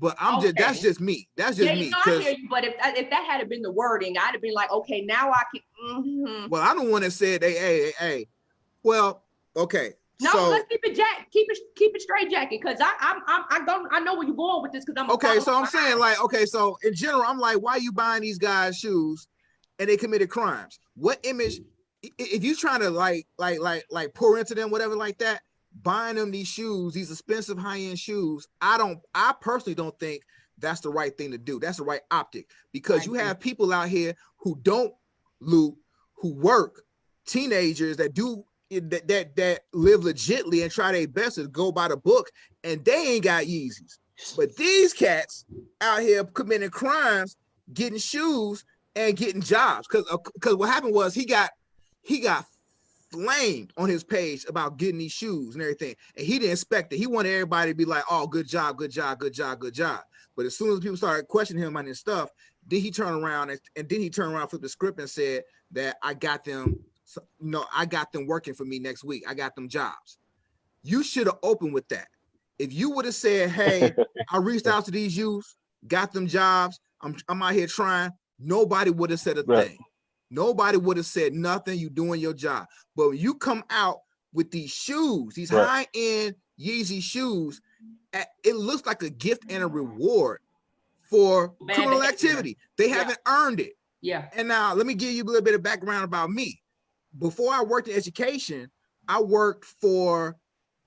levels, but that's just me. That's just me. I hear you, but if that had been the wording, I'd have been like, okay, now I can. Well, I'm the one that said, hey. Well, okay. No, so, let's keep it straight, Jackie, because I know where you're going with this, because I'm okay. So I'm saying, like, okay, so in general, I'm like, why are you buying these guys shoes and they committed crimes? What image? If you trying to like pour into them, whatever like that, buying them these shoes, these expensive high-end shoes, I personally don't think that's the right thing to do. That's the right optic, because you have people out here who don't loot, who work, teenagers that do that live legitly and try their best to go by the book, and they ain't got Yeezys. But these cats out here committing crimes, getting shoes and getting jobs. Because what happened was he got flamed on his page about getting these shoes and everything, and he didn't expect it. He wanted everybody to be like, oh, good job. But as soon as people started questioning him on his stuff, then he turned around and flipped the script and said that I got them working for me next week. I got them jobs. You should have opened with that. If you would have said, hey, I reached out to these youths, got them jobs, I'm out here trying, nobody would have said a thing. Nobody would have said nothing. You doing your job. But when you come out with these shoes, these high-end Yeezy shoes, it looks like a gift and a reward for criminal activity. They haven't earned it. Yeah. And now let me give you a little bit of background about me. Before I worked in education, I worked for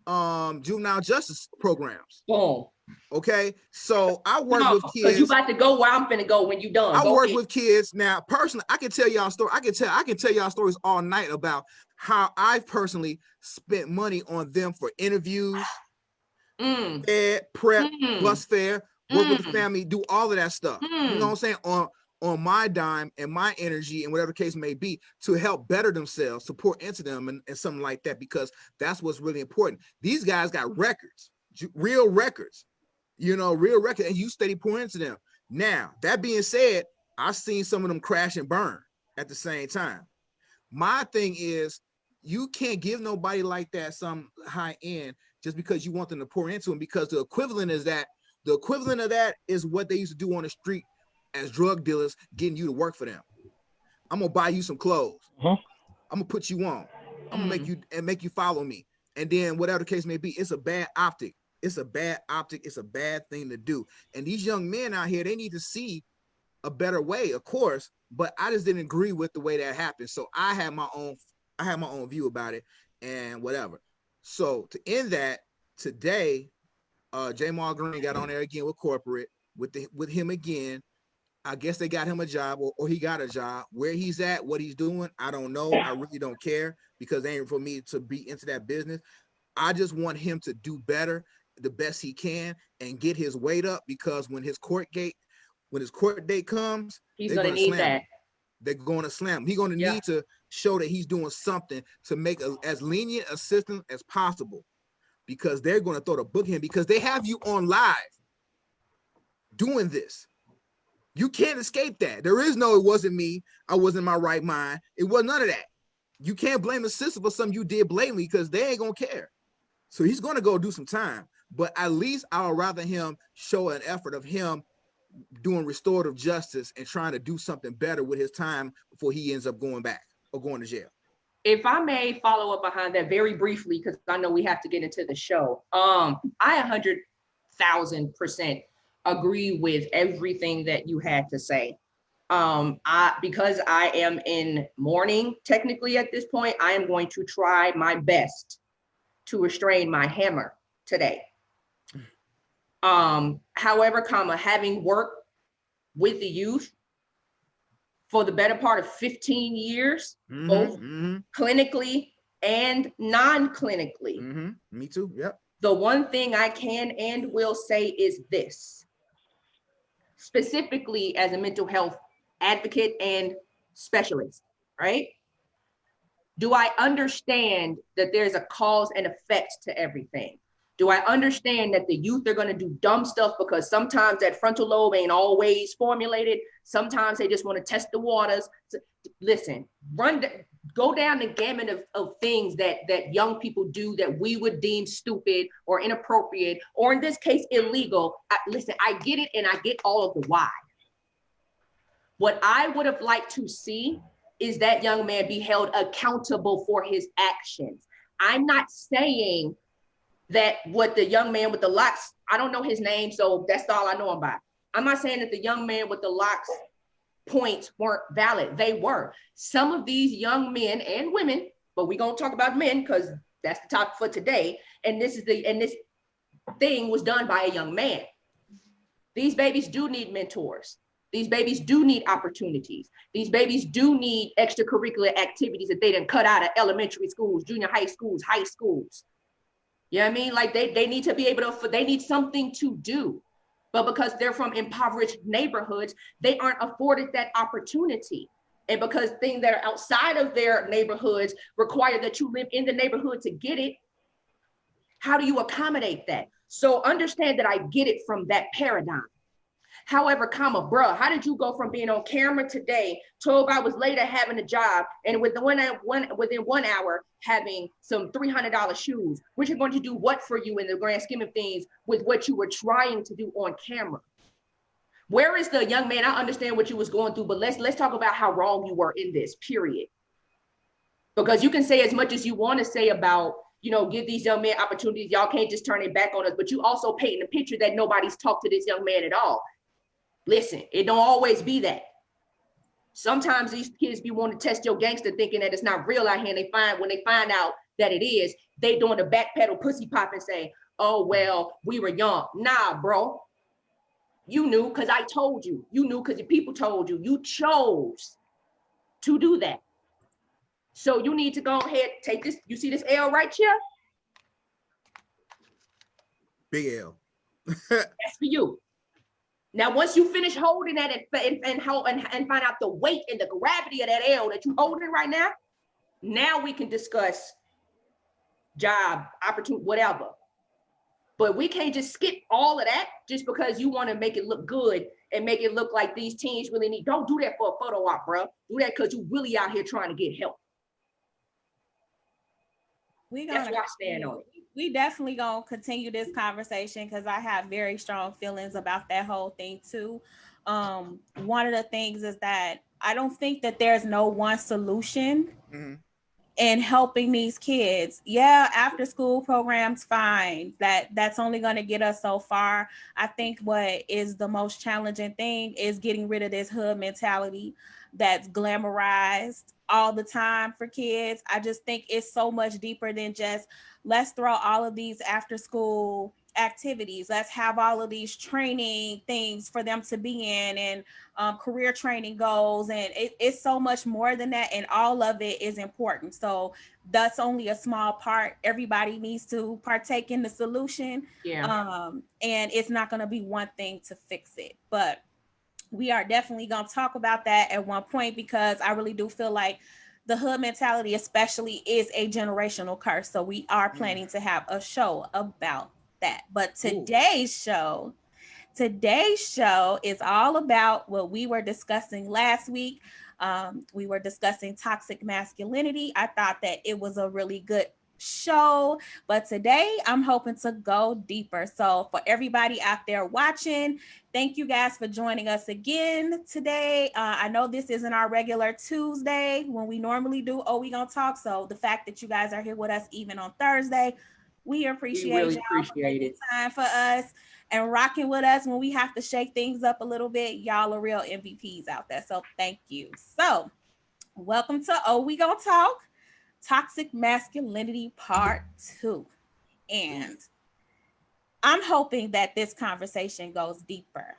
juvenile justice programs. Boom. Okay, so I work with kids. Because you about to go where I'm finna go when you done. I work with kids now. Personally, I can tell y'all story. I can tell y'all stories all night about how I've personally spent money on them for interviews, ed, prep, bus fare, work with the family, do all of that stuff. You know what I'm saying? On my dime and my energy and whatever the case may be, to help better themselves, support into them and something like that, because that's what's really important. These guys got records, real records. Real record, and you steady pouring into them. Now, that being said, I've seen some of them crash and burn at the same time. My thing is, you can't give nobody like that some high end just because you want them to pour into them, because the equivalent of that is what they used to do on the street as drug dealers, getting you to work for them. I'm gonna buy you some clothes. I'm gonna put you on. I'm gonna make you follow me. And then whatever the case may be, it's a bad optic. It's a bad optic. It's a bad thing to do. And these young men out here, they need to see a better way, of course, but I just didn't agree with the way that happened. So I had my own view about it and whatever. So to end that, today, Jamal Green got on there again with corporate, with him again. I guess they got him a job, or he got a job. Where he's at, what he's doing, I don't know. I really don't care, because it ain't for me to be into that business. I just want him to do better, the best he can, and get his weight up, because when his court date comes, he's gonna need that. They're going to slam him. He's going to need to show that he's doing something to make as lenient a system as possible, because they're going to throw the book at him, because they have you on live doing this. You can't escape that. There is no, it wasn't me, I wasn't in my right mind. It was none of that. You can't blame the system for something you did blatantly, because they ain't gonna care. So he's gonna go do some time, but at least I would rather him show an effort of him doing restorative justice and trying to do something better with his time before he ends up going back or going to jail. If I may follow up behind that very briefly, because I know we have to get into the show. I 100,000% agree with everything that you had to say. Because I am in mourning, technically at this point, I am going to try my best to restrain my hammer today. However, having worked with the youth for the better part of 15 years, both clinically and non-clinically. Me too, yep. The one thing I can and will say is this, specifically as a mental health advocate and specialist, right? Do I understand that there's a cause and effect to everything? Do I understand that the youth are going to do dumb stuff because sometimes that frontal lobe ain't always formulated? Sometimes they just want to test the waters. So, listen, go down the gamut of things that young people do that we would deem stupid or inappropriate, or in this case, illegal. Listen, I get it, and I get all of the why. What I would have liked to see is that young man be held accountable for his actions. I'm not saying that what the young man with the locks, I don't know his name, so that's all I know him by. I'm not saying that the young man with the locks points weren't valid. They were. Some of these young men and women, but we're gonna talk about men because that's the topic for today. And this thing was done by a young man. These babies do need mentors. These babies do need opportunities. These babies do need extracurricular activities that they didn't cut out of elementary schools, junior high schools, high schools. You know what I mean? Like they need to be able to, they need something to do. But because they're from impoverished neighborhoods, they aren't afforded that opportunity. And because things that are outside of their neighborhoods require that you live in the neighborhood to get it, how do you accommodate that? So understand that I get it from that paradigm. However, bruh, how did you go from being on camera today, told I was later having a job, and within 1 hour having some $300 shoes, which are going to do what for you in the grand scheme of things with what you were trying to do on camera? Where is the young man? I understand what you was going through, but let's talk about how wrong you were in this, period. Because you can say as much as you want to say about, give these young men opportunities. Y'all can't just turn it back on us, but you also painting a picture that nobody's talked to this young man at all. Listen, it don't always be that. Sometimes these kids be wanting to test your gangster thinking that it's not real out here. And when they find out that it is, they doing the backpedal pussy pop and say, oh, well, we were young. Nah, bro. You knew because I told you. You knew because the people told you. You chose to do that. So you need to go ahead, take this. You see this L right here? Big L. That's for you. Now, once you finish holding that and find out the weight and the gravity of that L that you're holding right now we can discuss job, opportunity, whatever. But we can't just skip all of that just because you want to make it look good and make it look like these teens really need. Don't do that for a photo op, bro. Do that because you really out here trying to get help. That's where I stand on it. We definitely gonna continue this conversation because I have very strong feelings about that whole thing too. One of the things is that I don't think that there's no one solution in helping these kids. Yeah, after school programs, fine. That's only gonna get us so far. I think what is the most challenging thing is getting rid of this hood mentality that's glamorized all the time for kids. I just think it's so much deeper than just let's throw all of these after school activities. Let's have all of these training things for them to be in and career training goals. And it's so much more than that. And all of it is important. So that's only a small part. Everybody needs to partake in the solution. Yeah. And it's not going to be one thing to fix it. But we are definitely going to talk about that at one point because I really do feel like the hood mentality especially is a generational curse. So we are planning to have a show about that. But today's show is all about what we were discussing last week. We were discussing toxic masculinity. I thought that it was a really good show, but today I'm hoping to go deeper. So for everybody out there watching, thank you guys for joining us again today. I know this isn't our regular Tuesday when we normally do We Gonna Talk. So the fact that you guys are here with us even on Thursday, we appreciate really y'all for taking time for us and rocking with us when we have to shake things up a little bit. Y'all are real MVPs out there. So thank you. So welcome to We Gonna Talk, Toxic Masculinity Part 2. And I'm hoping that this conversation goes deeper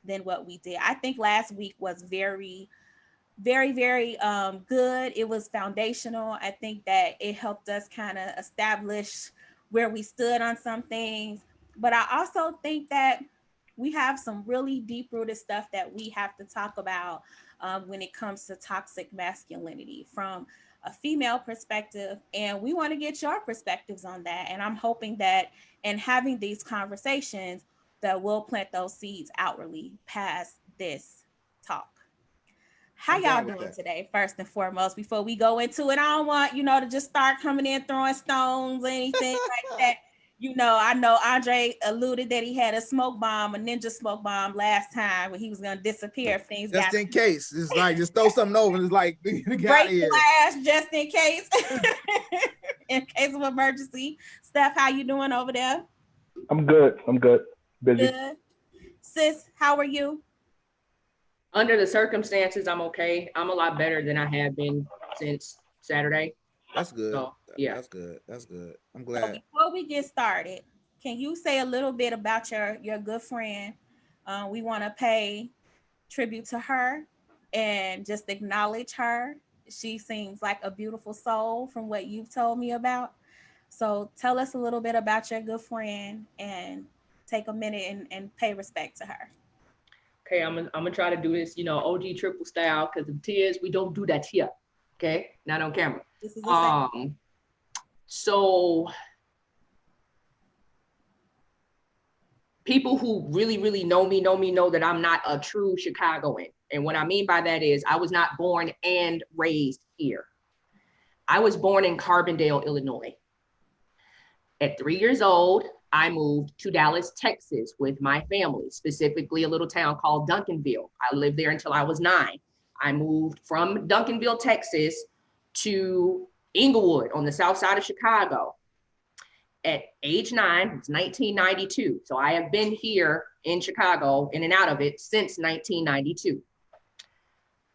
than what we did. I think last week was very, very, very good. It was foundational. I think that it helped us kind of establish where we stood on some things. But I also think that we have some really deep-rooted stuff that we have to talk about when it comes to toxic masculinity from a female perspective, and we want to get your perspectives on that. And I'm hoping that in having these conversations that we'll plant those seeds outwardly past this talk. How y'all doing today, first and foremost, before we go into it? I don't want, to just start coming in throwing stones or anything like that. I know Andre alluded that he had a ninja smoke bomb last time when he was going to disappear if things just in case. It's like, just throw something over and it's like, break glass just in case. In case of emergency. Steph, how you doing over there? I'm good. Busy. Good. Sis, how are you? Under the circumstances, I'm okay. I'm a lot better than I have been since Saturday. That's good. So, yeah. That's good. I'm glad. So before we get started, can you say a little bit about your good friend? We want to pay tribute to her and just acknowledge her. She seems like a beautiful soul from what you've told me about. So tell us a little bit about your good friend and take a minute and pay respect to her. Okay, I'm gonna try to do this, OG triple style, because the tears, we don't do that here. Okay, not on camera. This is so people who really, really know me know that I'm not a true Chicagoan. And what I mean by that is I was not born and raised here. I was born in Carbondale, Illinois. At 3 years old, I moved to Dallas, Texas with my family, specifically a little town called Duncanville. I lived there until I was 9. I moved from Duncanville, Texas to Inglewood on the south side of Chicago. At age 9, it's 1992. So I have been here in Chicago, in and out of it, since 1992.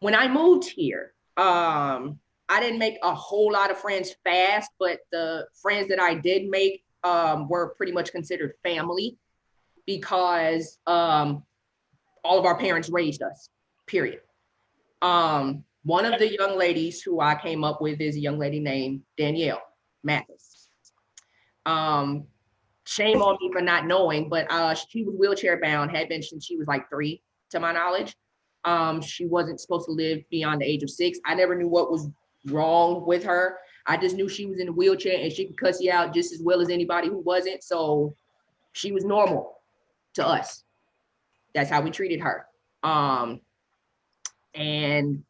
When I moved here, I didn't make a whole lot of friends fast, but the friends that I did make were pretty much considered family because all of our parents raised us, period. One of the young ladies who I came up with is a young lady named Danielle Mathis. Shame on me for not knowing, but she was wheelchair bound, had been since she was like 3, to my knowledge. She wasn't supposed to live beyond the age of 6. I never knew what was wrong with her. I just knew she was in a wheelchair and she could cuss you out just as well as anybody who wasn't. So she was normal to us. That's how we treated her. And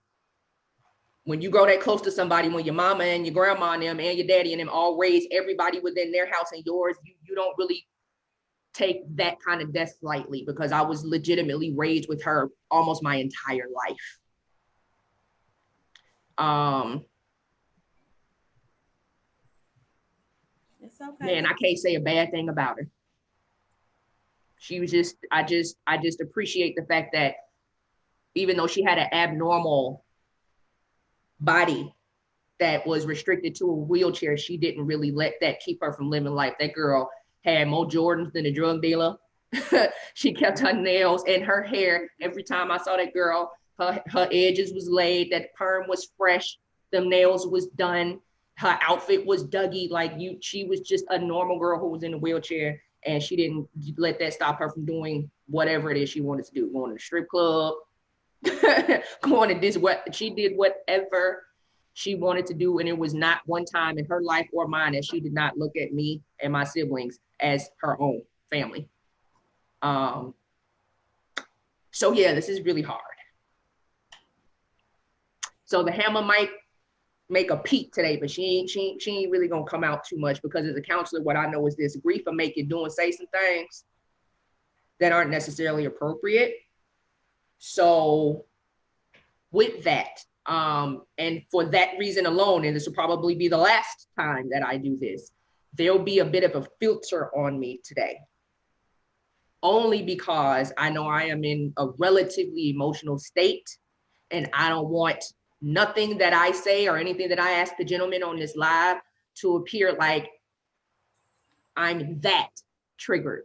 when you grow that close to somebody, when your mama and your grandma and them and your daddy and them all raised everybody within their house and yours, you don't really take that kind of death lightly, because I was legitimately raised with her almost my entire life. It's okay. Man, I can't say a bad thing about her. She was I just appreciate the fact that even though she had an abnormal body that was restricted to a wheelchair, she didn't really let that keep her from living life. That girl had more Jordans than a drug dealer. She kept her nails and her hair. Every time I saw that girl, her edges was laid, that perm was fresh, them nails was done, her outfit was Dougie. She was just a normal girl who was in a wheelchair, and she didn't let that stop her from doing whatever it is she wanted to do. Going to the strip club, going to this, she did whatever she wanted to do. And it was not one time in her life or mine that she did not look at me and my siblings as her own family. So yeah, this is really hard. So the hammer might make a peak today, but she ain't really gonna come out too much, because as a counselor, what I know is this: grief will make you say some things that aren't necessarily appropriate. So with that, and for that reason alone, and this will probably be the last time that I do this, there'll be a bit of a filter on me today. Only because I know I am in a relatively emotional state, and I don't want nothing that I say or anything that I ask the gentleman on this live to appear like I'm that triggered,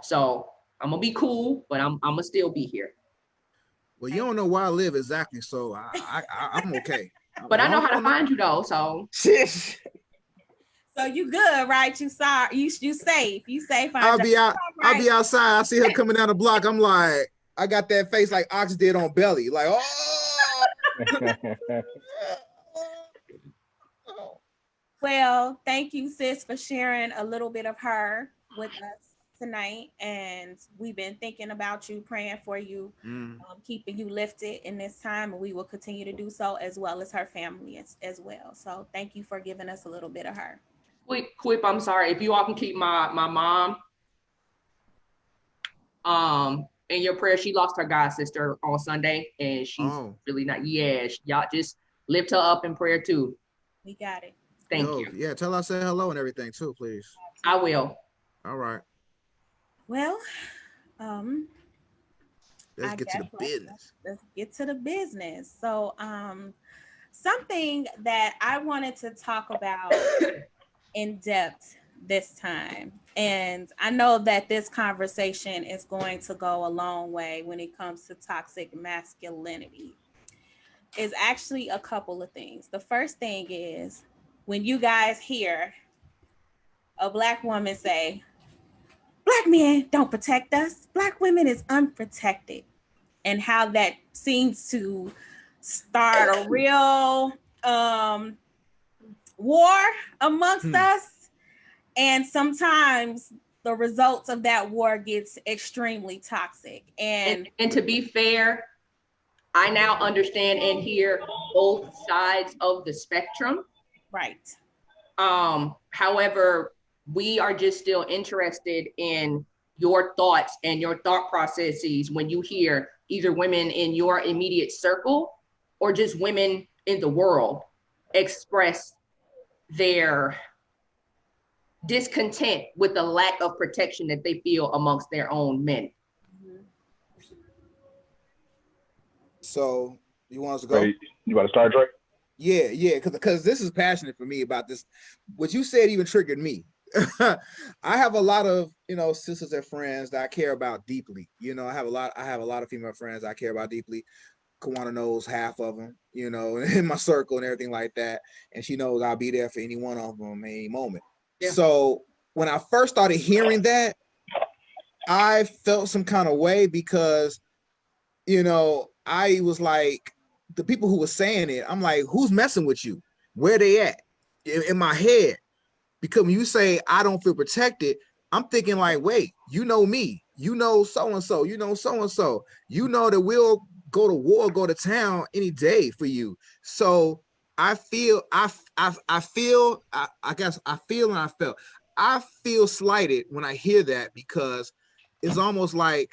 So I'm gonna be cool, but I'm gonna still be here. Well, you don't know where I live exactly, so I'm okay. But I know how to find you though, so. So you good, right? You sorry, you safe. You safe. I'll be outside. I see her coming down the block. I'm like, I got that face like Ox did on Belly, like, oh. Well, thank you, sis, for sharing a little bit of her with us tonight, and we've been thinking about you, praying for you, keeping you lifted in this time, and we will continue to do so, as well as her family as well. So thank you for giving us a little bit of her. Quip, I'm sorry. If you all can keep my mom in your prayer. She lost her god sister on Sunday, and she's really not. Yeah, y'all just lift her up in prayer too. We got it. Thank you. Yeah, tell her I said hello and everything too, please. I will. All right. Well, let's get to the business. Let's get to the business. So, something that I wanted to talk about in depth this time, and I know that this conversation is going to go a long way when it comes to toxic masculinity, is actually a couple of things. The first thing is, when you guys hear a Black woman say, Black men don't protect us, Black women is unprotected, and how that seems to start a real war amongst us. And sometimes the results of that war gets extremely toxic. And to be fair, I now understand and hear both sides of the spectrum. Right. However, we are just still interested in your thoughts and your thought processes when you hear either women in your immediate circle or just women in the world express their discontent with the lack of protection that they feel amongst their own men. So you want us to go? Wait, you want to start, Drake? Yeah, because this is passionate for me about this. What you said even triggered me. I have a lot of, sisters and friends that I care about deeply. I have a lot of female friends I care about deeply. Kawana knows half of them, in my circle and everything like that. And she knows I'll be there for any one of them at any moment. Yeah. So when I first started hearing that, I felt some kind of way because, I was like, the people who were saying it, I'm like, who's messing with you? Where they at? In my head. Because when you say I don't feel protected, I'm thinking like, wait, you know me, so-and-so, so-and-so, that we'll go to war, go to town any day for you. So I feel slighted when I hear that, because it's almost like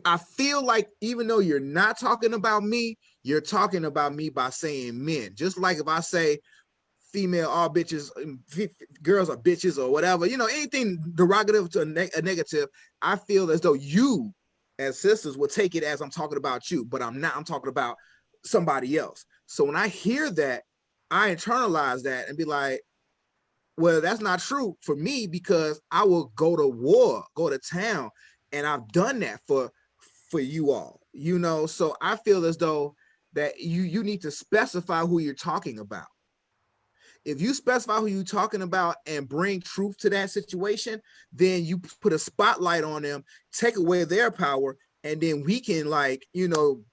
I feel like even though you're not talking about me, you're talking about me by saying men. Just like if I say female, all bitches, girls are bitches or whatever, anything derogative to a negative, I feel as though you as sisters will take it as I'm talking about you, but I'm not. I'm talking about somebody else. So when I hear that, I internalize that and be like, well, that's not true for me, because I will go to war, go to town, and I've done that for you all, so I feel as though that you need to specify who you're talking about. If you specify who you're talking about and bring truth to that situation, then you put a spotlight on them, take away their power, and then we can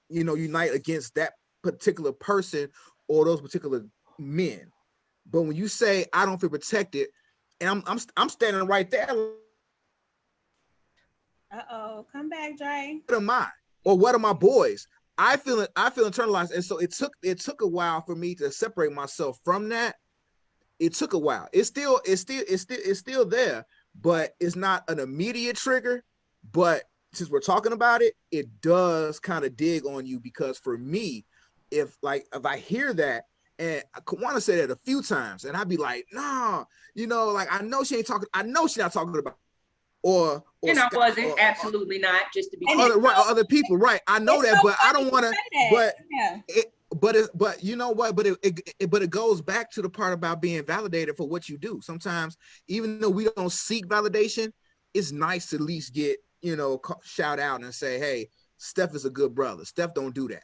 unite against that particular person or those particular men. But when you say I don't feel protected, and I'm standing right there. Come back, Dre. What am I? Or what are my boys? I feel internalized, and so it took a while for me to separate myself from that. It took a while. It's still there, but it's not an immediate trigger. But since we're talking about it, it does kind of dig on you, because for me, if I hear that, and I want to say that a few times, and I'd be like, nah, I know she ain't talking. I know she's not talking about. Or wasn't absolutely not, just to be other people, right? I know that, but I don't want to. But yeah. But you know what? But it goes back to the part about being validated for what you do. Sometimes, even though we don't seek validation, it's nice to at least get shout out and say, hey, Steph is a good brother. Steph don't do that.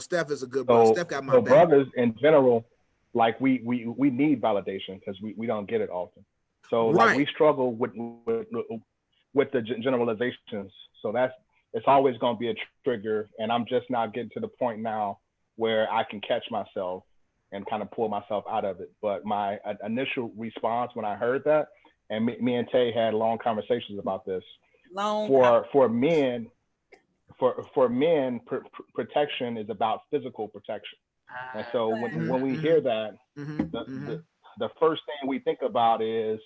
Steph is a good brother. Steph got my back. Brothers in general, like we need validation because we don't get it often. So right. Like we struggle with the generalizations. So it's always going to be a trigger. And I'm just not getting to the point now where I can catch myself and kind of pull myself out of it. But my initial response when I heard that and me and Tay had long conversations about this. For men, protection is about physical protection. And so when we hear that, the first thing we think about is,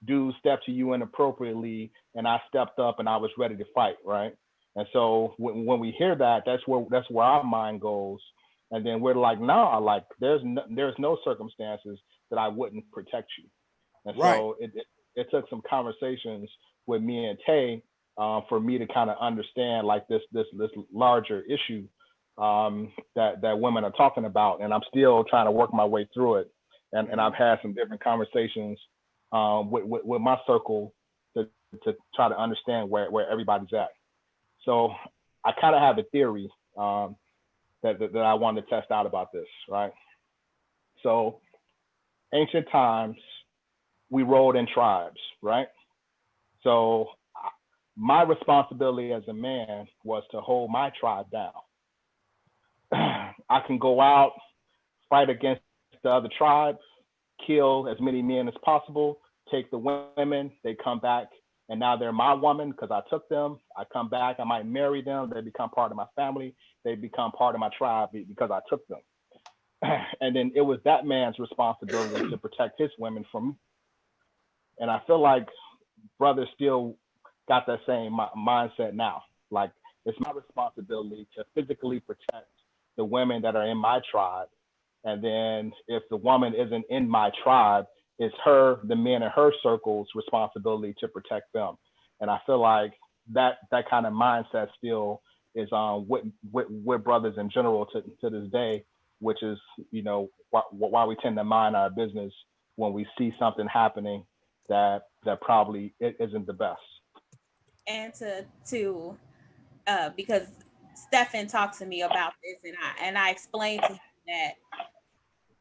dude stepped to you inappropriately and I stepped up and I was ready to fight, right? And so when we hear that, that's where our mind goes. And then we're like, nah, like there's no circumstances that I wouldn't protect you. And so it took some conversations with me and Tay for me to kind of understand like this larger issue that women are talking about. And I'm still trying to work my way through it. And I've had some different conversations with my circle to try to understand where everybody's at. So I kind of have a theory that I wanted to test out about this, right? So ancient times, we rode in tribes, right? So my responsibility as a man was to hold my tribe down. I can go out, fight against the other tribe, kill as many men as possible, take the women, they come back, and now they're my woman because I took them. I come back, I might marry them, they become part of my family, they become part of my tribe because I took them. And then it was that man's responsibility to protect his women from me. And I feel like brothers still got that same mindset now. Like, it's my responsibility to physically protect the women that are in my tribe. And then if the woman isn't in my tribe, it's the men in her circle's responsibility to protect them. And I feel like that kind of mindset still is with brothers in general to this day, which is, you know, why we tend to mind our business when we see something happening that probably isn't the best. And because Stephen talked to me about this, and I explained to him that,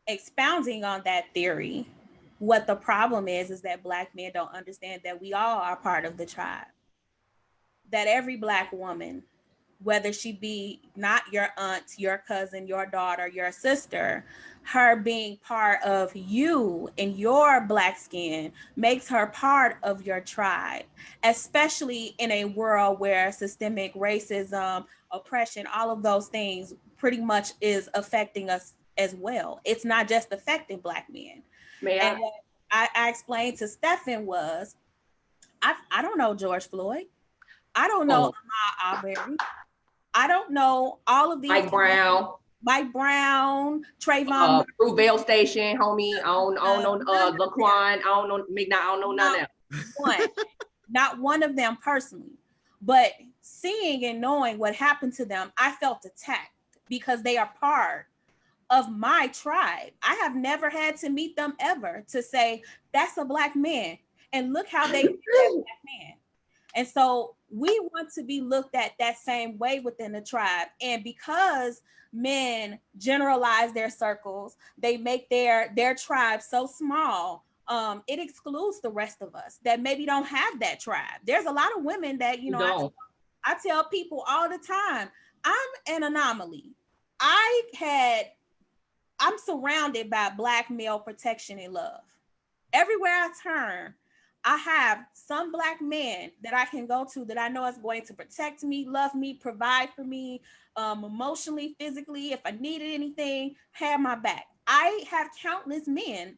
expounding on that theory, what the problem is that Black men don't understand that we all are part of the tribe. That every Black woman, whether she be not your aunt, your cousin, your daughter, your sister, her being part of you and your Black skin makes her part of your tribe, especially in a world where systemic racism, oppression, all of those things pretty much is affecting us as well. It's not just affecting Black men. And what I explained to Stephen was, I don't know George Floyd. I don't know Ahmaud Arbery. I don't know all of these. Mike Brown, Trayvon. Fruitvale Station, homie. I don't know Laquan. I don't know McNabb. I don't know none of them. Not one of them personally, but seeing and knowing what happened to them, I felt attacked because they are part of my tribe. I have never had to meet them ever to say, that's a Black man, and look how they treat that Black man. And so we want to be looked at that same way within the tribe. And because men generalize their circles, they make their tribe so small, it excludes the rest of us that maybe don't have that tribe. There's a lot of women that, you know, I tell people all the time, I'm an anomaly. I'm surrounded by Black male protection and love. Everywhere I turn, I have some Black man that I can go to that I know is going to protect me, love me, provide for me, emotionally, physically. If I needed anything, have my back. I have countless men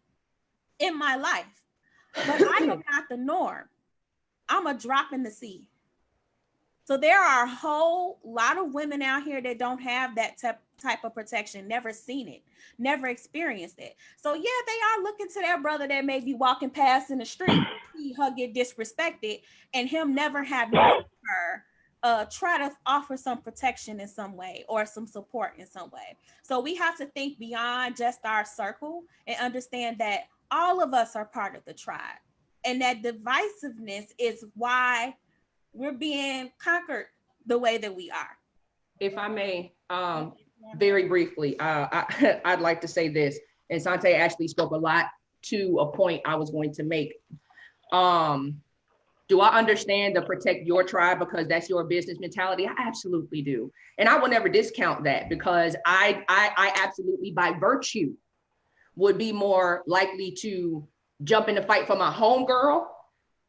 in my life, but I am not the norm. I'm a drop in the sea. So there are a whole lot of women out here that don't have that type of protection, never seen it, never experienced it. So yeah, they are looking to their brother that may be walking past in the street, see her get disrespected, and him never have her try to offer some protection in some way or some support in some way. So we have to think beyond just our circle and understand that all of us are part of the tribe, and that divisiveness is why we're being conquered the way that we are. If I may, very briefly, I'd like to say this, and Sante actually spoke a lot to a point I was going to make. Do I understand the protect your tribe because that's your business mentality? I absolutely do. And I will never discount that, because I absolutely, by virtue, would be more likely to jump in the fight for my homegirl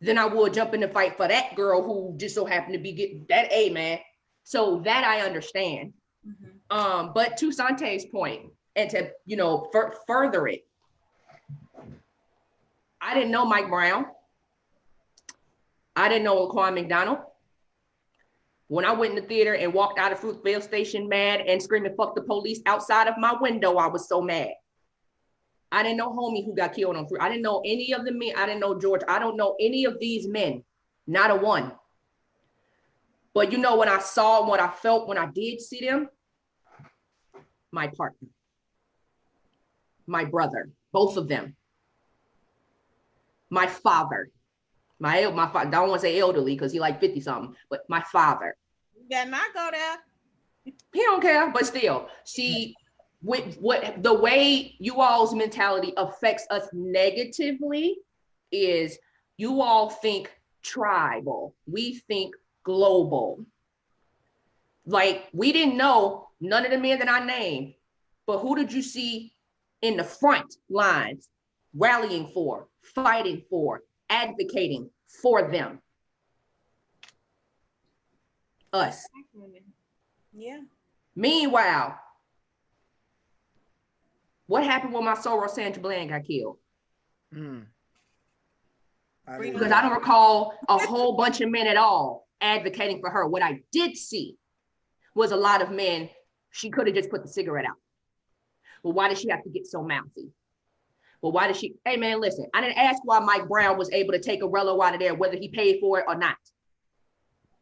than I would jump in the fight for that girl who just so happened to be getting that A, man. So that I understand. But to Sante's point, and to, you know, further it, I didn't know Mike Brown. I didn't know Laquan McDonald. When I went in the theater and walked out of Fruitvale Station mad and screaming, fuck the police outside of my window, I was so mad. I didn't know homie who got killed on Fruit. I didn't know any of the men. I didn't know George. I don't know any of these men. Not a one. But you know what I saw and what I felt when I did see them? My partner. My brother. Both of them. My father. My father. I don't want to say elderly because he like 50 something, but my father. You better not go there. He don't care, but still, see, with what the way you all's mentality affects us negatively is you all think tribal, we think global. Like, we didn't know none of the men that I named, but who did you see in the front lines rallying for, fighting for, advocating for them? Us. Yeah. Meanwhile, what happened when my soror Sandra Bland got killed? Because I don't recall a whole bunch of men at all advocating for her. What I did see was a lot of men, she could have just put the cigarette out. Well, why did she have to get so mouthy? Well, why did she? Hey, man, listen, I didn't ask why Mike Brown was able to take a Rello out of there, whether he paid for it or not.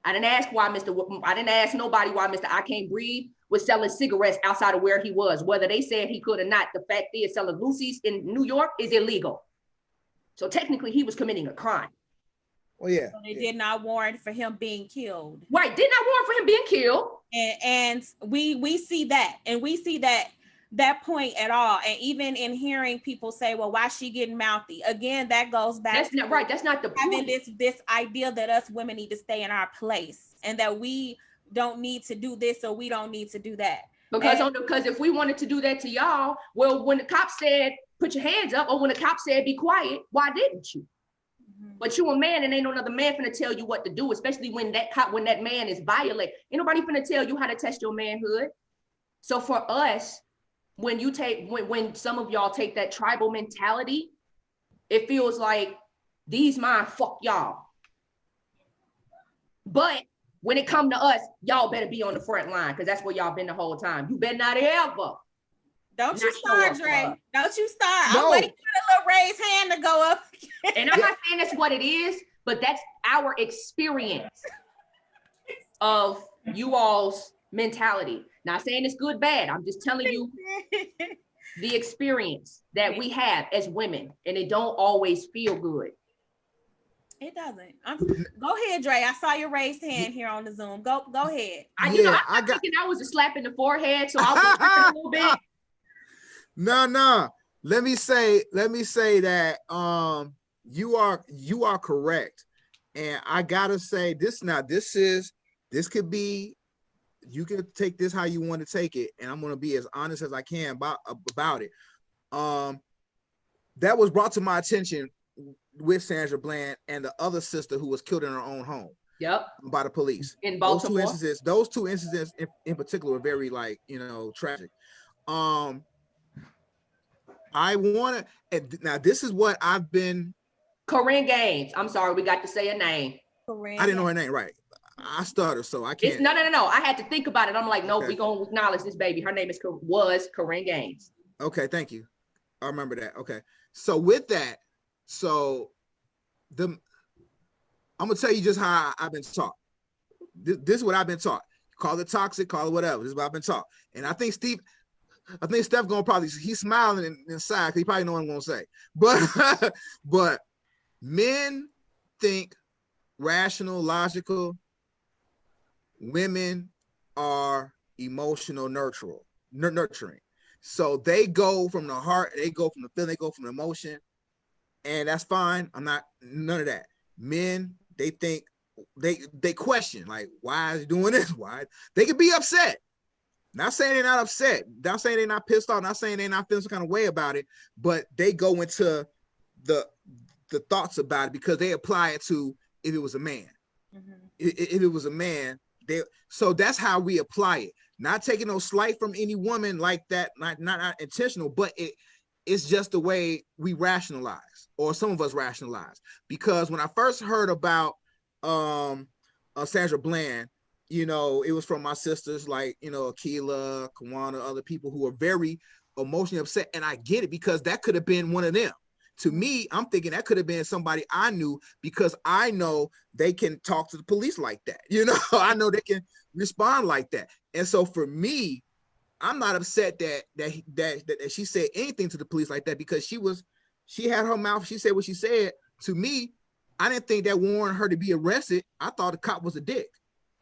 I didn't ask I didn't ask nobody why Mr. I Can't Breathe was selling cigarettes outside of where he was, whether they said he could or not. The fact is, selling Lucy's in New York is illegal. So technically, he was committing a crime. Oh, yeah. So they did not warrant for him being killed. Right, did not warrant for him being killed. And we see that, and we see that point at all. And even in hearing people say, well, why is she getting mouthy? Again, that goes back. That's not right. That's not the point. Having this idea that us women need to stay in our place and that we don't need to do this or we don't need to do that. Because if we wanted to do that to y'all, well, when the cop said, put your hands up, or when the cop said, be quiet, why didn't you? But you a man and ain't no other man finna tell you what to do, especially when that man is violent. Ain't nobody finna tell you how to test your manhood. So for us, when some of y'all take that tribal mentality, it feels like these mine, fuck y'all. But when it come to us, y'all better be on the front line because that's where y'all been the whole time. You better not ever. Don't you start, Dre. Don't you start. No. I'm waiting for the little raised hand to go up. And I'm not saying that's what it is, but that's our experience of you all's mentality. Not saying it's good, bad. I'm just telling you the experience that we have as women, and it don't always feel good. It doesn't. Go ahead, Dre. I saw your raised hand here on the Zoom. Go ahead. I'm thinking I was a slap in the forehead, so I'll a little bit. No. Let me say that you are correct. And I gotta say this now, this could be, you can take this how you want to take it, and I'm gonna be as honest as I can about it. That was brought to my attention with Sandra Bland and the other sister who was killed in her own home. Yep. By the police. In Baltimore. Those two incidents in particular were very tragic. I want to, now this is what I've been. Corinne Gaines. I'm sorry, we got to say a name. Corinne. I didn't know her name, right? I stuttered, so I can't. No. I had to think about it. I'm like, no, we're going to acknowledge this baby. Her name was Corinne Gaines. Okay, thank you. I remember that. Okay. So with that, I'm going to tell you just how I've been taught. This is what I've been taught. Call it toxic, call it whatever. This is what I've been taught. And I think Steph gonna probably, he's smiling inside because he probably know what I'm gonna say. But men think rational, logical. Women are emotional, nurturing. So they go from the heart, they go from the feeling, they go from the emotion, and that's fine. I'm not none of that. Men, they think, they question, like, why is he doing this? Why? They could be upset. Not saying they're not upset. Not saying they're not pissed off. Not saying they're not feeling some kind of way about it. But they go into the thoughts about it because they apply it to if it was a man. If it was a man, so that's how we apply it. Not taking no slight from any woman like that, not intentional, but it's just the way we rationalize, or some of us rationalize. Because when I first heard about Sandra Bland, you know, it was from my sisters like, you know, Akila, Kawana, other people who are very emotionally upset. And I get it, because that could have been one of them. To me, I'm thinking that could have been somebody I knew, because I know they can talk to the police like that. You know, I know they can respond like that. And so for me, I'm not upset that she said anything to the police like that, because she had her mouth. She said what she said. To me, I didn't think that warranted her to be arrested. I thought the cop was a dick.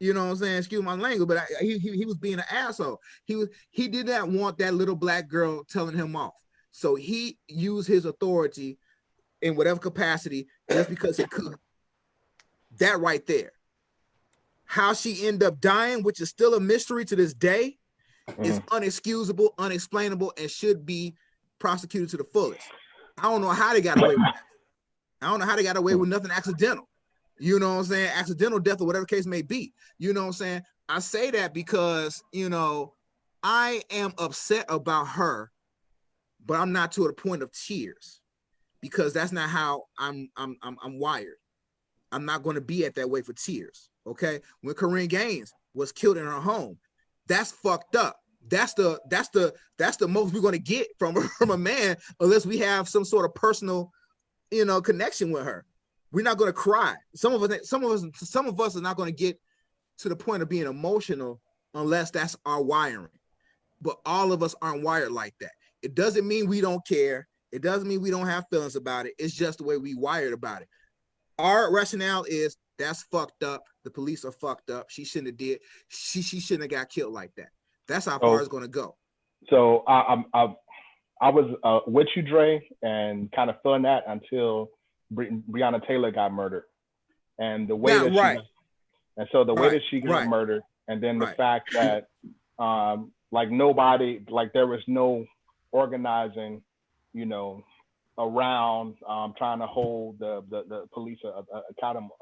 You know what I'm saying? Excuse my language, but he was being an asshole. He did not want that little black girl telling him off. So he used his authority in whatever capacity just because he could. That right there. How she ended up dying, which is still a mystery to this day, is unexcusable, unexplainable, and should be prosecuted to the fullest. I don't know how they got away with that. I don't know how they got away with nothing accidental. You know what I'm saying? Accidental death or whatever case may be. You know what I'm saying? I say that because, you know, I am upset about her, but I'm not to the point of tears, because that's not how I'm wired. I'm not going to be at that way for tears. Okay. When Corinne Gaines was killed in her home, that's fucked up. That's the most we're going to get from a man, unless we have some sort of personal, you know, connection with her. We're not going to cry. Some of us are not going to get to the point of being emotional unless that's our wiring. But all of us aren't wired like that. It doesn't mean we don't care. It doesn't mean we don't have feelings about it. It's just the way we wired about it. Our rationale is that's fucked up. The police are fucked up. She shouldn't have did. She shouldn't have got killed like that. That's how far it's going to go. So I was with you, Dre, and kind of feeling that until Breonna Taylor got murdered, and the way that she got murdered, and then the fact that like nobody, like there was no organizing, you know, around trying to hold the police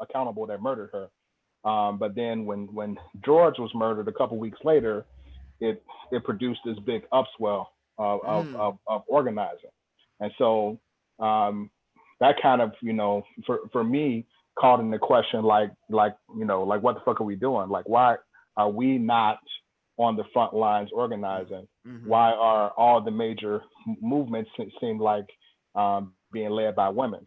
accountable that murdered her. But then when George was murdered a couple weeks later, it produced this big upswell of organizing. And so that kind of, you know, for me, called into question, like, you know, like, what the fuck are we doing? Like, why are we not on the front lines organizing? Why are all the major movements seem like being led by women?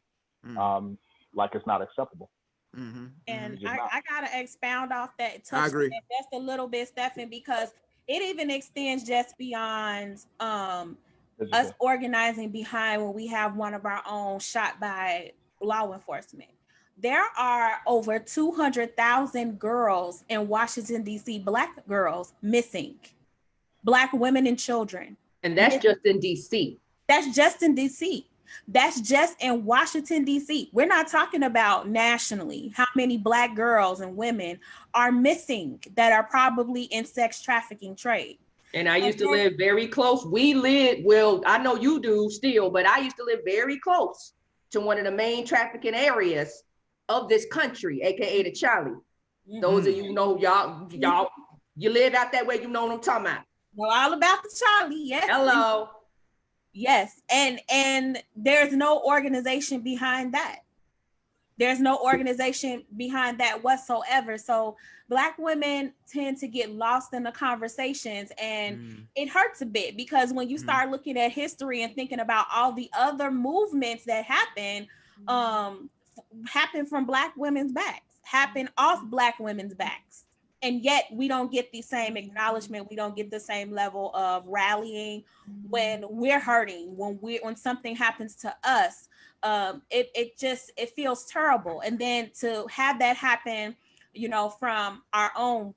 Like it's not acceptable. And I gotta expound off that. I agree. Just a little bit, Stephen, because it even extends just beyond us organizing behind when we have one of our own shot by law enforcement. There are over 200,000 girls in Washington, D.C., Black girls missing, Black women and children. And that's just in D.C. That's just in D.C. That's just in Washington, D.C. We're not talking about nationally how many Black girls and women are missing that are probably in sex trafficking trade. And I used to live very close. Well, I know you do still, but I used to live very close to one of the main trafficking areas of this country, aka the Charlie. Those of you know, y'all, you live out that way, you know what I'm talking about. Know all about the Charlie, yes. Hello. Yes, and there's no organization behind that. There's no organization behind that whatsoever. So Black women tend to get lost in the conversations, and it hurts a bit, because when you start looking at history and thinking about all the other movements that happen from Black women's backs, happen off Black women's backs. And yet we don't get the same acknowledgement. We don't get the same level of rallying when we're hurting, when something happens to us. It feels terrible. And then to have that happen, you know, from our own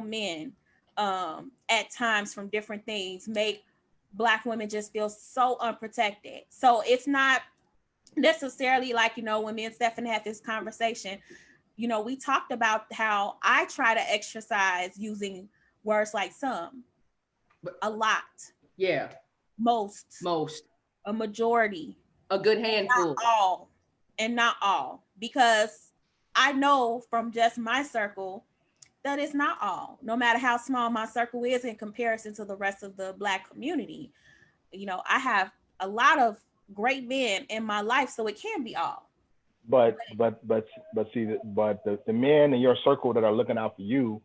men at times from different things, make Black women just feel so unprotected. So it's not necessarily like, you know, when me and Stephen had this conversation, you know, we talked about how I try to exercise using words like some, a lot. Yeah. Most. A A majority. A good handful. Not all. and not all, because I know from just my circle that it's not all, no matter how small my circle is in comparison to the rest of the Black community. You know, I have a lot of great men in my life, so it can be all. But the men in your circle that are looking out for you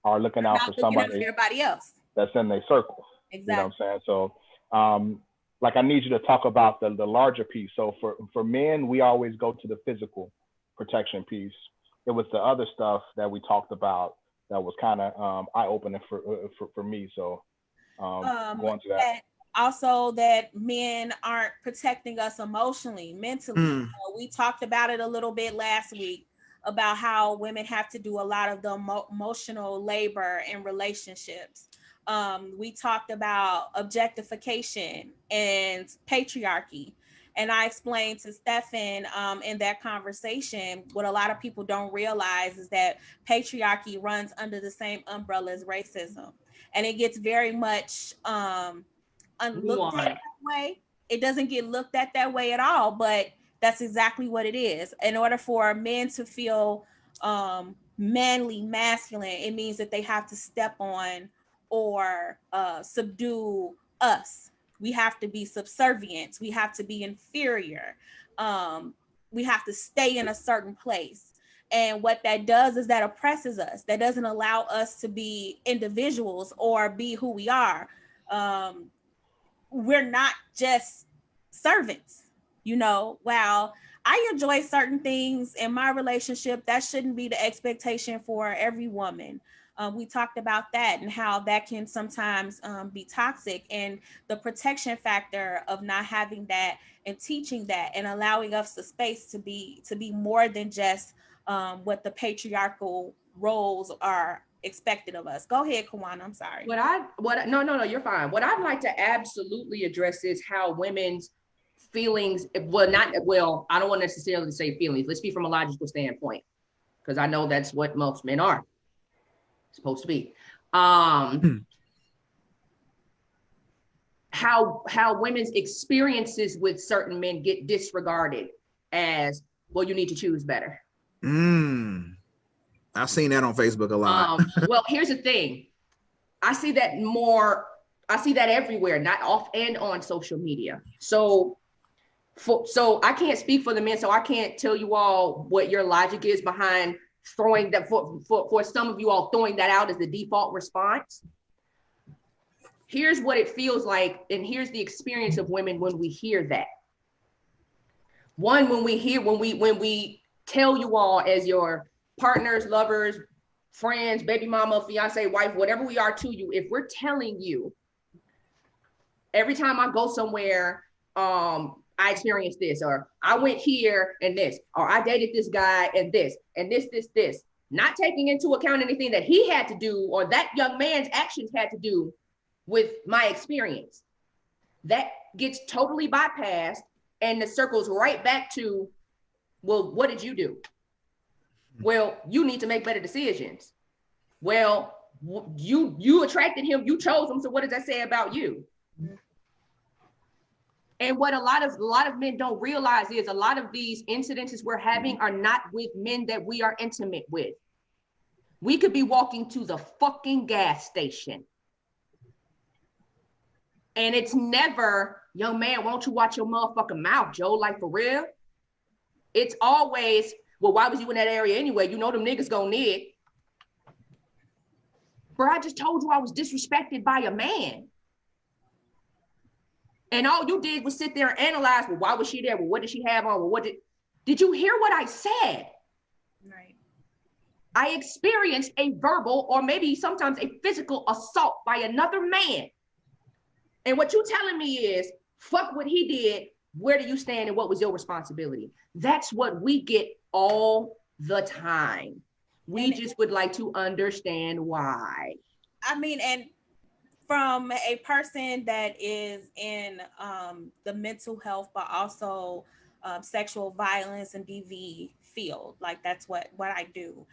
are looking out for somebody, everybody else that's in their circle. Exactly. You know what I'm saying? So like I need you to talk about the larger piece. So for men, we always go to the physical protection piece. It was the other stuff that we talked about that was kind of eye-opening for me. So going to that. Also, that men aren't protecting us emotionally, mentally. We talked about it a little bit last week about how women have to do a lot of the emotional labor in relationships. We talked about objectification and patriarchy. And I explained to Stefan in that conversation, what a lot of people don't realize is that patriarchy runs under the same umbrella as racism. And it gets very much looked at that way. It doesn't get looked at that way at all, but that's exactly what it is. In order for men to feel manly, masculine, it means that they have to step on or subdue us. We have to be subservient. We have to be inferior. We have to stay in a certain place. And what that does is that oppresses us. That doesn't allow us to be individuals or be who we are. We're not just servants, you know. While I enjoy certain things in my relationship, that shouldn't be the expectation for every woman. We talked about that and how that can sometimes be toxic, and the protection factor of not having that and teaching that and allowing us the space to be more than just what the patriarchal roles are expected of us. Go ahead, Kawana. I'm sorry. No, you're fine. What I'd like to absolutely address is how women's feelings, I don't want to necessarily say feelings. Let's be from a logical standpoint, because I know that's what most men are supposed to be. How women's experiences with certain men get disregarded as, well, you need to choose better. I've seen that on Facebook a lot. Well, here's the thing. I see that everywhere, not off and on social media. So I can't speak for the men, so I can't tell you all what your logic is behind throwing that, for some of you all throwing that out as the default response. Here's what it feels like, and here's the experience of women when we hear that. One, when we tell you all as your partners, lovers, friends, baby mama, fiance, wife, whatever we are to you, if we're telling you every time I go somewhere, I experienced this, or I went here and this, or I dated this guy and this, not taking into account anything that he had to do or that young man's actions had to do with my experience, that gets totally bypassed, and the circles right back to, well, what did you do? Well, you need to make better decisions. Well, you attracted him, you chose him, so what does that say about you? And what a lot of men don't realize is a lot of these incidences we're having are not with men that we are intimate with. We could be walking to the fucking gas station, and it's never, young man, why don't you watch your motherfucking mouth, Joe? Like, for real? It's always, well, why was you in that area anyway? You know them niggas gonna need. Bro, I just told you I was disrespected by a man. And all you did was sit there and analyze, well, why was she there? Well, what did she have on? Well, did you hear what I said? Right. I experienced a verbal or maybe sometimes a physical assault by another man. And what you telling me is, fuck what he did. Where do you stand and what was your responsibility? That's what we get all the time. We just would like to understand why. I mean, and from a person that is in the mental health, but also sexual violence and DV field, like that's what I do.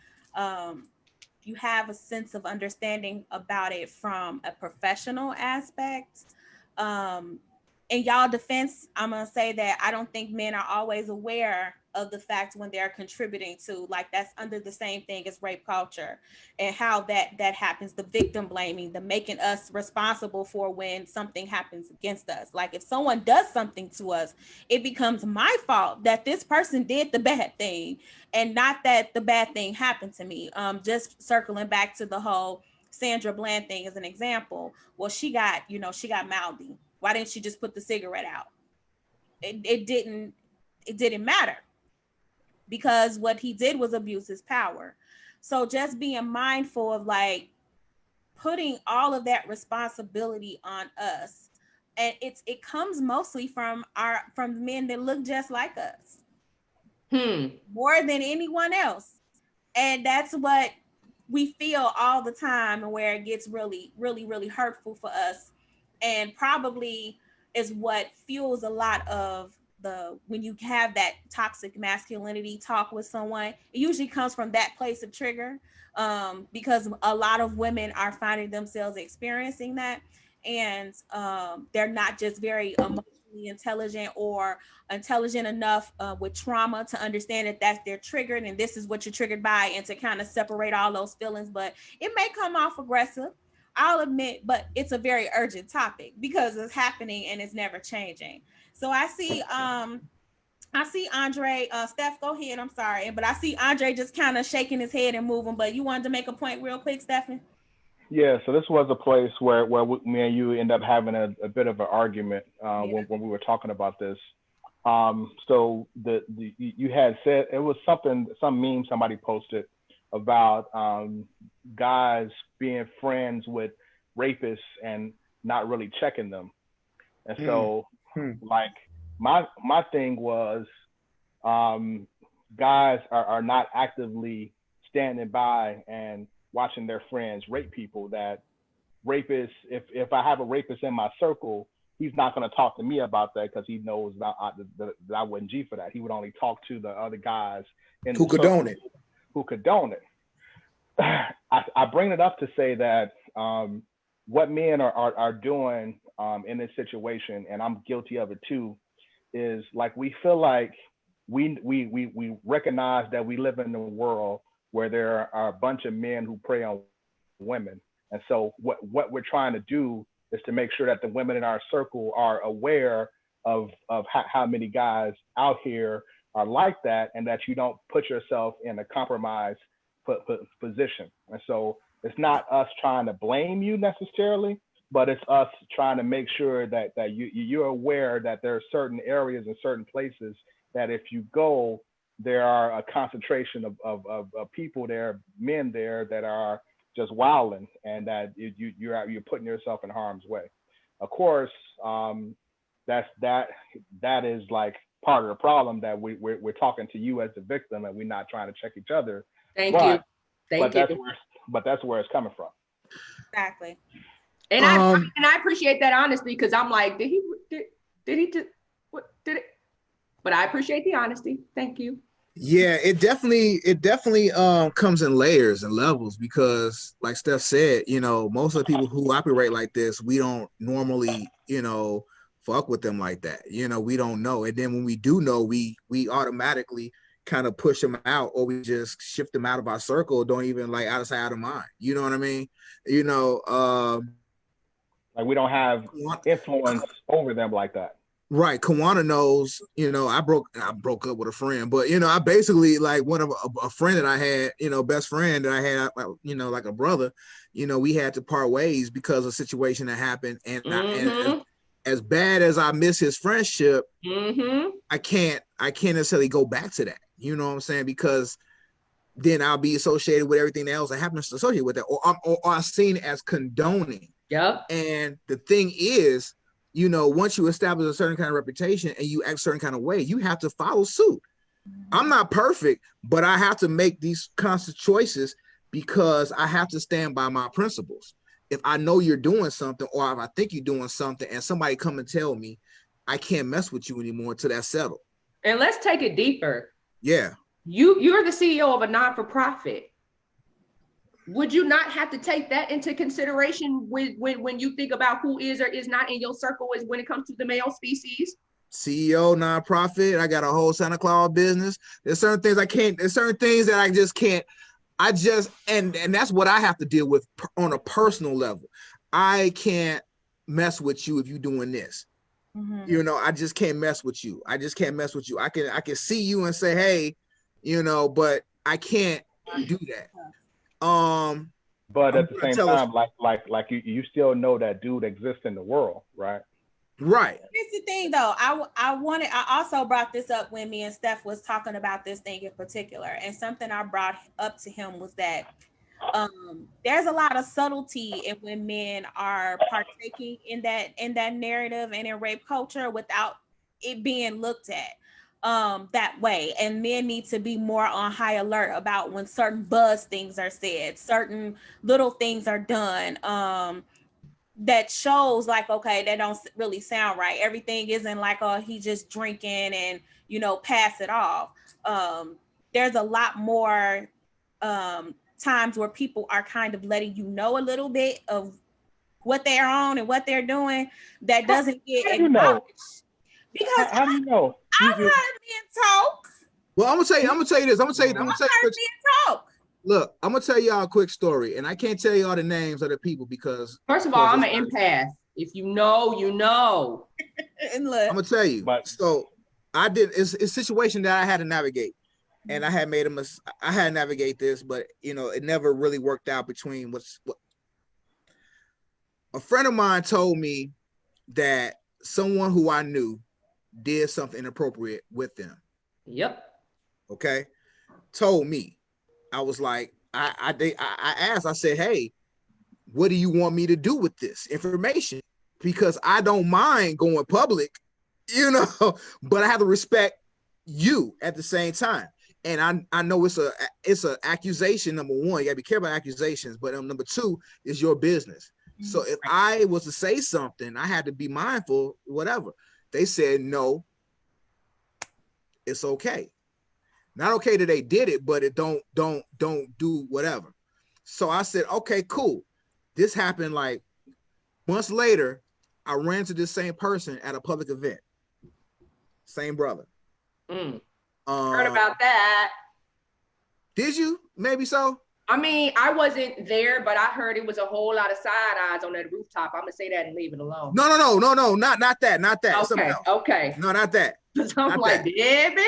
You have a sense of understanding about it from a professional aspect. In y'all defense, I'm gonna say that I don't think men are always aware of the fact when they're contributing to, like, that's under the same thing as rape culture, and how that happens, the victim blaming, the making us responsible for when something happens against us. Like, if someone does something to us, it becomes my fault that this person did the bad thing, and not that the bad thing happened to me. Just circling back to the whole Sandra Bland thing as an example. Well, she got mouthy. Why didn't she just put the cigarette out? It didn't matter, because what he did was abuse his power. So just being mindful of, like, putting all of that responsibility on us. And it comes mostly from men that look just like us. More than anyone else. And that's what we feel all the time, and where it gets really, really, really hurtful for us, and probably is what fuels a lot of when you have that toxic masculinity talk with someone. It usually comes from that place of trigger, because a lot of women are finding themselves experiencing that, and they're not just very emotionally intelligent or intelligent enough with trauma to understand that they're triggered, and this is what you're triggered by, and to kind of separate all those feelings. But it may come off aggressive, I'll admit, but it's a very urgent topic because it's happening and it's never changing. So I see Andre, Steph, go ahead. I'm sorry, but I see Andre just kind of shaking his head and moving, but you wanted to make a point real quick, Stephanie? Yeah, so this was a place where me and you end up having a bit of an argument when we were talking about this. So you had said it was some meme somebody posted about guys being friends with rapists and not really checking them. And so like my thing was guys are not actively standing by and watching their friends rape people. That rapists, if I have a rapist in my circle, he's not going to talk to me about that because he knows that I wouldn't G for that. He would only talk to the other guys who condone it. Who condone it. I bring it up to say that what men are doing in this situation, and I'm guilty of it too, is like we feel like we recognize that we live in a world where there are a bunch of men who prey on women. And so what we're trying to do is to make sure that the women in our circle are aware of how many guys out here are like that, and that you don't put yourself in a compromised position. And so it's not us trying to blame you necessarily, but it's us trying to make sure that you're aware that there are certain areas and certain places that if you go, there are a concentration of people there, men there that are just wilding, and that you're putting yourself in harm's way. Of course, that is like part of the problem, that we're talking to you as the victim and we're not trying to check each other. Thank you. But that's where it's coming from. Exactly. And I appreciate that honesty, because I'm like, did he just what did it? But I appreciate the honesty. Thank you. Yeah, it definitely comes in layers and levels, because like Steph said, most of the people who operate like this, we don't normally, fuck with them like that. We don't know. And then when we do know, we automatically kind of push them out, or we just shift them out of our circle, don't even like out of sight, out of mind. You know what I mean? Like we don't have influence over them like that. Right. Kawana knows, I broke up with a friend, but, I basically, like, one of a friend that I had, best friend that I had, like a brother, we had to part ways because of a situation that happened. And, and as bad as I miss his friendship, I can't necessarily go back to that. You know what I'm saying? Because then I'll be associated with everything else that happens associated with that, or I'm seen as condoning. Yeah. And the thing is, once you establish a certain kind of reputation and you act a certain kind of way, you have to follow suit. I'm not perfect, but I have to make these conscious choices because I have to stand by my principles. If I know you're doing something, or if I think you're doing something and somebody come and tell me, I can't mess with you anymore until that's settled. And let's take it deeper. Yeah. You're the CEO of a non-for-profit. Would you not have to take that into consideration when you think about who is or is not in your circle, is when it comes to the male species? CEO, nonprofit. I got a whole Santa Claus business. There's certain things I can't. There's certain things that I just can't. I just and that's what I have to deal with on a personal level. I can't mess with you if you're doing this. Mm-hmm. You know, I just can't mess with you. I just can't mess with you. I can see you and say, hey, you know, but I can't do that. But at the same time, like you still know that dude exists in the world, right? Right. Here's the thing, though. I also brought this up when me and Steph was talking about this thing in particular, and something I brought up to him was that there's a lot of subtlety in when men are partaking in that narrative and in rape culture without it being looked at that way, and men need to be more on high alert about when certain buzz things are said, certain little things are done that shows like, okay, that don't really sound right. Everything isn't like, oh, he just drinking and, you know, pass it off. There's a lot more times where people are kind of letting you know a little bit of what they're on and what they're doing that doesn't get acknowledged. Know? Because how do you know? I've heard men talk. Well, I'm gonna tell you this. I'm gonna tell you. Men talk. Look, I'm gonna tell y'all a quick story, and I can't tell you all the names of the people because first of all, I'm an empath. If you know, you know. And look, I'm gonna tell you. So I did. It's a situation that I had to navigate, and I had made I had to navigate this, but you know, it never really worked out between what. A friend of mine told me that someone who I knew did something inappropriate with them. Yep. Okay. Told me. I was like, I asked, I said, hey, what do you want me to do with this information? Because I don't mind going public, you know, but I have to respect you at the same time. And I know it's a accusation, number one, you gotta be careful about accusations, but number two is your business. So if I was to say something, I had to be mindful, whatever. They said, no, it's okay. Not okay that they did it, but it don't do whatever. So I said, okay, cool. This happened like months later. I ran to this same person at a public event. Same brother. Heard about that. Did you? Maybe so. I mean, I wasn't there, but I heard it was a whole lot of side eyes on that rooftop. I'm gonna say that and leave it alone. No, not that. Okay. No, not that. I'm not like, yeah, man.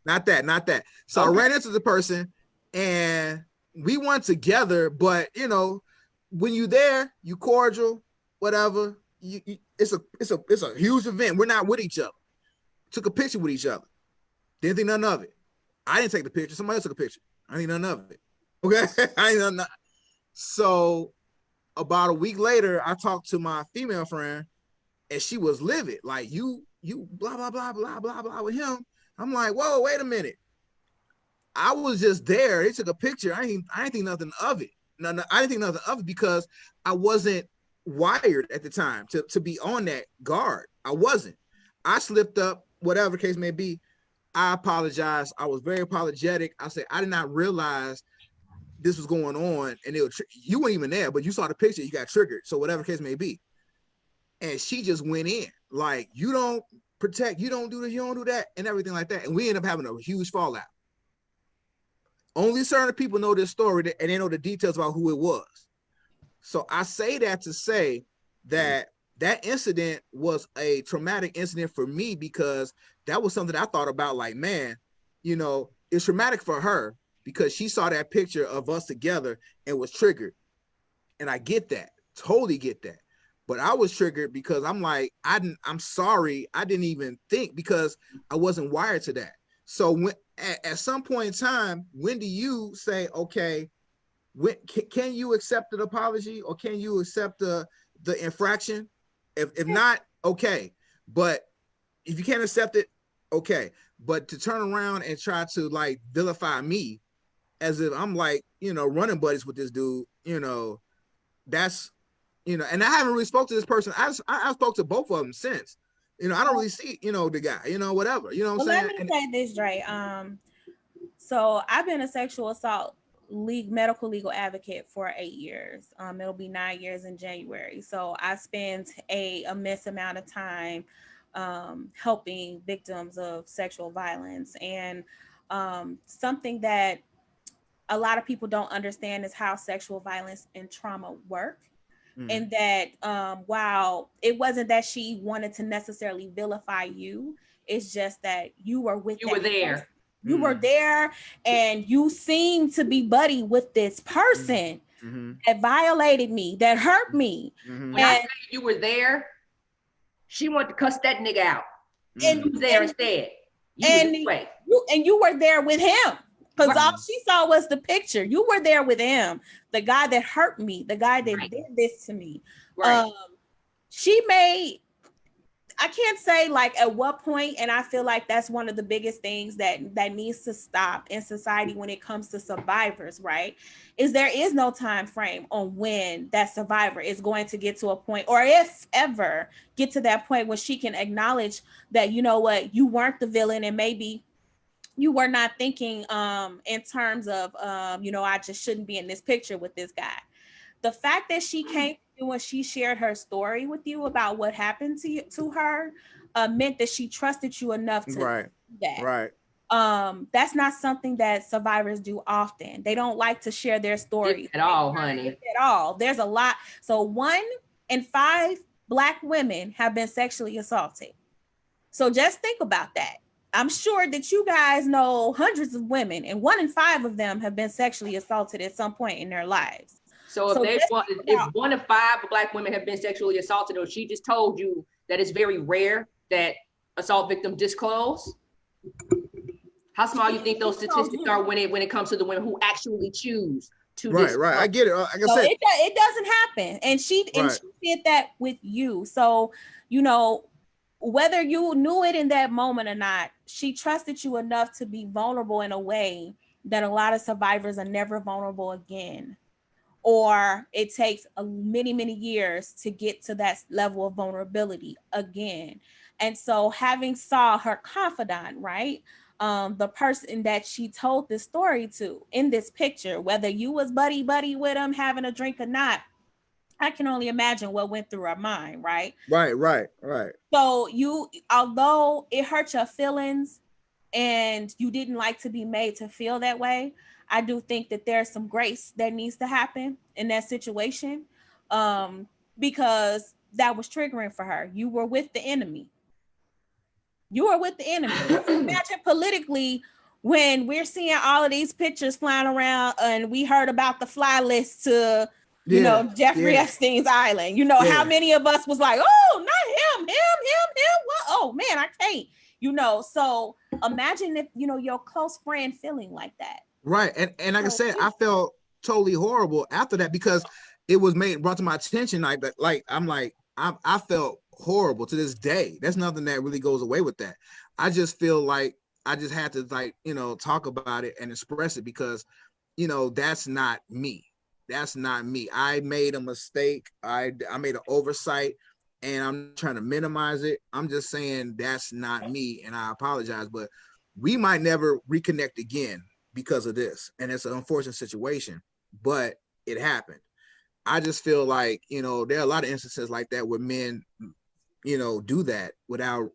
Not that. So okay. I ran into the person and we went together, but you know, when you there, you cordial, whatever. It's a huge event. We're not with each other. Took a picture with each other. Didn't think nothing of it. I didn't take the picture. Somebody else took a picture. I didn't think nothing of it. Okay. I ain't nothing. So about a week later, I talked to my female friend and she was livid. Like you blah, blah, blah, blah, blah, blah with him. I'm like, whoa, wait a minute. I was just there. They took a picture. I didn't think nothing of it. No, I didn't think nothing of it because I wasn't wired at the time to be on that guard. I wasn't. I slipped up, whatever the case may be. I apologize. I was very apologetic. I said, I did not realize this was going on. And you weren't even there, but you saw the picture. You got triggered. So whatever the case may be. And she just went in like, you don't protect, you don't do this, you don't do that, and everything like that. And we end up having a huge fallout. Only certain people know this story and they know the details about who it was. So I say that to say that that incident was a traumatic incident for me because that was something I thought about like, man, you know, it's traumatic for her because she saw that picture of us together and was triggered. And I get that, totally get that. But I was triggered because I'm like, I'm sorry. I didn't even think because I wasn't wired to that. So when, at some point in time, when do you say, okay, can you accept an apology or can you accept the infraction? If not, okay. But if you can't accept it, okay. But to turn around and try to like vilify me as if I'm like, you know, running buddies with this dude, you know, that's, you know, and I haven't really spoke to this person. I spoke to both of them since, you know, I don't really see, you know, the guy, you know, whatever, you know what I'm saying? Let me say this, Dre. So I've been a sexual assault medical legal advocate for 8 years. It'll be 9 years in January. So I spent a immense amount of time helping victims of sexual violence. And something that a lot of people don't understand is how sexual violence and trauma work. And that while it wasn't that she wanted to necessarily vilify you, it's just that you were with you were there. Person. You were there, and you seemed to be buddy with this person that violated me, that hurt me. When I say you were there, she wanted to cuss that nigga out. And you was there instead. You were there with him. Because all she saw was the picture. You were there with him, the guy that hurt me, the guy that did this to me. Right. She made, I can't say like at what point, and I feel like that's one of the biggest things that needs to stop in society when it comes to survivors, right? Is there is no time frame on when that survivor is going to get to a point, or if ever get to that point where she can acknowledge that, you know what, you weren't the villain, and maybe you were not thinking in terms of, I just shouldn't be in this picture with this guy. The fact that she came to you when she shared her story with you about what happened to her meant that she trusted you enough to do that. Right. That's not something that survivors do often. They don't like to share their stories at all, honey. At all. There's a lot. So 1 in 5 Black women have been sexually assaulted. So just think about that. I'm sure that you guys know hundreds of women, and 1 in 5 of them have been sexually assaulted at some point in their lives. So if 1 in 5 Black women have been sexually assaulted, or she just told you that it's very rare that assault victims disclose, how small you think those statistics are when it comes to the women who actually choose to disclose? Right. I get it. Like I said, it doesn't happen, and she did that with you. So whether you knew it in that moment or not, she trusted you enough to be vulnerable in a way that a lot of survivors are never vulnerable again. Or it takes many, many years to get to that level of vulnerability again. And so having saw her confidant, right? The person that she told this story to in this picture, whether you was buddy with him having a drink or not, I can only imagine what went through her mind, right? Right. So although it hurt your feelings and you didn't like to be made to feel that way, I do think that there's some grace that needs to happen in that situation, because that was triggering for her. You were with the enemy. Imagine politically when we're seeing all of these pictures flying around, and we heard about the fly list to Jeffrey Epstein's island. How many of us was like, oh, not him. What? Oh man, I can't. So imagine if your close friend feeling like that. Right. And like I said, I felt totally horrible after that, because it was brought to my attention I felt horrible to this day. There's nothing that really goes away with that. I just feel like I just had to talk about it and express it, because that's not me. That's not me. I made a mistake. I made an oversight, and I'm trying to minimize it. I'm just saying that's not me, and I apologize, but we might never reconnect again because of this. And it's an unfortunate situation, but it happened. I just feel like, there are a lot of instances like that where men, do that without,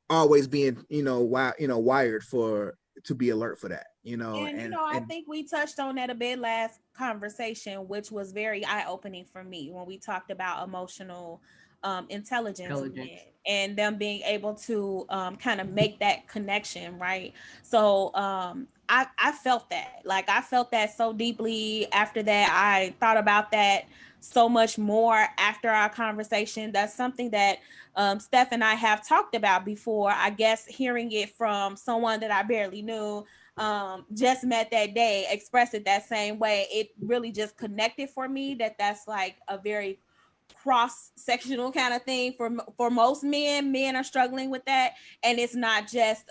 always being, wired to be alert for that, I think we touched on that a bit last conversation, which was very eye-opening for me when we talked about emotional intelligence and them being able to kind of make that connection, right? So I felt that. Like, I felt that so deeply after that. I thought about that so much more after our conversation. That's something that Steph and I have talked about before. I guess hearing it from someone that I barely knew, just met that day, expressed it that same way, it really just connected for me that's like a very cross-sectional kind of thing for most men are struggling with that, and it's not just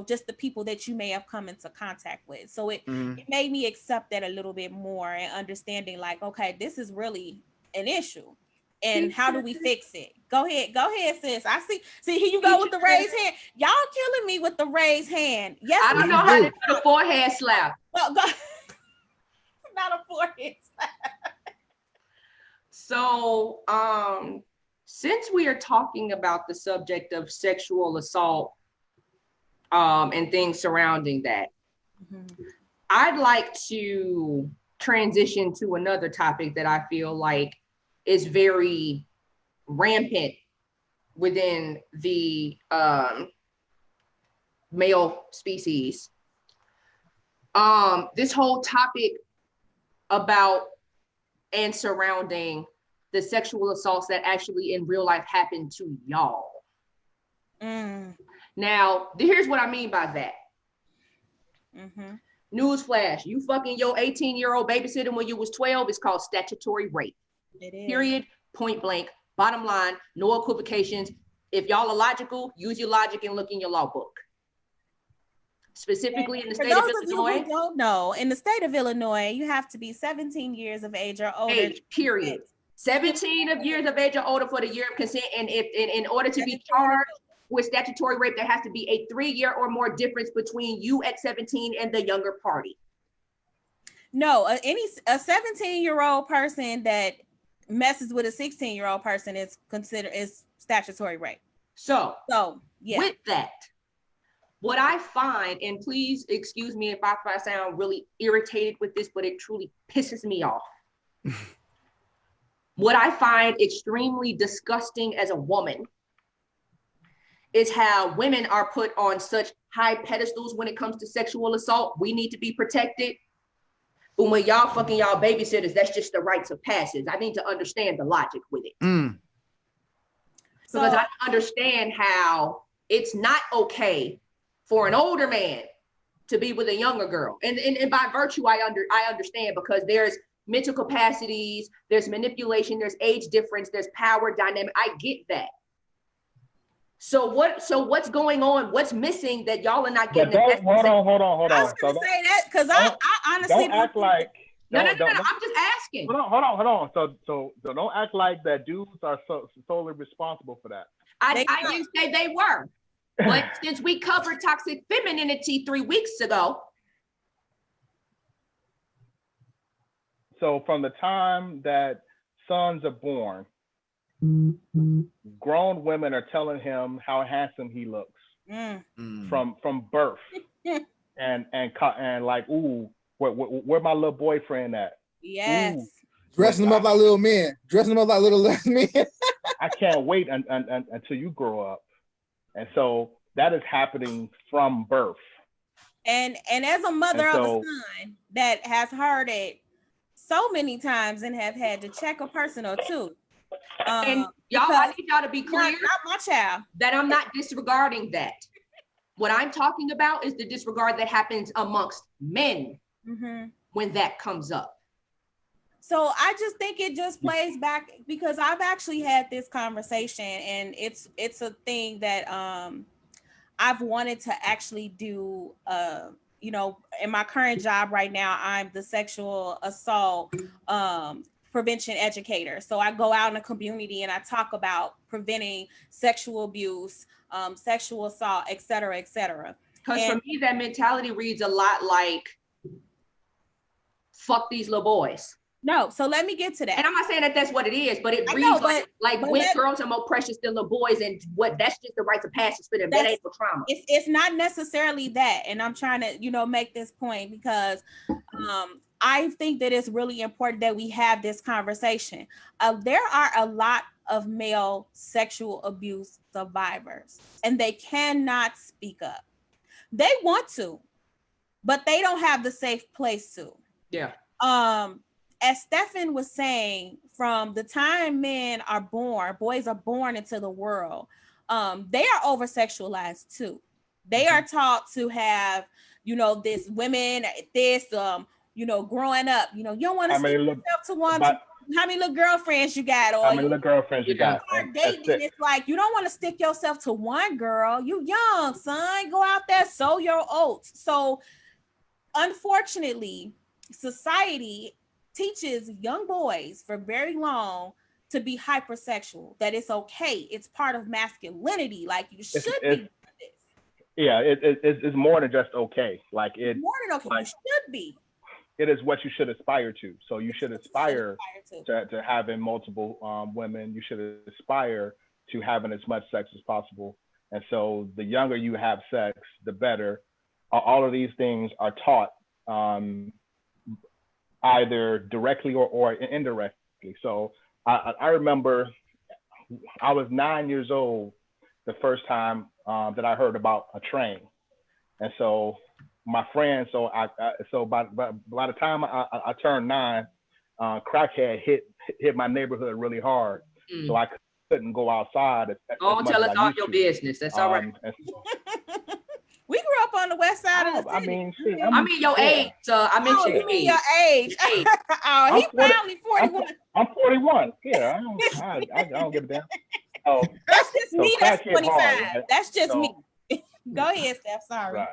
just the people that you may have come into contact with. So it made me accept that a little bit more, and understanding like, okay, this is really an issue, and how do we fix it? Go ahead, sis. I see here you go with the raised hand. Y'all killing me with the raised hand. Yes, I don't know how to do the forehead slap. Well, not a forehead slap. So since we are talking about the subject of sexual assault and things surrounding that, I'd like to transition to another topic that I feel like is very rampant within the male species. This whole topic about and surrounding the sexual assaults that actually in real life happen to y'all. Now, here's what I mean by that. Newsflash, you fucking your 18-year-old babysitter when you was 12 is called statutory rape. It is. Period, point blank, bottom line, no equivocations. If y'all are logical, use your logic and look in your law book. Specifically in the state of Illinois. Who don't know, in the state of Illinois, you have to be 17 years of age or older. Period. 17 years of age or older for the year of consent. And if in order to be charged with statutory rape, there has to be a 3-year or more difference between you at 17 and the younger party. No, a 17-year-old person that messes with a 16-year-old person is statutory rape. So yeah. With that, what I find, and please excuse me if I sound really irritated with this, but it truly pisses me off. What I find extremely disgusting as a woman is how women are put on such high pedestals when it comes to sexual assault. We need to be protected. But when y'all fucking y'all babysitters, that's just the rites of passage. I need to understand the logic with it. Because I understand how it's not okay for an older man to be with a younger girl. And by virtue, I understand, because there's mental capacities, there's manipulation, there's age difference, there's power dynamic. I get that. So what's going on? What's missing that y'all are not getting? Hold on. I was going to say that because I honestly don't act like. No. I'm just asking. Hold on. So don't act like that dudes are solely responsible for that. I didn't say they were, but since we covered toxic femininity 3 weeks ago. So from the time that sons are born, grown women are telling him how handsome he looks from birth, and like, ooh, where my little boyfriend at? Yes. Ooh, dressing them up like little men, dressing them up like little men. I can't wait until you grow up, and so that is happening from birth. And as a mother of a son that has heard it so many times and have had to check a person or two. And y'all, I need y'all to be clear, not my child, that I'm not disregarding that. What I'm talking about is the disregard that happens amongst men when that comes up. So I just think it just plays back, because I've actually had this conversation, and it's a thing that I've wanted to actually do. In my current job right now, I'm the sexual assault prevention educator. So I go out in the community and I talk about preventing sexual abuse, sexual assault, et cetera, et cetera. Because for me, that mentality reads a lot like, fuck these little boys. No, so let me get to that. And I'm not saying that that's what it is, but it reads like when girls are more precious than little boys, and that's just the rites of passage for them. That ain't for trauma. It's not necessarily that. And I'm trying to, make this point, because I think that it's really important that we have this conversation. There are a lot of male sexual abuse survivors, and they cannot speak up. They want to, but they don't have the safe place to. Yeah. As Stefan was saying, from the time men are born, boys are born into the world, they are over-sexualized too. They are taught to have, this women, growing up, you don't want to stick yourself to one. How many little girlfriends you got? Or how many little girlfriends you got? Dating, it's like, you don't want to stick yourself to one girl. You young, son. Go out there, sow your oats. So, unfortunately, society teaches young boys for very long to be hypersexual, that it's okay. It's part of masculinity. Like, you should be doing this. Yeah, it's more than just okay. Like, more than okay. Like, you should be. it is what you should aspire to. So you should aspire to having multiple women. You should aspire to having as much sex as possible. And so the younger you have sex, the better. All of these things are taught either directly or indirectly. So I remember I was 9 years old the first time that I heard about a train. And so my friend, so by the time I turned 9, crackhead hit my neighborhood really hard. So I couldn't go outside. Don't tell us all your business. That's all right. We grew up on the west side of the city. I mean your age. So I mentioned you mean your age. Oh, he probably 41. I'm 41. Yeah, I don't give a damn. Oh, that's just me. That's 25. Hard. That's just me. Go ahead, Steph. Sorry. Right.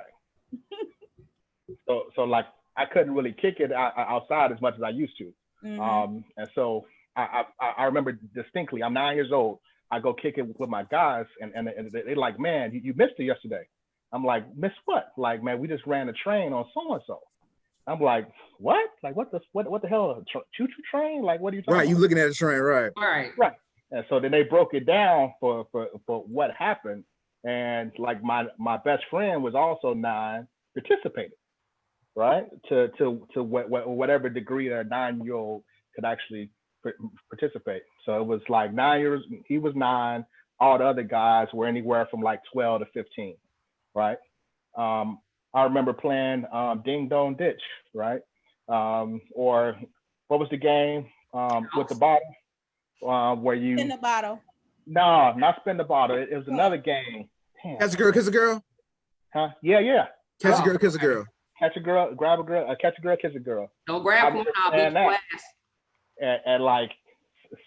So like I couldn't really kick it outside as much as I used to. And so I remember distinctly. I'm 9 years old. I go kick it with my guys, and they're like, "Man, you missed it yesterday." I'm like, "Miss what?" Like, "Man, we just ran a train on so and so." I'm like, "What? Like, what the hell? Choo-choo train? Like, what are you talking about?" Right, you looking at a train, right? Right. And so then they broke it down for what happened, and like my best friend was also 9, participated, right? To whatever degree that a 9-year-old could actually participate. So it was like 9 years. He was 9. All the other guys were anywhere from like 12 to 15. Right. I remember playing Ding Dong Ditch, right? Or what was the game with the bottle? Where you spin the bottle. No, not spin the bottle. It was another game. Damn. Catch a girl, kiss a girl. Huh? Yeah. Catch a girl, kiss a girl. Catch a girl, grab a girl, catch a girl, kiss a girl. Don't grab one, I'll beat your ass. At like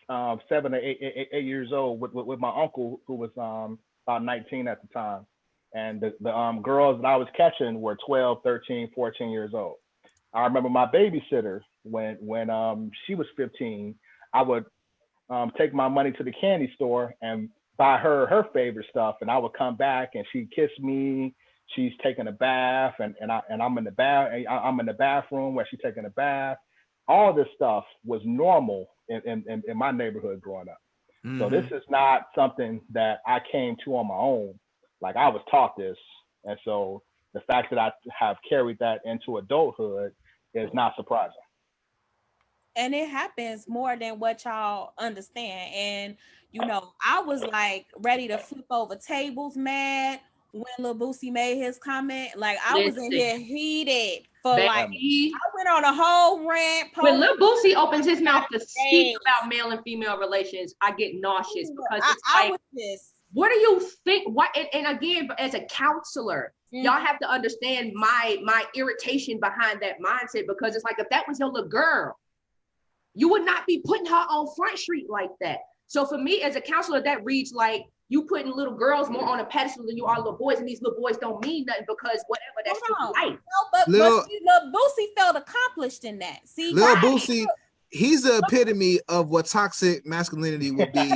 7 or 8 years old with my uncle who was about 19 at the time. And the girls that I was catching were 12, 13, 14 years old. I remember my babysitter when she was 15, I would take my money to the candy store and buy her favorite stuff, and I would come back and she'd kiss me. She's taking a bath, and I'm in the bathroom where she's taking a bath. All this stuff was normal in my neighborhood growing up. So this is not something that I came to on my own. Like, I was taught this. And so the fact that I have carried that into adulthood is not surprising. And it happens more than what y'all understand. And, you know, I was like ready to flip over tables, mad, when Lil Boosie made his comment. Like, I was in here heated for I went on a whole rant. When Lil Boosie opens his mouth to speak about male and female relations, I get nauseous because it's what do you think? What? And again, as a counselor, y'all have to understand my irritation behind that mindset, because it's like, if that was your little girl, you would not be putting her on Front Street like that. So for me as a counselor, that reads like you putting little girls more on a pedestal than you are little boys, and these little boys don't mean nothing because whatever, that's just life. No, but Lil Boosie felt accomplished in that. See, Lil Boosie, he's the epitome of what toxic masculinity would be.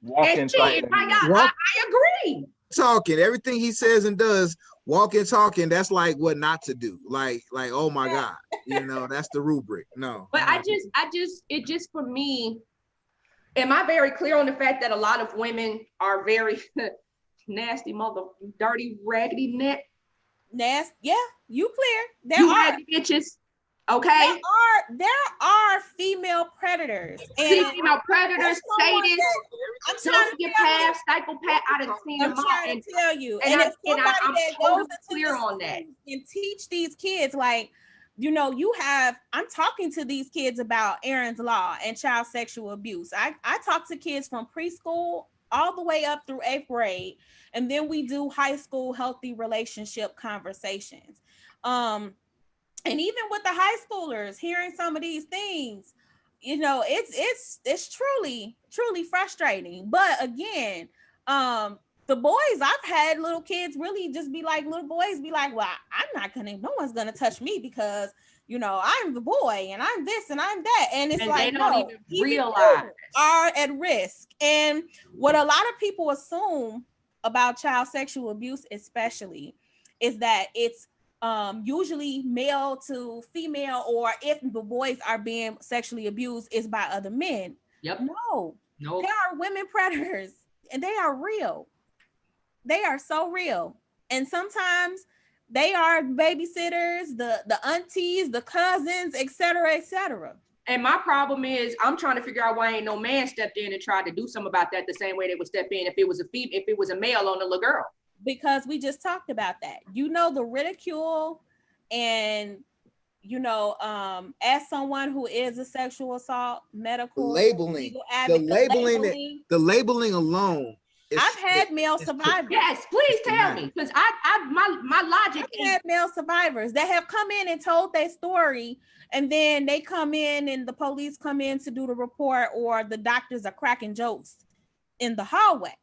Walking, I agree. Talking, everything he says and does, walking, talking, that's like what not to do. Like, oh my God, you know, that's the rubric. No. But it just for me, am I very clear on the fact that a lot of women are very nasty, dirty, raggedy neck? Nasty, yeah, you clear. You had bitches. Okay. There are female predators. And female predators, sadists, sociopaths, psychopath. I done seen them all. I'm trying to tell you. And I'm totally clear on that. And teach these kids, like, you know, I'm talking to these kids about Aaron's Law and child sexual abuse. I talk to kids from preschool all the way up through 8th grade. And then we do high school healthy relationship conversations. And even with the high schoolers, hearing some of these things, you know, it's truly frustrating. But again, the boys, I've had little kids really just be like, little boys be like, well, no one's gonna touch me because, you know, I'm the boy and I'm this and I'm that. And it's like, they don't even realize are at risk. And what a lot of people assume about child sexual abuse, especially, is that it's usually male to female, or if the boys are being sexually abused, is by other men. Yep. No, there are women predators, and they are real. They are so real. And sometimes they are babysitters, the aunties, the cousins, etc., etc. And my problem is, I'm trying to figure out why ain't no man stepped in and tried to do something about that the same way they would step in if it was a male on a little girl. Because we just talked about that. You know, the ridicule, and you know, as someone who is a sexual assault medical labeling, the labeling alone. I've had male survivors. Yes, please tell me, because my logic I've had male survivors that have come in and told their story, and then they come in and the police come in to do the report, or the doctors are cracking jokes in the hallway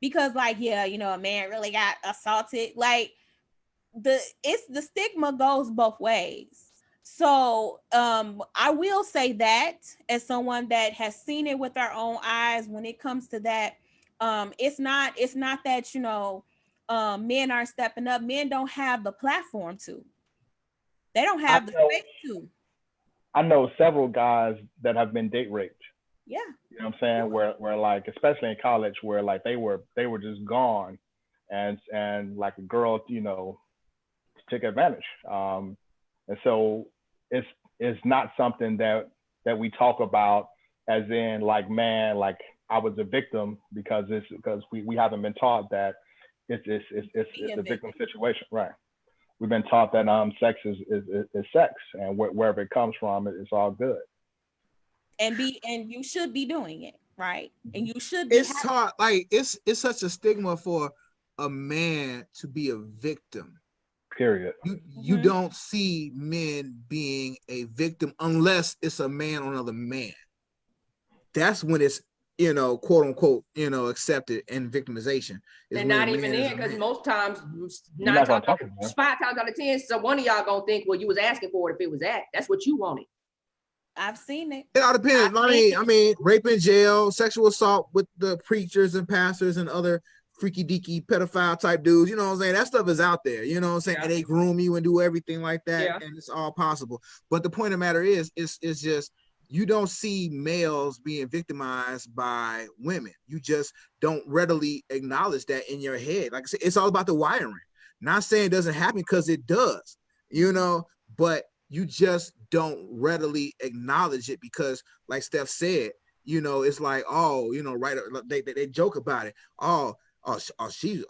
because, like, yeah, you know, a man really got assaulted. Like, the stigma goes both ways. So I will say that as someone that has seen it with our own eyes, when it comes to that, it's not that, you know, men aren't stepping up. Men don't have the platform to. They don't have the space to. I know several guys that have been date raped. Yeah. You know what I'm saying? Where like, especially in college, where like they were just gone, and like a girl, you know, took advantage. And so it's not something that we talk about as in like, man, like I was a victim, because we haven't been taught that it's a victim situation, right? We've been taught that sex is sex, and wherever it comes from, it's all good. And you should be doing it, right? And you should be. It's taught, like, it's such a stigma for a man to be a victim. Period. You don't see men being a victim unless it's a man on another man. That's when it's, you know, quote unquote, you know, accepted, and victimization. And not even in, because most times, 5 times out of 10, so one of y'all gonna think, well, you was asking for it if it was that. That's what you wanted. I've seen it. It all depends. I mean, rape in jail, sexual assault with the preachers and pastors and other freaky deaky pedophile type dudes. You know what I'm saying? That stuff is out there. You know what I'm saying? Yeah. And they groom you and do everything like that. Yeah. And it's all possible. But the point of the matter is just, you don't see males being victimized by women. You just don't readily acknowledge that in your head. Like I said, it's all about the wiring. Not saying it doesn't happen, because it does, you know, but you just don't readily acknowledge it, because like Steph said, you know, it's like, oh, you know, right, they joke about it. She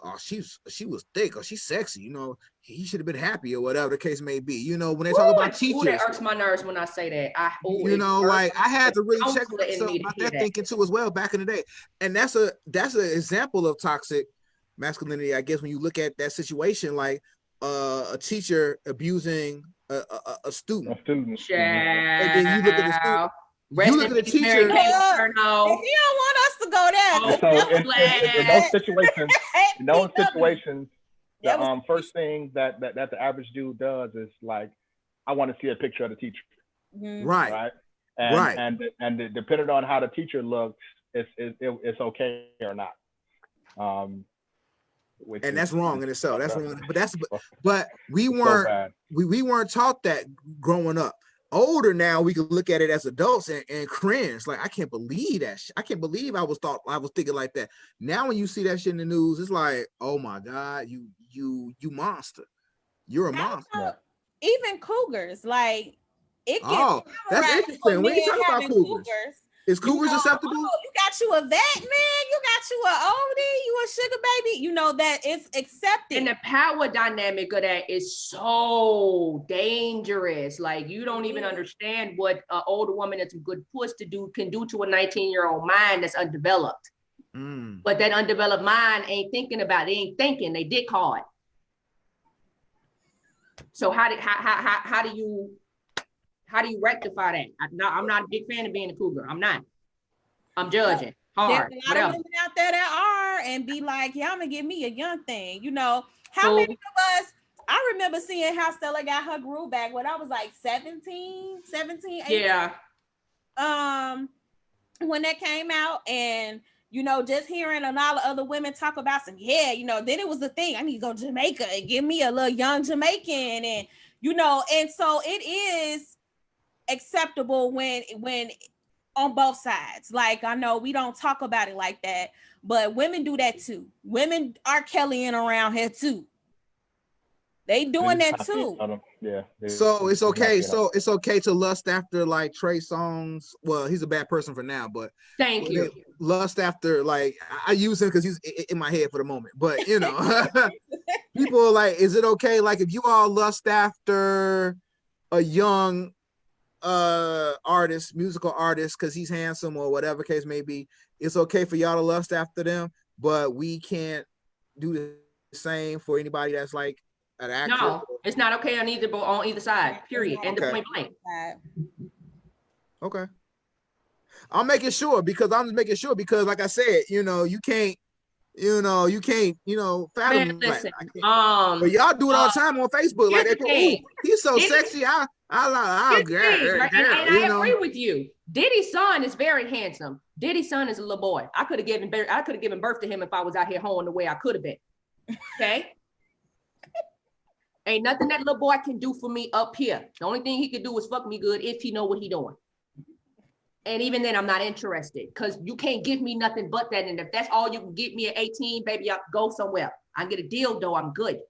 was thick, or she's sexy, you know, he should have been happy, or whatever the case may be. You know, when they talk about teachers, that irks my nerves when I say that. You know, like, I had to really check myself about that thinking too as well back in the day. And that's an example of toxic masculinity, I guess, when you look at that situation, like a teacher abusing a student. And then you look at the student. You look at the teacher. He don't want us to go there. So in those situations, the first thing that the average dude does is like, I want to see a picture of the teacher. Right. And depending on how the teacher looks, it's okay or not. And that's wrong in itself. That's wrong. But we weren't taught that growing up. Older now, we can look at it as adults and cringe. Like, I can't believe that shit. I can't believe I was thinking like that. Now when you see that shit in the news, it's like, oh my God, you monster. You're a monster. Even cougars, like, it gets. Oh, that's interesting. When you talk about cougars, is cougars acceptable? Oh, you got you a vet, man. You got you a oldie. You a sugar baby. You know that it's accepted. And the power dynamic of that is so dangerous. Like, you don't even understand what an older woman that's a good puss can do to a 19-year-old mind that's undeveloped. But that undeveloped mind ain't thinking about it. They ain't thinking. They dick hard. So how do you rectify that? I'm not a big fan of being a cougar. I'm not. I'm judging hard. There's a lot of women out there that are, and be like, yeah, I'm gonna give me a young thing. You know, how many of us, I remember seeing how Stella got her groove back when I was like 17, 18. Yeah. When that came out, and you know, just hearing a lot of other women talk about some, you know, then it was the thing. I need to go to Jamaica and give me a little young Jamaican, and you know, and so it is acceptable when on both sides. Like, I know we don't talk about it like that, but women do that too. Women are Kellying around here too. They doing that too. Yeah. So it's okay. So it's okay to lust after like Trey Songz. Well, he's a bad person for now, but thank you. Lust after, like, I use him because he's in my head for the moment. But you know, people are like, is it okay? Like, if you all lust after a young artist, musical artist, because he's handsome or whatever case may be, it's okay for y'all to lust after them, but we can't do the same for anybody that's like an actor. No, it's not okay on either side. Period. And the point blank. Okay. I'm making sure because like I said, you know, you can't fathom. Man, listen, but y'all do it all the time on Facebook. Like, he's so sexy. I agree with you. Diddy's son is very handsome. Diddy's son is a little boy. I could have given birth to him if I was out here hoeing the way I could have been. Okay. Ain't nothing that little boy can do for me up here. The only thing he can do is fuck me good if he know what he doing. And even then, I'm not interested because you can't give me nothing but that. And if that's all you can get me at 18, baby, I'll go somewhere. I get a deal though, I'm good.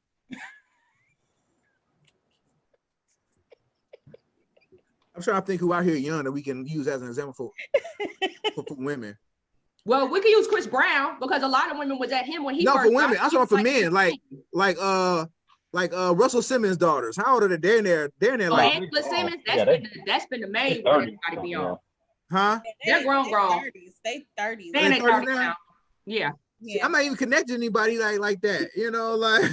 I'm trying to think who out here young that we can use as an example for women. Well, we could use Chris Brown because a lot of women was at him when he for first women. I'm talking for men, like Russell Simmons' daughters. How old are they? They're in there. Like Angela Simmons. That's been the main one everybody be on. Huh? They're grown. They 30s. They 30 now. Yeah. See, I'm not even connected to anybody like that. You know, like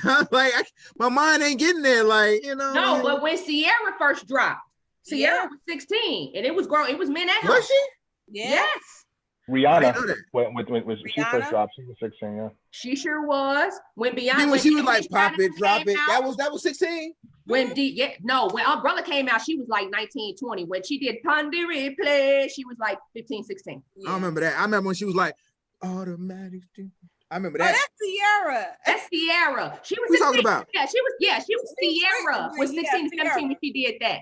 my mind ain't getting there. Like, you know. No, but when Sierra first dropped, Sierra was 16, and it was grown. It was men at home. Was she? Yeah. Yes. Rihanna, when she first dropped, she was 16. Yeah. She sure was. When Beyonce, then when she was like pop it, drop it, that was 16. When Umbrella came out, she was like 19, 20. When she did Pondy Replay, she was like 15, 16. Yeah. I remember that. I remember when she was like automatic. I remember that. Oh, that's Sierra. She was. What you talking about? Yeah, she was Sierra. Was 16, 17 when she did that.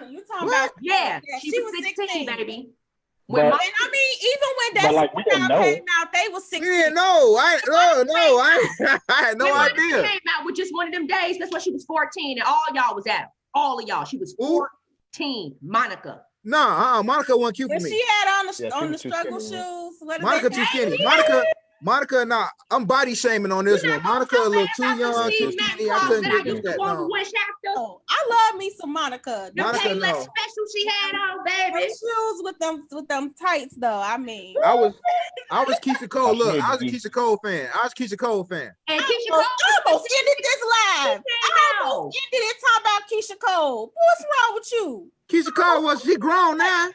You talking about? Yeah, she was 16, baby. I mean, even when that came out, they was 16. We didn't know. I had no idea. Came out with just one of them days. That's why she was 14, and all y'all was at her. All of y'all. She was 14. Monica. No, Monica wasn't cute for me. She had on the struggle shoes. Monica too skinny. Monica, nah, I'm body shaming on this one. Monica a little too young, too skinny. I couldn't get that. No. I love me some Monica. Monica, no. Special she had on, baby. Shoes with them tights though. I mean, I was Keisha Cole. Look, I was a Keisha Cole fan. And Keisha Cole almost ended this live. I almost ended it talking about Keisha Cole. What's wrong with you? Keisha Cole she grown now.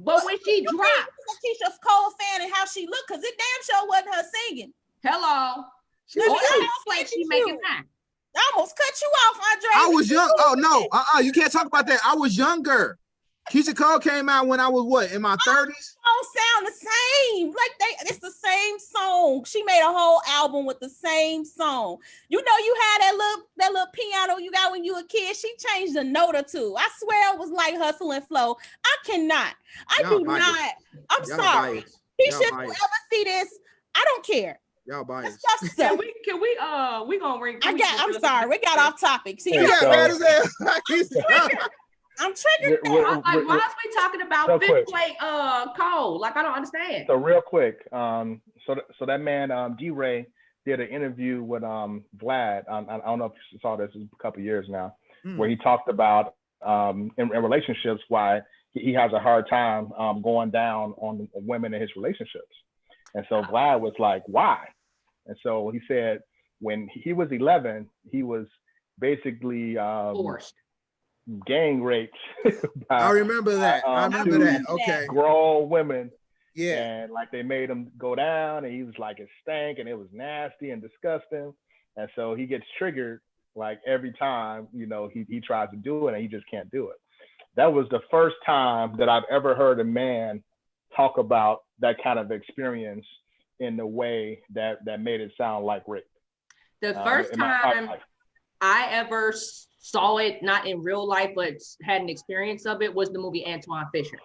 But when she dropped, Keisha Cole fan and how she looked, because it damn sure wasn't her singing. Hello. She making that. I almost cut you off, Andre. I was young. Oh no, you can't talk about that. I was younger. Keisha Cole came out when I was what, in my 30s? Don't sound the same. Like it's the same song. She made a whole album with the same song. You know, you had that little piano you got when you were a kid. She changed a note or two. I swear it was like Hustle and Flow. I cannot. I'm sorry. Keisha, if you ever see this, I don't care. Y'all biased. Can we gonna ring? I'm sorry. We got off topic. See, I'm triggered. Why is we talking about fifth plate Cole? Like, I don't understand. So real quick, so that man D-Ray did an interview with Vlad. I don't know if you saw this, it's a couple of years now, where he talked about in relationships why he has a hard time going down on women in his relationships. And so Vlad was like, why? And so he said when he was 11, he was basically forced. Gang raped. I remember that. Okay. Grown women. Yeah. And like they made him go down and he was like, it stank and it was nasty and disgusting. And so he gets triggered like every time, you know, he tries to do it and he just can't do it. That was the first time that I've ever heard a man talk about that kind of experience in the way that made it sound like rape. The first time I ever saw it, not in real life, but had an experience of it, was the movie Antoine Fisher.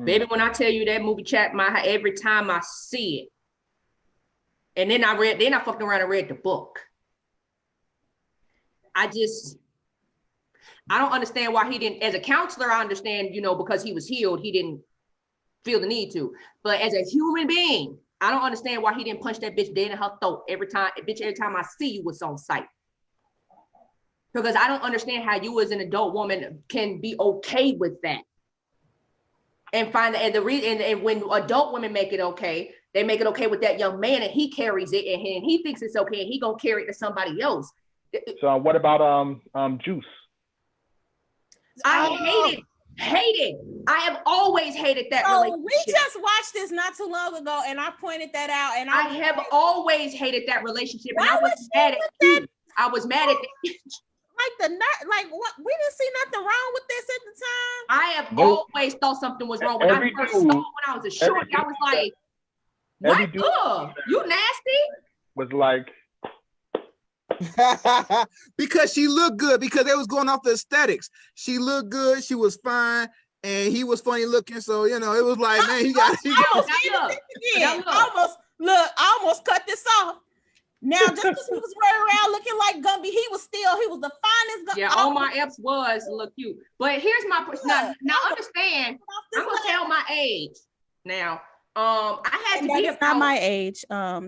Baby, when I tell you that movie chat my every time I see it, and then I fucked around and read the book. I don't understand why he didn't, as a counselor, I understand, because he was healed, he didn't feel the need to. But as a human being, I don't understand why he didn't punch that bitch dead in her throat every time I see you was on site. Because I don't understand how you as an adult woman can be okay with that. And find that, and when adult women make it okay, they make it okay with that young man, and he carries it, and he thinks it's okay, and he gonna carry it to somebody else. So what about Juice? I hate it. I have always hated that relationship. We just watched this not too long ago, and I pointed that out. And I have always hated that relationship, and I was mad at you. I was mad at that. What? We didn't see nothing wrong with this at the time. I have always thought something was wrong. When I first saw it, when I was a short, I was like, "What? You nasty?" Was like. Because she looked good, because they was going off the aesthetics. She looked good, she was fine, and he was funny looking. So it was like, man, he got I almost cut this off. Now, just because he was running around looking like Gumby, he was the finest. Yeah, all my eps was look cute. But here's my question. Now understand, I'm gonna tell my age. Now, I had to be about not my age.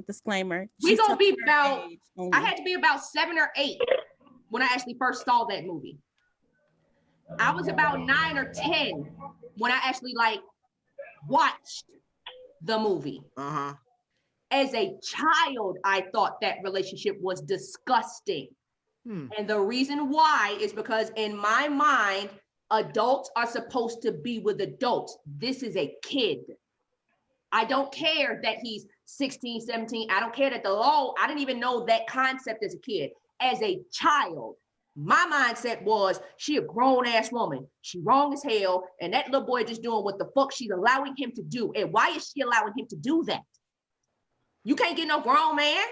Disclaimer. We gonna be about. I had to be about 7 or 8 when I actually first saw that movie. I was about 9 or 10 when I actually watched the movie. As a child, I thought that relationship was disgusting. And the reason why is because in my mind, adults are supposed to be with adults. This is a kid. I don't care that he's 16, 17. I don't care that the law, I didn't even know that concept as a kid. As a child, my mindset was, she a grown ass woman. She wrong as hell. And that little boy just doing what the fuck she's allowing him to do. And why is she allowing him to do that? You can't get no grown man.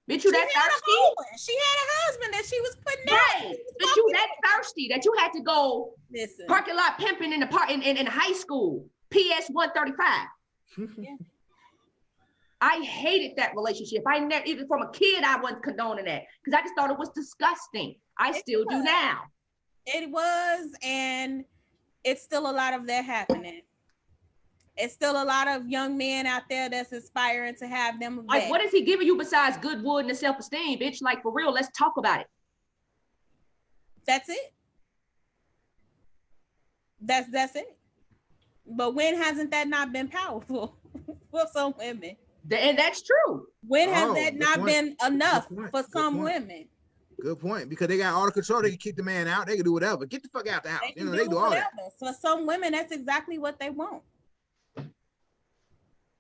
Bitch, you that thirsty? She had a husband that she was putting down. Right. Bitch, you that thirsty that you had to go parking lot pimping in high school. PS 135. Yeah. I hated that relationship. I never, even from a kid, I wasn't condoning that because I just thought it was disgusting. I still do now. It was, and it's still a lot of that happening. It's still a lot of young men out there that's aspiring to have them. Like, what is he giving you besides good wood and self-esteem, bitch? Like, for real, let's talk about it. That's it. That's it. But when hasn't that not been powerful for some women? And that's true. When has that not been enough for some women? Good point. Because they got all the control. They can kick the man out. They can do whatever. Get the fuck out the house. They do all that. For some women, that's exactly what they want.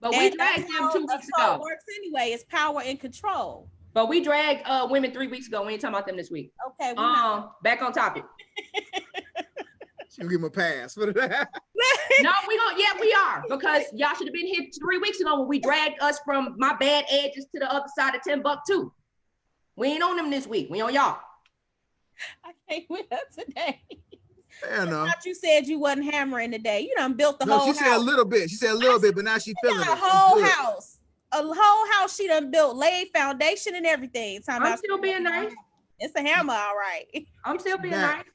But we dragged them 2 weeks ago. It works anyway. It's power and control. But we dragged women 3 weeks ago. We ain't talking about them this week. Okay. Back on topic. She'll give him a pass for that. No, we are, because y'all should have been here 3 weeks ago when we dragged us from my bad edges to the other side of Timbuktu. We ain't on them this week. We on y'all. I can't with her today. Fair enough. I thought you said you wasn't hammering today. You done built the whole house. She said a little bit. She said a little bit, but now she's feeling it. A whole house. A whole house she done built, laid foundation and everything. I'm still being nice. It's a hammer, all right. I'm still being nice.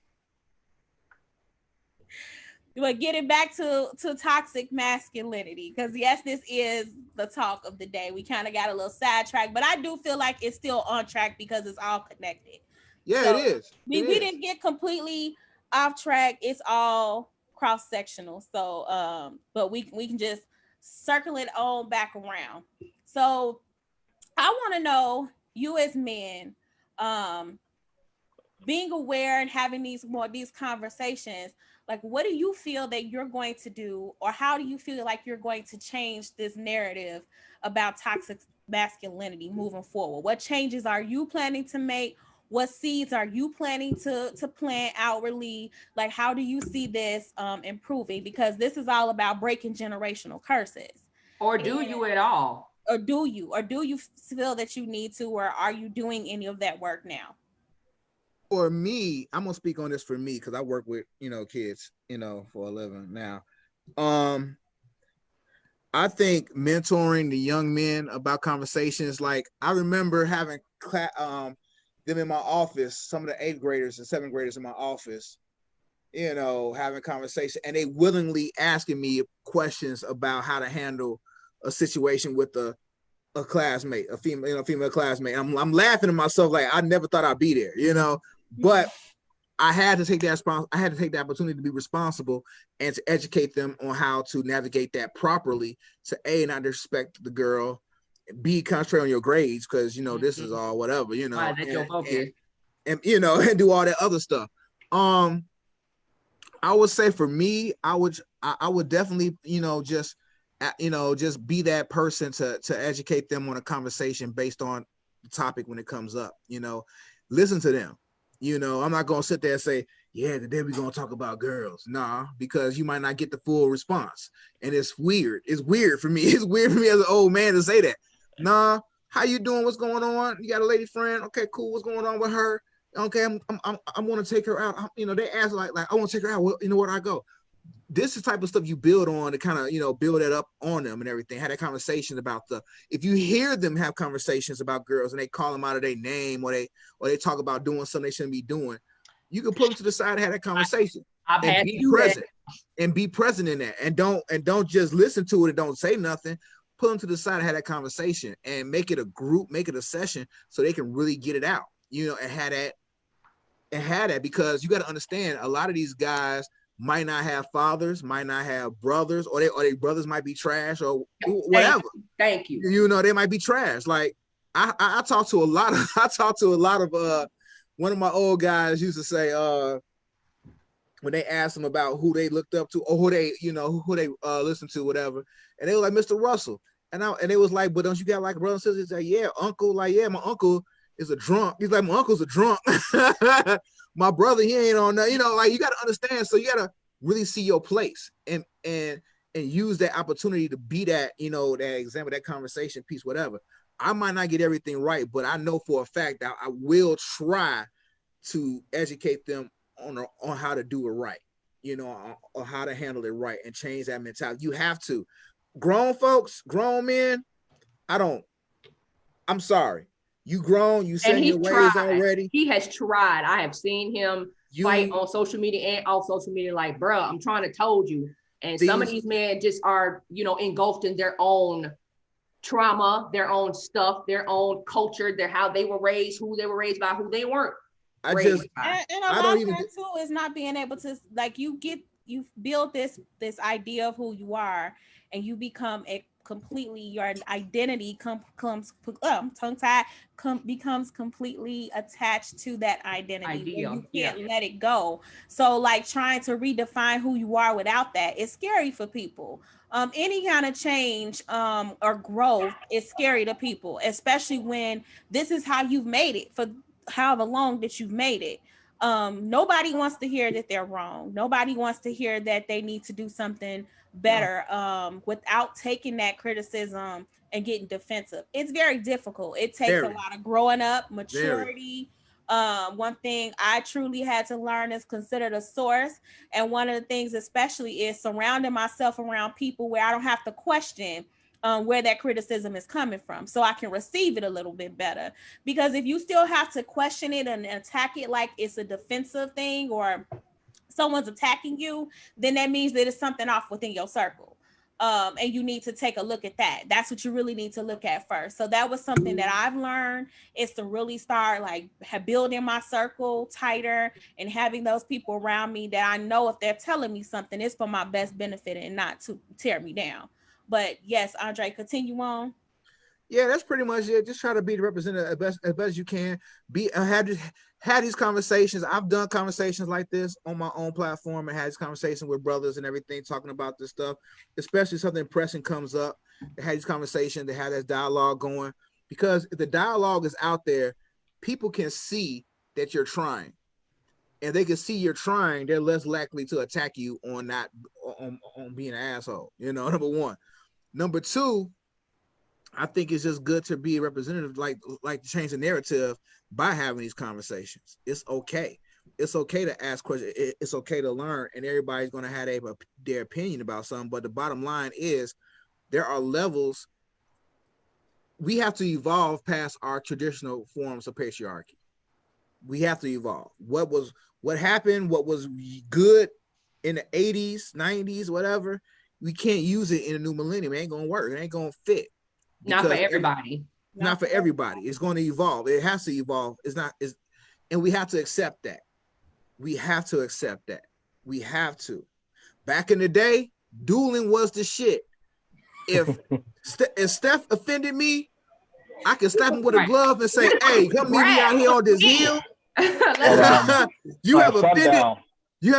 But getting back to toxic masculinity, because yes, this is the talk of the day. We kind of got a little sidetracked, but I do feel like it's still on track because it's all connected. Yeah, so it is. We didn't get completely off track. It's all cross-sectional. So, but we can just circle it on back around. So I want to know, you as men, being aware and having these conversations, like, what do you feel that you're going to do, or how do you feel like you're going to change this narrative about toxic masculinity moving forward? What changes are you planning to make, what seeds are you planning to plant outwardly? Like, how do you see this improving? Because this is all about breaking generational curses. Or do you at all? Or do you feel that you need to, or are you doing any of that work now? For me, I'm gonna speak on this for me because I work with kids for a living now. I think mentoring the young men about conversations, like I remember having them in my office, some of the 8th graders and 7th graders in my office, having conversation, and they willingly asking me questions about how to handle a situation with a classmate, a female classmate. I'm laughing at myself like I never thought I'd be there, but I had to take that opportunity to be responsible and to educate them on how to navigate that properly, to A, not disrespect the girl, B, concentrate on your grades because this is all whatever, Right, that's your focus. And and do all that other stuff. I would say for me, I would definitely just be that person to educate them on a conversation based on the topic when it comes up. Listen to them. I'm not gonna sit there and say, yeah, today we're gonna talk about girls. Nah, because you might not get the full response. And it's weird. It's weird for me. It's weird for me as an old man to say that. Nah, how you doing? What's going on? You got a lady friend? Okay, cool. What's going on with her? Okay, I'm gonna take her out. They ask like I want to take her out. Well, where I go? This is the type of stuff you build on to kind of, build it up on them and everything. Had a conversation about if you hear them have conversations about girls and they call them out of their name or they talk about doing something they shouldn't be doing, you can put them to the side and have that conversation and be present and be present in that. And don't just listen to it and don't say nothing. Put them to the side and have that conversation and make it a group, make it a session so they can really get it out, and have that because you got to understand a lot of these guys might not have fathers, might not have brothers, or their brothers might be trash or whatever. Thank you. They might be trash. Like I talk to a lot of one of my old guys used to say when they asked him about who they looked up to or who they listened to, whatever, and they were like Mr. Russell, and they was like, but don't you got like a brother and sister? He's like, yeah, uncle, like yeah, my uncle is a drunk. He's like, my uncle's a drunk. My brother, he ain't on that, like you got to understand. So you got to really see your place and use that opportunity to be that, that example, that conversation piece, whatever. I might not get everything right, but I know for a fact that I will try to educate them on how to do it right, or how to handle it right and change that mentality. You have to. Grown folks, grown men, I'm sorry. You grown, you set your ways already. He has tried. I have seen him fight on social media and off social media like, bro, I'm trying to told you. And some of these men just are, engulfed in their own trauma, their own stuff, their own culture, how they were raised, who they were raised by, who they weren't. And a lot of that too is not being able to, like, you build this idea of who you are and you become your identity becomes completely attached to that identity. You can't let it go. So like trying to redefine who you are without that is scary for people. Any kind of change or growth is scary to people, especially when this is how you've made it for however long that you've made it. Nobody wants to hear that they're wrong. Nobody wants to hear that they need to do something better without taking that criticism and getting defensive. It's very difficult. It takes a lot of growing up, maturity. One thing I truly had to learn is consider the source. And one of the things especially is surrounding myself around people where I don't have to question where that criticism is coming from, so I can receive it a little bit better. Because if you still have to question it and attack it like it's a defensive thing or someone's attacking you, then that means that it's something off within your circle. And you need to take a look at that. That's what you really need to look at first. So that was something that I've learned, is to really start like building my circle tighter and having those people around me that I know if they're telling me something, it's for my best benefit and not to tear me down. But yes, Andre, continue on. Yeah, that's pretty much it. Just try to be the representative as best you can. Have these conversations. I've done conversations like this on my own platform and had this conversation with brothers and everything, talking about this stuff, especially if something pressing comes up. They had these conversations, they had this dialogue going, because if the dialogue is out there, people can see that you're trying. And they can see you're trying, they're less likely to attack you on being an asshole. You know, number one. Number two, I think it's just good to be a representative, like to change the narrative by having these conversations. It's okay. It's okay to ask questions. It's okay to learn, and everybody's going to have their opinion about something. But the bottom line is, there are levels. We have to evolve past our traditional forms of patriarchy. We have to evolve. What happened, what was good in the 80s, 90s, whatever, we can't use it in a new millennium. It ain't gonna work. It ain't gonna fit. Not for everybody. Not for everybody. It's going to evolve. It has to evolve. And we have to accept that. We have to accept that. We have to. Back in the day, dueling was the shit. If Steph offended me, I could slap him with a glove and say, "Hey, come meet me out here on this hill." You have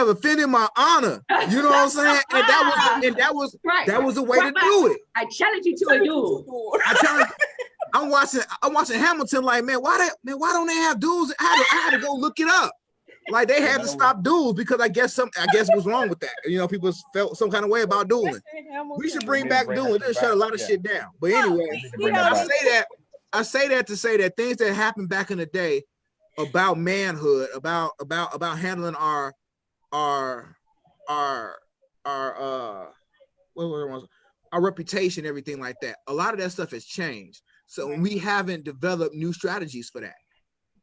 offended my honor. You know what I'm saying? And that was the way to do it. I challenge you to a duel. I'm watching Hamilton like, man, why don't they have duels? I had to go look it up. Like, they had to stop duels because I guess what's wrong with that. You know, people felt some kind of way about dueling. We should bring back dueling. It'll shut a lot of shit down. But anyway, I say that to say that things that happened back in the day about manhood, about handling our reputation, everything like that. A lot of that stuff has changed. So we haven't developed new strategies for that.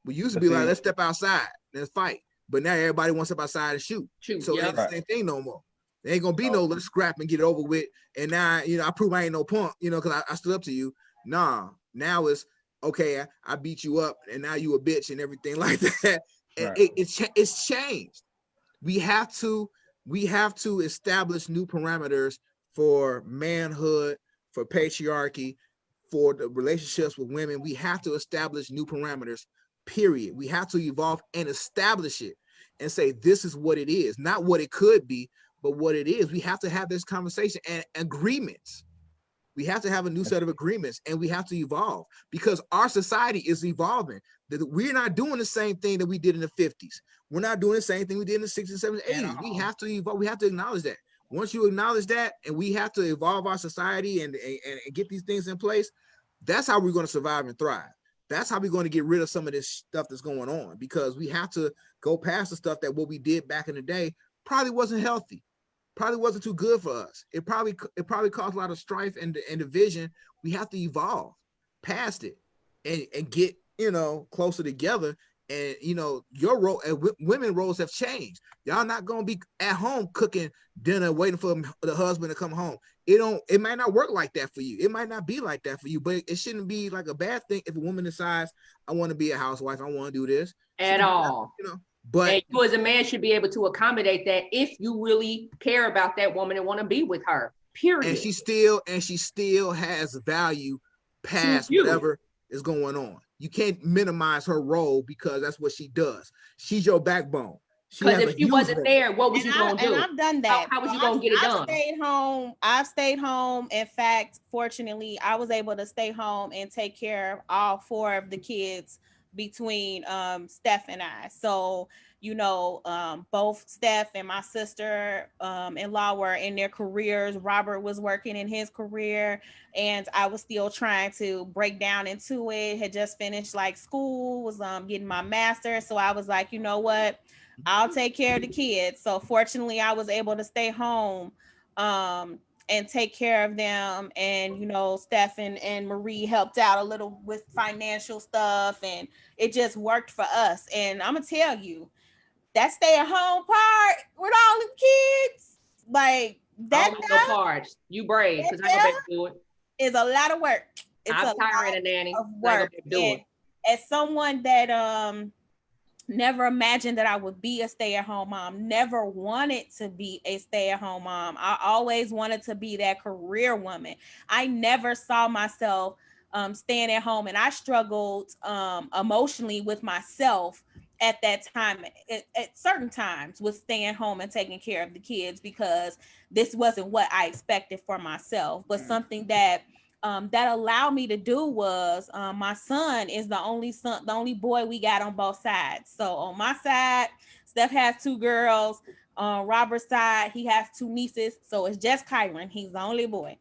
We used to be like, let's step outside, let's fight. But now everybody wants to step outside and shoot. So it ain't the same thing no more. There ain't gonna be no let's scrap and get it over with. And now, you know, I prove I ain't no punk, you know, because I stood up to you. Nah, now it's okay. I beat you up, and now you a bitch and everything like that. And it's changed. We have to establish new parameters for manhood, for patriarchy, for the relationships with women. We have to establish new parameters. Period. We have to evolve and establish it and say, this is what it is, not what it could be, but what it is. We have to have this conversation and agreements. We have to have a new set of agreements, and we have to evolve because our society is evolving. We're not doing the same thing that we did in the 50s. We're not doing the same thing we did in the 60s, 70s, 80s. We have to evolve. We have to acknowledge that. Once you acknowledge that, and we have to evolve our society and get these things in place, that's how we're going to survive and thrive. That's how we're going to get rid of some of this stuff that's going on, because we have to go past the stuff that what we did back in the day probably wasn't healthy, probably wasn't too good for us. It probably caused a lot of strife and division. We have to evolve past it and get, you know, closer together. And, you know, your role and women roles have changed. Y'all not going to be at home cooking dinner, waiting for the husband to come home. It might not work like that for you. It might not be like that for you, but it shouldn't be like a bad thing if a woman decides, I want to be a housewife, I want to do this. At all. You know, but and you as a man should be able to accommodate that if you really care about that woman and want to be with her. Period. And she still has value past whatever is going on. You can't minimize her role because that's what she does. She's your backbone. Because if she wasn't there, what was you going to do? And I've done that. How was you going to get it done? I've stayed home. In fact, fortunately, I was able to stay home and take care of all 4 of the kids between Steph and I. So, you know, both Steph and my sister-in-law were in their careers. Robert was working in his career, and I was still trying to break down into it. Had just finished like school, was getting my master's. So I was like, you know what? I'll take care of the kids. So fortunately, I was able to stay home and take care of them. And, you know, Steph and Marie helped out a little with financial stuff, and it just worked for us. And I'm gonna tell you, that stay-at-home part with all the kids, like that parts, you brave, because I go back to do it. Is a lot of work. I'm tired of nanny. Of work. And as someone that never imagined that I would be a stay-at-home mom, never wanted to be a stay-at-home mom. I always wanted to be that career woman. I never saw myself staying at home, and I struggled emotionally with myself at that time, at certain times, with staying home and taking care of the kids, because this wasn't what I expected for myself, but something that that allowed me to do was my son is the only boy we got on both sides. So on my side, Steph has 2 girls. On Robert's side, he has 2 nieces. So it's just Kyron. He's the only boy.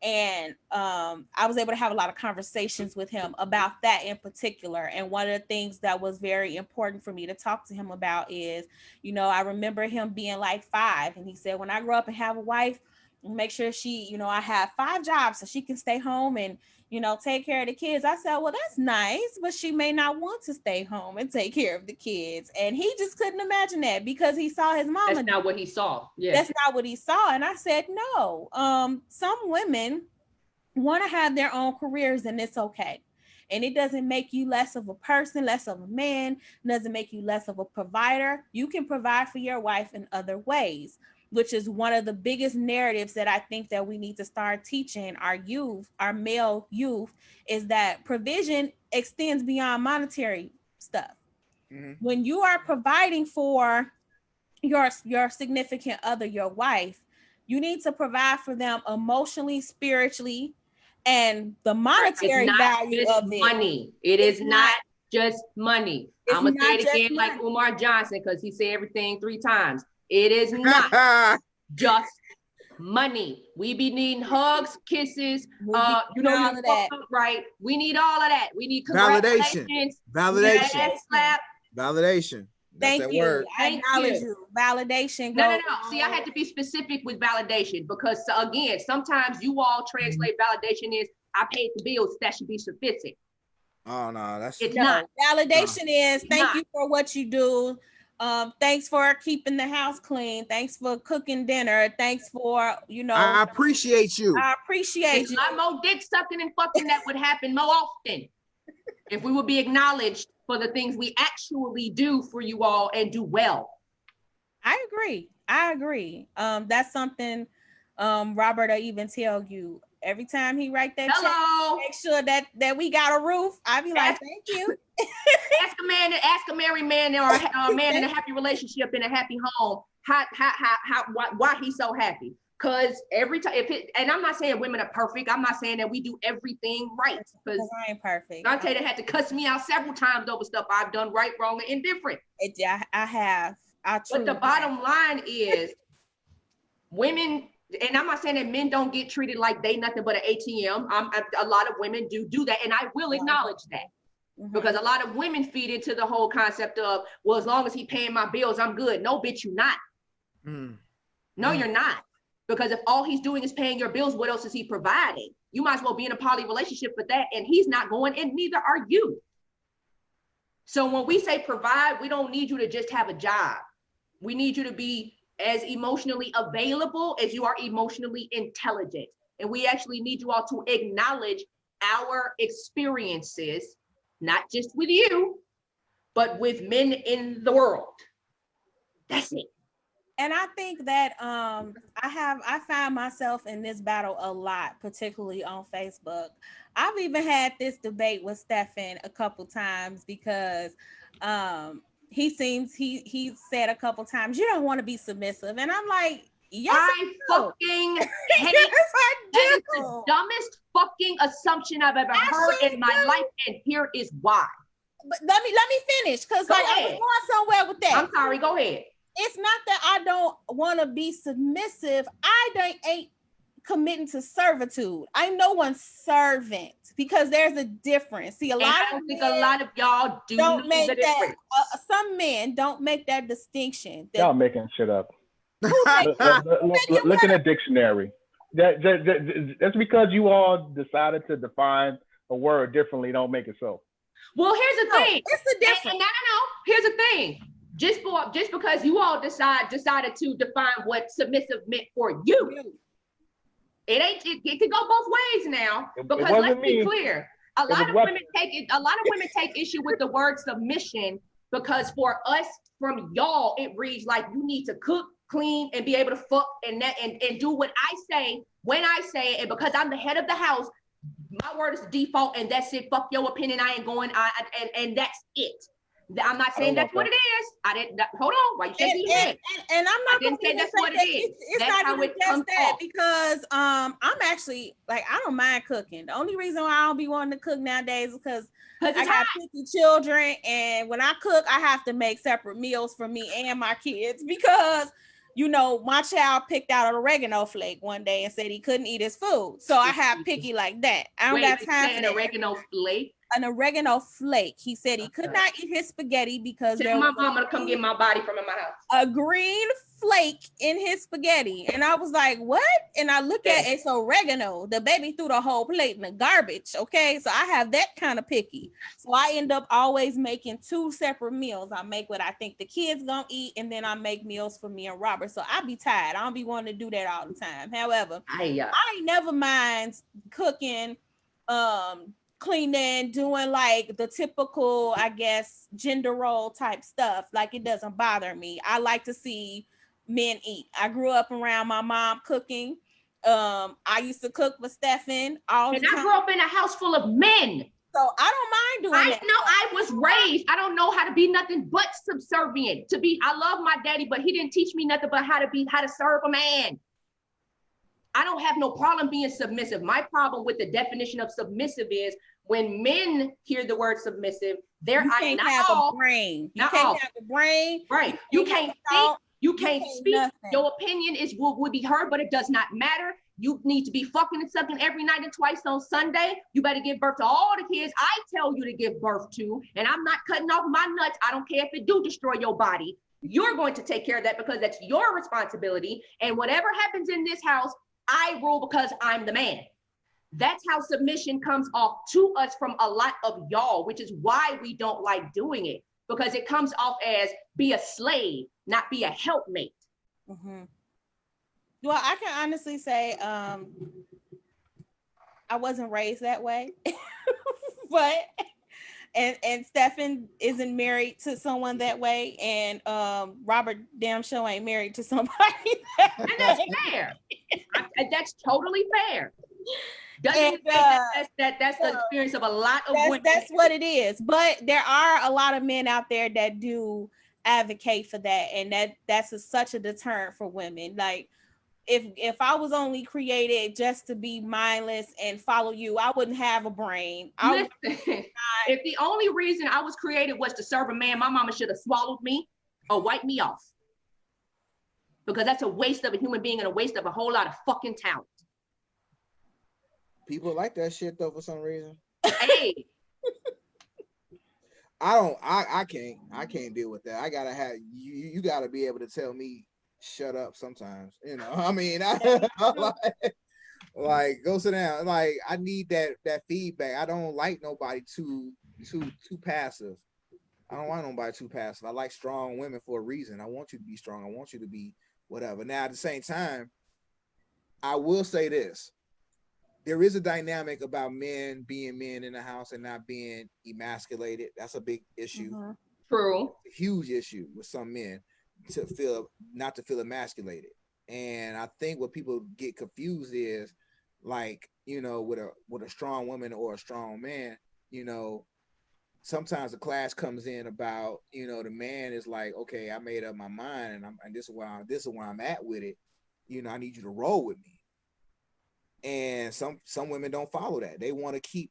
And I was able to have a lot of conversations with him about that in particular. And one of the things that was very important for me to talk to him about is, you know, I remember him being like 5, and he said, when I grow up and have a wife, make sure she, you know, I have 5 jobs so she can stay home and, you know, take care of the kids. I said, well, that's nice, but she may not want to stay home and take care of the kids. And he just couldn't imagine that because he saw his mama. That's not what he saw. Yeah. That's not what he saw. And I said, no, some women want to have their own careers, and it's okay. And it doesn't make you less of a person, less of a man, doesn't make you less of a provider. You can provide for your wife in other ways, which is one of the biggest narratives that I think that we need to start teaching our youth, our male youth, is that provision extends beyond monetary stuff. Mm-hmm. When you are providing for your significant other, your wife, you need to provide for them emotionally, spiritually, and the monetary value of it. Money. It's not just money. I'm going to say it again like Umar Johnson, because he said everything 3 times. It is not just money. We be needing hugs, kisses, you know, you fucked up right. We need all of that. We need congratulations. Validation. Validation. Thank you. Word. I acknowledge you. Validation. No. See, I had to be specific with validation because, again, sometimes you all translate validation as I paid the bills. That should be sufficient. Oh no, it's not. Validation is thank you for what you do. Thanks for keeping the house clean. Thanks for cooking dinner. Thanks for, you know. I appreciate you. I appreciate you. A lot more dick sucking and fucking that would happen more often if we would be acknowledged for the things we actually do for you all and do well. I agree. That's something Robert will even tell you every time he write that check, make sure that we got a roof. I be like, thank you. ask a married man or a man in a happy relationship in a happy home why he's so happy. Because every time, and I'm not saying women are perfect. I'm not saying that we do everything right. Because I ain't perfect. Dante had to cuss me out several times over stuff I've done right, wrong, and indifferent. I have. But the bottom line is, women, and I'm not saying that men don't get treated like they nothing but an ATM. A lot of women do that, and I will acknowledge that. Mm-hmm. Because a lot of women feed into the whole concept of, well, as long as he paying my bills, I'm good. No, bitch, you not. No, you're not. Because if all he's doing is paying your bills, what else is he providing? You might as well be in a poly relationship for that, and he's not going, and neither are you. So when we say provide, we don't need you to just have a job. We need you to be as emotionally available as you are emotionally intelligent. And we actually need you all to acknowledge our experiences, not just with you, but with men in the world. That's it. And I think that I find myself in this battle a lot, particularly on Facebook. I've even had this debate with Stefan a couple times because he said a couple times, you don't want to be submissive. And I'm like, yes, I fucking hate it. That is the dumbest fucking assumption I've ever heard in my life. And here is why. But let me finish, because I was going somewhere with that. I'm sorry, go ahead. It's not that I don't want to be submissive. I ain't committing to servitude. I'm no one's servant, because there's a difference. See, a lot of y'all don't make that. Some men don't make that distinction. Y'all making shit up. Look in a dictionary. That's because you all decided to define a word differently. Don't make it so. Well, here's the thing. It's the difference. No. Here's the thing. Just because you all decided to define what submissive meant for you, it could go both ways now. Because let's be clear, a lot of women take issue with the word submission, because for us, from y'all, it reads like you need to cook, clean, and be able to fuck and do what I say when I say it. And because I'm the head of the house, my word is the default, and that's it. Fuck your opinion. I ain't going. And that's it. I'm not saying that's what it is. I didn't. Hold on. Why you shaking your head? And I'm not going to say that's what it is. It's that's not how even it just comes that off. because I'm actually like I don't mind cooking. The only reason why I don't be wanting to cook nowadays is because I got picky children, and when I cook, I have to make separate meals for me and my kids because you know my child picked out an oregano flake one day and said he couldn't eat his food, so I have picky like that. I don't got time for that. Oregano flake. An oregano flake. He said he could not eat his spaghetti because Tell my mama to come get my body from in my house. A green flake in his spaghetti. And I was like, what? And I look at it's oregano. The baby threw the whole plate in the garbage. Okay. So I have that kind of picky. So I end up always making 2 separate meals. I make what I think the kids gonna eat, and then I make meals for me and Robert. So I be tired. I don't be wanting to do that all the time. However, I never mind cooking, cleaning, doing like the typical, I guess, gender role type stuff. Like it doesn't bother me. I like to see men eat. I grew up around my mom cooking. I used to cook for Stefan all the time. And I grew up in a house full of men. So I don't mind doing that. I was raised. I don't know how to be nothing but subservient. I love my daddy, but he didn't teach me nothing but how to serve a man. I don't have no problem being submissive. My problem with the definition of submissive is when men hear the word submissive, they're you can't have a brain. You can't have a brain. Right. You can't think. You can't speak. Nothing. Your opinion would be heard, but it does not matter. You need to be fucking and sucking every night and twice on Sunday. You better give birth to all the kids I tell you to give birth to. And I'm not cutting off my nuts. I don't care if it do destroy your body. You're going to take care of that because that's your responsibility. And whatever happens in this house, I rule because I'm the man. That's how submission comes off to us from a lot of y'all, which is why we don't like doing it, because it comes off as be a slave, not be a helpmate. Mm-hmm. Well, I can honestly say I wasn't raised that way, but and Stefan isn't married to someone that way, and Robert damn sure ain't married to somebody and that's fair. That's totally fair. Doesn't that's the experience of a lot of women. That's what it is. But there are a lot of men out there that do advocate for that, and that's such a deterrent for women. Like if I was only created just to be mindless and follow you, I wouldn't have a brain. If the only reason I was created was to serve a man, my mama should have swallowed me or wiped me off. Because that's a waste of a human being and a waste of a whole lot of fucking talent. People like that shit though for some reason. Hey. I can't deal with that. I gotta have you gotta be able to tell me shut up sometimes. You know, I mean, like go sit down. Like I need that feedback. I don't like nobody too passive. I don't want nobody too passive. I like strong women for a reason. I want you to be strong. I want you to be whatever. Now at the same time, I will say this. There is a dynamic about men being men in the house and not being emasculated. That's a big issue. Mm-hmm. True. A huge issue with some men not to feel emasculated. And I think what people get confused is like, you know, with a strong woman or a strong man, you know, sometimes the clash comes in about, you know, the man is like, okay, I made up my mind and this is where I'm at with it. You know, I need you to roll with me. And some women don't follow that. They want to keep,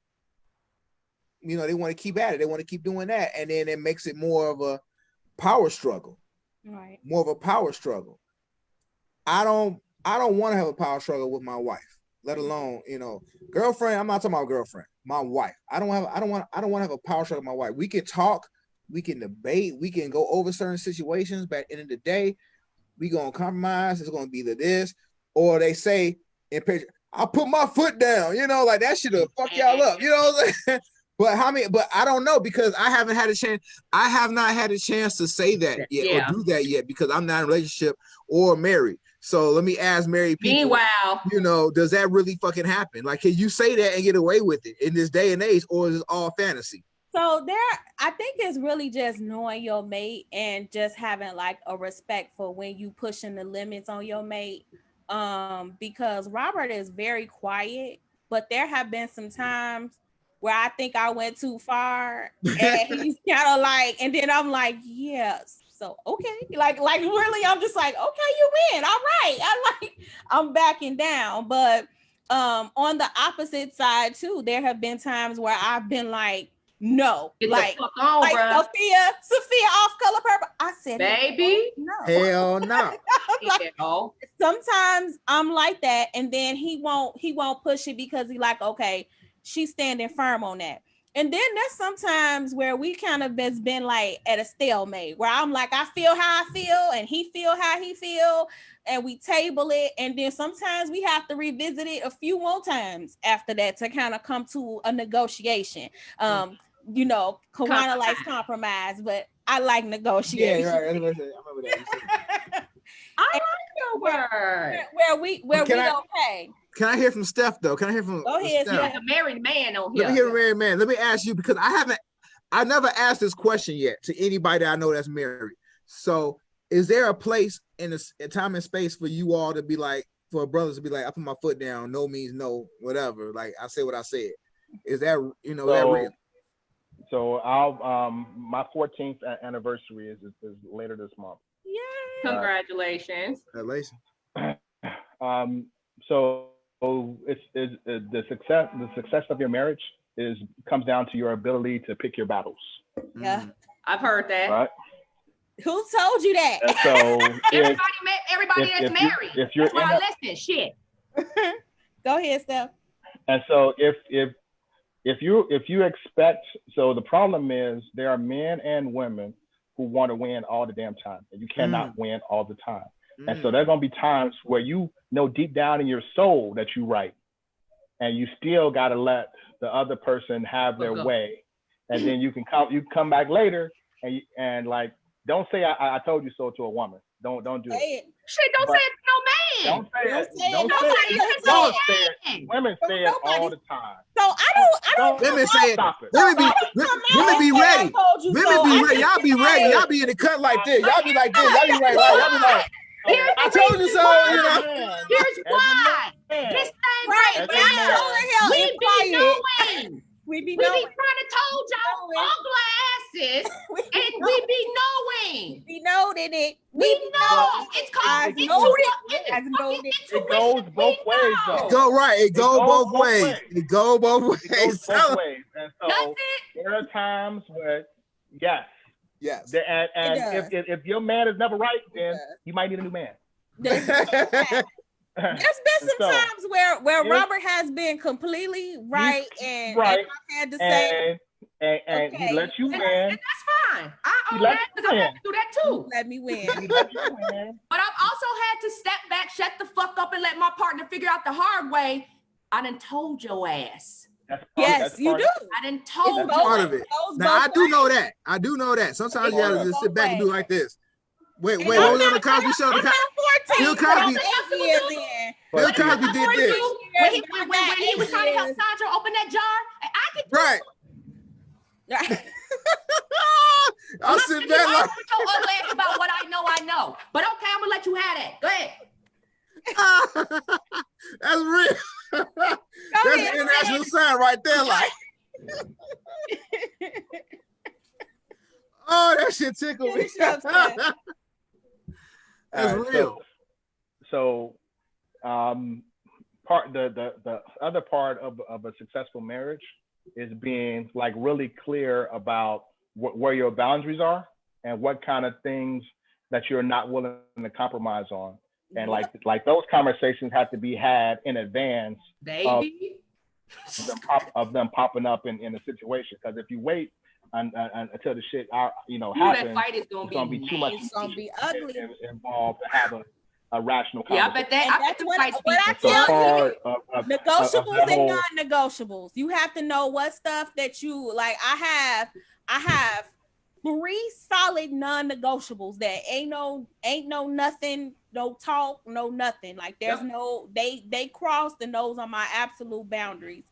you know, they want to keep at it. They want to keep doing that. And then it makes it more of a power struggle. Right. More of a power struggle. I don't want to have a power struggle with my wife, let alone, you know, girlfriend. I'm not talking about girlfriend, my wife. I don't want to have a power struggle with my wife. We can talk, we can debate, we can go over certain situations, but at the end of the day, we gonna compromise. It's gonna be this, or they say in picture, I'll put my foot down, you know, like that should have fuck y'all up, you know what I'm saying? But I don't know because I have not had a chance to say that yet or do that yet because I'm not in a relationship or married. So let me ask married people, meanwhile, you know, does that really fucking happen? Like, can you say that and get away with it in this day and age, or is it all fantasy? So I think it's really just knowing your mate and just having like a respect for when you pushing the limits on your mate. Because Robert is very quiet, but there have been some times where I think I went too far, and he's kind of like, and then I'm like, yes. So okay, like really, I'm just like, okay, you win. All right, I'm backing down. But on the opposite side too, there have been times where I've been like, no, Get like, the fuck on, like bro. Sophia off Color Purple. I said, baby, no, hell no. Like, sometimes I'm like that, and then he won't push it because he like, okay, she's standing firm on that. And then there's sometimes where we kind of has been like at a stalemate, where I'm like, I feel how I feel, and he feel how he feel, and we table it, and then sometimes we have to revisit it a few more times after that to kind of come to a negotiation. You know, Kawana likes compromise, but I like negotiation. Yeah, right. I remember that. I like your word. Where we okay. Can I hear from Steph though? Can I hear from? Go ahead, Steph? Like a married man on here. Let me hear a married man. Let me ask you, because I never asked this question yet to anybody that I know that's married. So, is there a place in a time and space for you all to be like, for brothers to be like, I put my foot down, no means no, whatever. Like I say what I said. Is that that real? So I'll my 14th anniversary is later this month. Yay! Congratulations. Congratulations. So it's the success of your marriage comes down to your ability to pick your battles. Yeah, I've heard that. Right? Who told you that? And so everybody that's married. If you're that's why I listen. Shit. Go ahead, Steph. And so if you expect, so the problem is there are men and women who want to win all the damn time, and you cannot win all the time. And so there's gonna be times where you know deep down in your soul that you right, and you still gotta let the other person have their way, and then you can come back later and like, don't say I told you so to a woman. Don't do it. Shit, don't say it to no man. Don't say it. Women say it all the time. So I don't. Women say it. Women be ready. Women be ready. Y'all be ready. Y'all be in the cut like this. Y'all be like this. Y'all be like, y'all be like, I told you so. Here's why. This thing right now. We be trying to told y'all all glasses, and we be knowing. We know that it. We know. It's called it goes both ways, though. Go right. It goes both ways. It goes both ways. And so there are times where, yes. And if your man is never right, then you might need a new man. There's been some times where Robert has been completely right, and I had to say, and he lets you win. And that's fine. I own that because I had to do that too. Let me win. But I've also had to step back, shut the fuck up, and let my partner figure out the hard way. I done told your ass. Yes, you do. I done told that's part of it. Now I do know that. I do know that. Sometimes you gotta just sit back and do like this. Wait, what was on the Cosby Show? Bill Cosby. Bill Cosby did this. When he was trying to help Sandra open that jar, and I could right. I'll sit back like with your ugly ass about what I know. But okay, I'm gonna let you have that. Go ahead. That's real. That's an international sign right there. Like, oh, that shit tickled me. That's real. So, the other part of a successful marriage is being like really clear about where your boundaries are and what kind of things that you're not willing to compromise on. And like those conversations have to be had in advance of them popping up in a situation. Because if you wait until the shit happens, it's gonna be too much. It's gonna be ugly involved to have a rational conversation. Yeah, but that's what I tell you. Negotiables and non-negotiables. You have to know what stuff that you like. I have 3 solid non-negotiables that ain't no nothing, no talk, no nothing. Like there's no they crossed, and those are my absolute boundaries.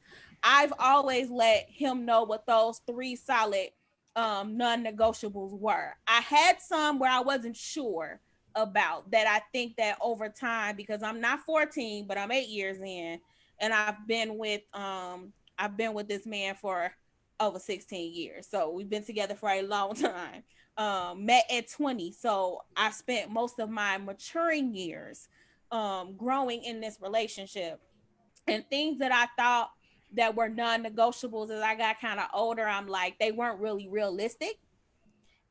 I've always let him know what those 3 solid non-negotiables were. I had some where I wasn't sure about that. I think that over time, because I'm not 14, but I'm 8 years in, and I've been with I've been with this man for over 16 years. So we've been together for a long time. Met at 20. So I spent most of my maturing years growing in this relationship. And things that I thought that were non-negotiables as I got kind of older, I'm like, they weren't really realistic.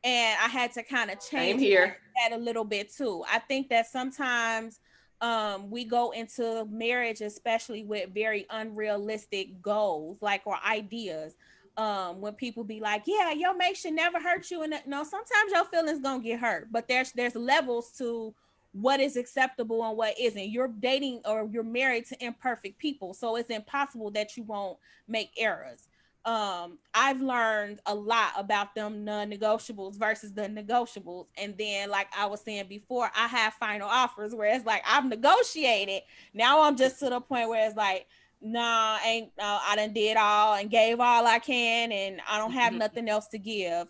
And I had to kind of change that a little bit too. I think that sometimes we go into marriage, especially with very unrealistic goals, like, or ideas. When people be like, yeah, your mate should never hurt you. And no, sometimes your feelings gonna get hurt, but there's levels to what is acceptable and what isn't. You're dating or you're married to imperfect people, so it's impossible that you won't make errors. I've learned a lot about them non-negotiables versus the negotiables. And then, like I was saying before, I have final offers where it's like I've negotiated. Now I'm just to the point where it's like, nah, I done did all and gave all I can, and I don't have nothing else to give.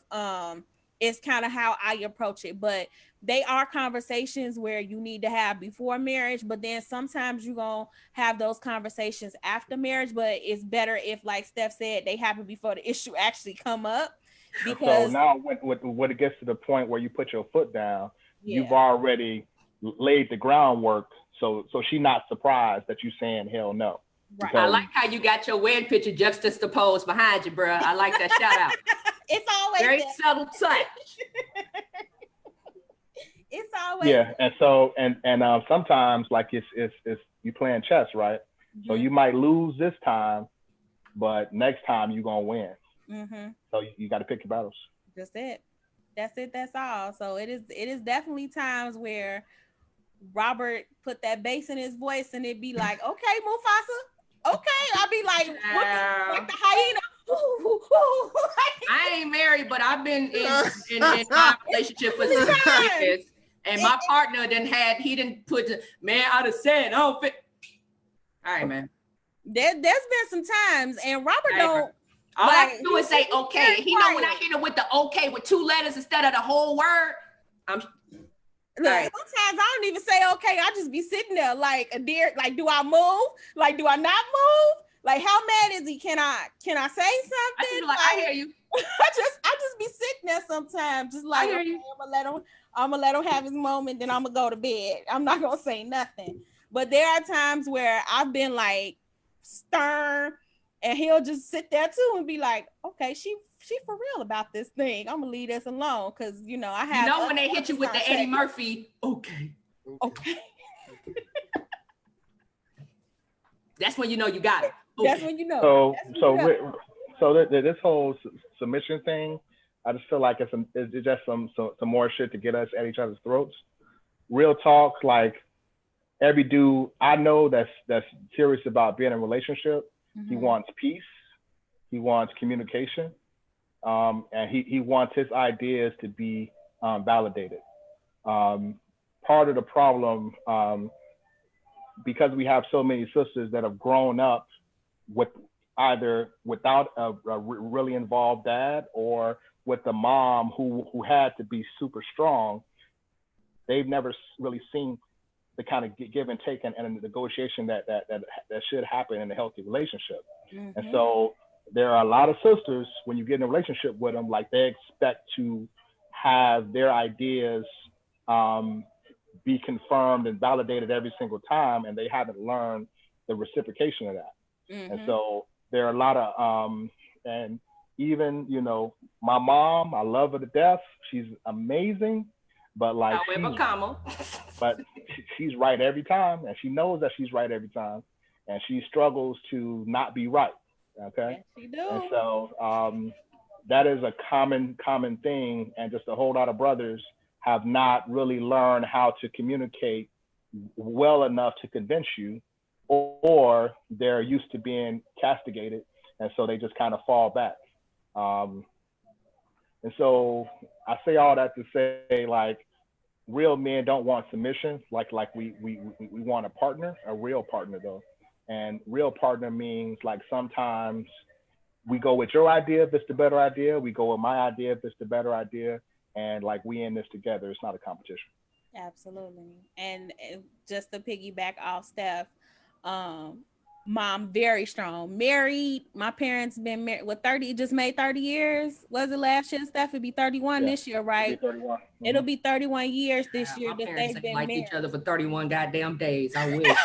It's kind of how I approach it, but they are conversations where you need to have before marriage, but then sometimes you're going to have those conversations after marriage, but it's better if, like Steph said, they happen before the issue actually come up. Because so now when it gets to the point where you put your foot down, you've already laid the groundwork. So she's not surprised that you saying hell no. Right. I like how you got your wedding picture juxtaposed behind you, bro. I like that shout out. It's always very subtle touch. It's always and so and sometimes like it's you playing chess, right? Mm-hmm. So you might lose this time, but next time you're gonna win. Mm-hmm. So you got to pick your battles. That's it. That's all. So it is definitely times where Robert put that bass in his voice and it'd be like, okay, Mufasa, okay. I'll be like the hyena. I ain't married, but I've been in my relationship for 6 years, and my partner he didn't put man. I'd have said, I don't fit. All right, man. There's been some times, and Robert don't. All I can do is say okay. He know when I hit him with the okay with 2 letters instead of the whole word. Sometimes I don't even say okay. I just be sitting there like a deer. Like, do I move? Like, do I not move? Like, how mad is he? Can I say something? I hear you. I just be sitting there sometimes, just like, okay, I'm gonna let him have his moment, then I'm gonna go to bed. I'm not gonna say nothing. But there are times where I've been like stern, and he'll just sit there too and be like, okay, she for real about this thing. I'm gonna leave this alone because I have. When they hit you with the Eddie Murphy, okay. That's when you know you got it. Okay. That's when you know. So this whole submission thing, I just feel like it's just some more shit to get us at each other's throats. Real talk, like every dude I know that's serious about being in a relationship, he wants peace, he wants communication, and he wants his ideas to be validated. Part of the problem, because we have so many sisters that have grown up with either without a really involved dad or with a mom who had to be super strong, they've never really seen the kind of give and take and negotiation that should happen in a healthy relationship. Mm-hmm. And so there are a lot of sisters, when you get in a relationship with them, like they expect to have their ideas be confirmed and validated every single time, and they haven't learned the reciprocation of that. Mm-hmm. And so there are a lot of and even my mom, I love her to death, she's amazing, but like she's right every time, and she knows that she's right every time, and she struggles to not be right. Okay. Yes, she do. And so that is a common thing, and just a whole lot of brothers have not really learned how to communicate well enough to convince you, or they're used to being castigated, and so they just kind of fall back. And so I say all that to say, like, real men don't want submission. Like we want a partner, a real partner though. And real partner means like sometimes we go with your idea if it's the better idea. We go with my idea if it's the better idea. And like we in this together. It's not a competition. Absolutely. And just to piggyback off Steph, mom, very strong. Married, my parents been married, 30, just made 30 years. Was it last year, Steph? It'd be 31 this year, right? It'll be 31. It'll be 31 years this year My that parents they've ain't been like married. each other for 31 goddamn days. I wish.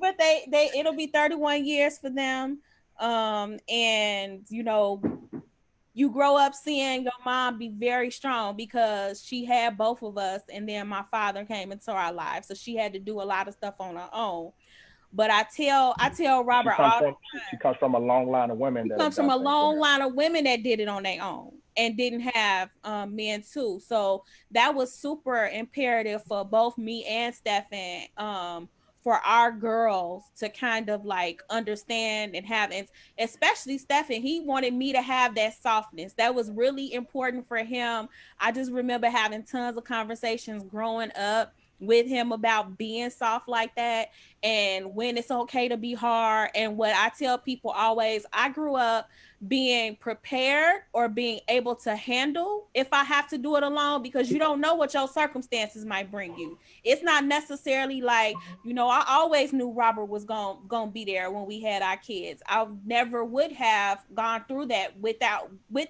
But it'll be 31 years for them. And you know, you grow up seeing your mom be very strong because she had both of us, and then my father came into our lives, so she had to do a lot of stuff on her own. But I tell Robert she comes from a long line of women that comes have from a done things. long line of women that did it on their own and didn't have men too. So that was super imperative for both me and Stefan, for our girls to kind of like understand and have, and especially Stefan, he wanted me to have that softness. That was really important for him. I just remember having tons of conversations growing up with him about being soft like that, and when it's okay to be hard. And what I tell people always, I grew up being prepared or being able to handle if I have to do it alone, because you don't know what your circumstances might bring you. It's not necessarily like, you know, I always knew Robert was gonna be there when we had our kids. I never would have gone through that with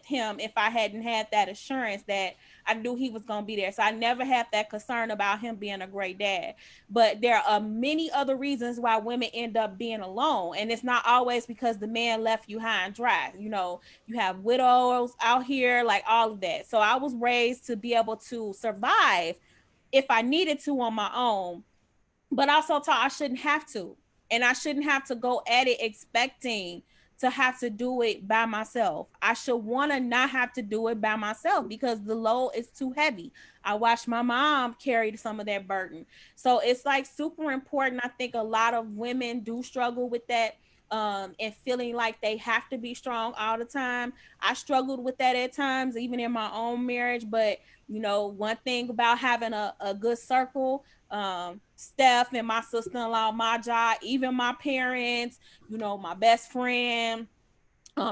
him if I hadn't had that assurance that I knew he was gonna be there. So I never had that concern about him being a great dad. But there are many other reasons why women end up being alone, and it's not always because the man left you high and dry. You know, you have widows out here, like all of that. So I was raised to be able to survive if I needed to on my own, but also taught I shouldn't have to, and I shouldn't have to go at it expecting to have to do it by myself. I should want to not have to do it by myself because the load is too heavy. I watched my mom carry some of that burden. So it's like super important. I think a lot of women do struggle with that, and feeling like they have to be strong all the time. I struggled with that at times, even in my own marriage. But you know, one thing about having a good circle, Steph and my sister-in-law, my job, even my parents, you know, my best friend,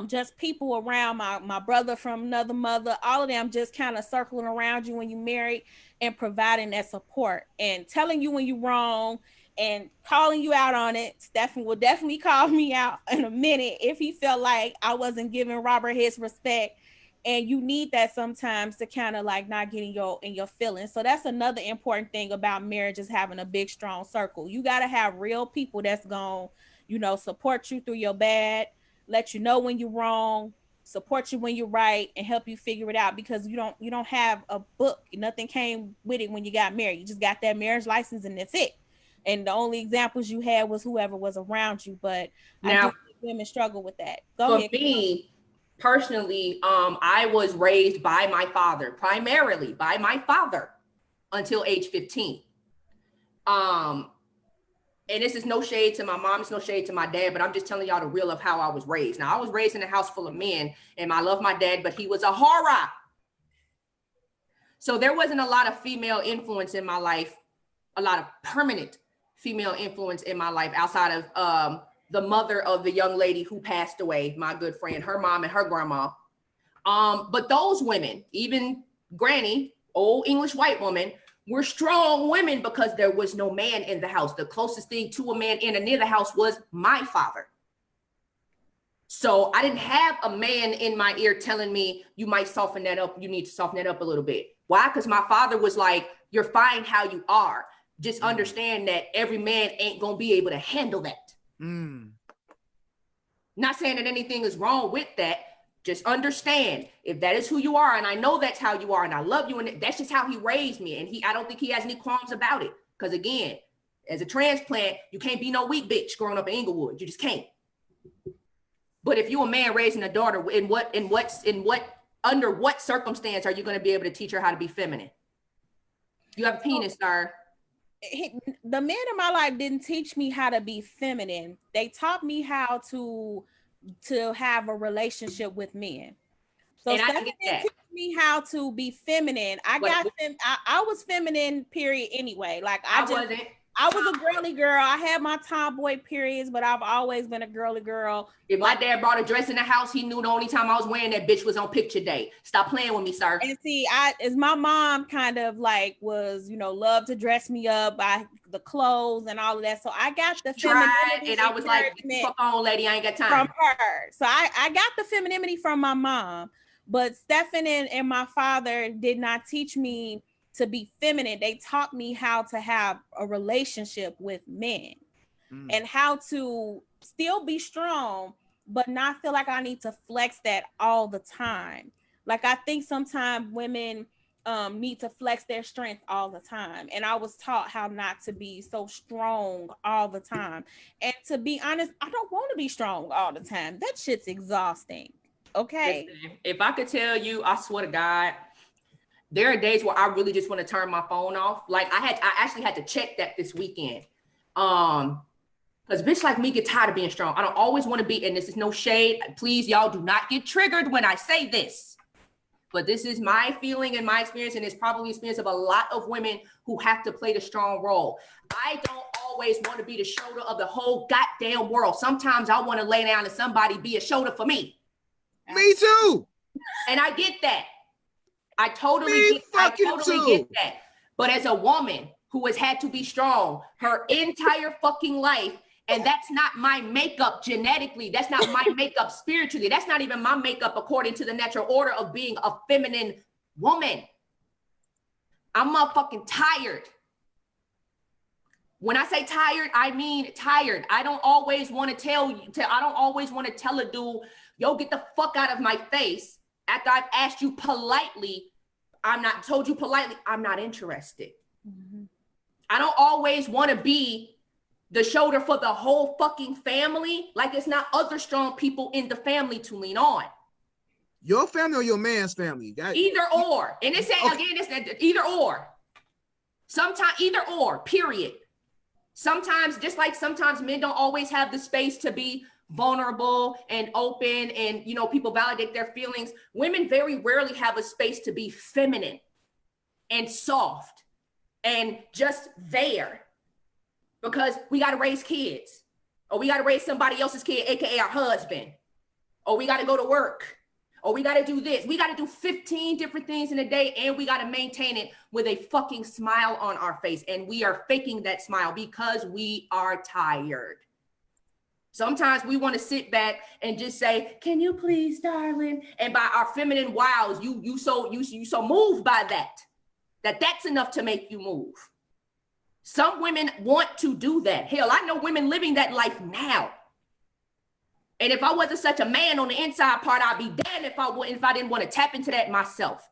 just people around, my brother from another mother, all of them just kind of circling around you when you married and providing that support and telling you when you're wrong and calling you out on it. Stephen will definitely call me out in a minute if he felt like I wasn't giving Robert his respect. And you need that sometimes to kind of like not get in your feelings. So that's another important thing about marriage, is having a big, strong circle. You got to have real people that's going to, you know, support you through your bad, let you know when you're wrong, support you when you're right, and help you figure it out, because you don't have a book. Nothing came with it when you got married. You just got that marriage license and that's it. And the only examples you had was whoever was around you. But now, I do think women struggle with that. Go ahead. For me, personally, I was raised by my father, primarily by my father, until age 15. And this is no shade to my mom, it's no shade to my dad, but I'm just telling y'all the real of how I was raised. Now, I was raised in a house full of men, and I love my dad, but he was a horror. So there wasn't a lot of female influence in my life, a lot of permanent female influence in my life outside of the mother of the young lady who passed away, my good friend, her mom and her grandma. But those women, even Granny, old English white woman, were strong women because there was no man in the house. The closest thing to a man in and near the house was my father. So I didn't have a man in my ear telling me, you might soften that up. You need to soften that up a little bit. Why? Because my father was like, you're fine how you are. Just understand that every man ain't going to be able to handle that. Not saying that anything is wrong with that. Just understand if that is who you are. And I know that's how you are. And I love you. And that's just how he raised me. And I don't think he has any qualms about it. Because again, as a transplant, you can't be no weak bitch growing up in Inglewood. You just can't. But if you're a man raising a daughter, under what circumstance are you going to be able to teach her how to be feminine? You have a penis, sir. The men in my life didn't teach me how to be feminine. They taught me how to have a relationship with men. So Stephanie didn't teach me how to be feminine. I was feminine, period. Anyway, like I wasn't. I was a girly girl. I had my tomboy periods, but I've always been a girly girl. If my dad brought a dress in the house, he knew the only time I was wearing that bitch was on picture day. Stop playing with me, sir. And see, as my mom kind of like was, loved to dress me up by the clothes and all of that. So I got the femininity, and I was like, fuck on, lady, I ain't got time. From her. So I got the femininity from my mom, but Stephen and my father did not teach me to be feminine. They taught me how to have a relationship with men and how to still be strong, but not feel like I need to flex that all the time. Like, I think sometimes women need to flex their strength all the time. And I was taught how not to be so strong all the time. And to be honest, I don't want to be strong all the time. That shit's exhausting. Okay. Listen, if I could tell you, I swear to God, there are days where I really just want to turn my phone off. Like I actually had to check that this weekend. Because bitch like me get tired of being strong. I don't always want to be, and this is no shade. Please, y'all do not get triggered when I say this. But this is my feeling and my experience, and it's probably the experience of a lot of women who have to play the strong role. I don't always want to be the shoulder of the whole goddamn world. Sometimes I want to lay down and somebody be a shoulder for me. Me too. And I get that. I totally get that. But as a woman who has had to be strong her entire fucking life, and that's not my makeup genetically, that's not my makeup spiritually, that's not even my makeup according to the natural order of being a feminine woman. I'm motherfucking tired. When I say tired, I mean tired. I don't always want to tell a dude, yo, get the fuck out of my face. After I've asked you politely, I'm not interested. Mm-hmm. I don't always want to be the shoulder for the whole fucking family. Like it's not other strong people in the family to lean on. Your family or your man's family? Either or. And it's saying again, it's either or. Sometimes either or, period. Sometimes, just like sometimes men don't always have the space to be vulnerable and open and people validate their feelings. Women very rarely have a space to be feminine and soft and just there because we got to raise kids or we got to raise somebody else's kid, aka our husband, or we got to go to work, or we got to do this. We got to do 15 different things in a day, and we got to maintain it with a fucking smile on our face, and we are faking that smile because we are tired. Sometimes we want to sit back and just say, "Can you please, darling?" And by our feminine wows, you so moved by that's enough to make you move. Some women want to do that. Hell, I know women living that life now. And if I wasn't such a man on the inside part, I'd be damned if I didn't want to tap into that myself.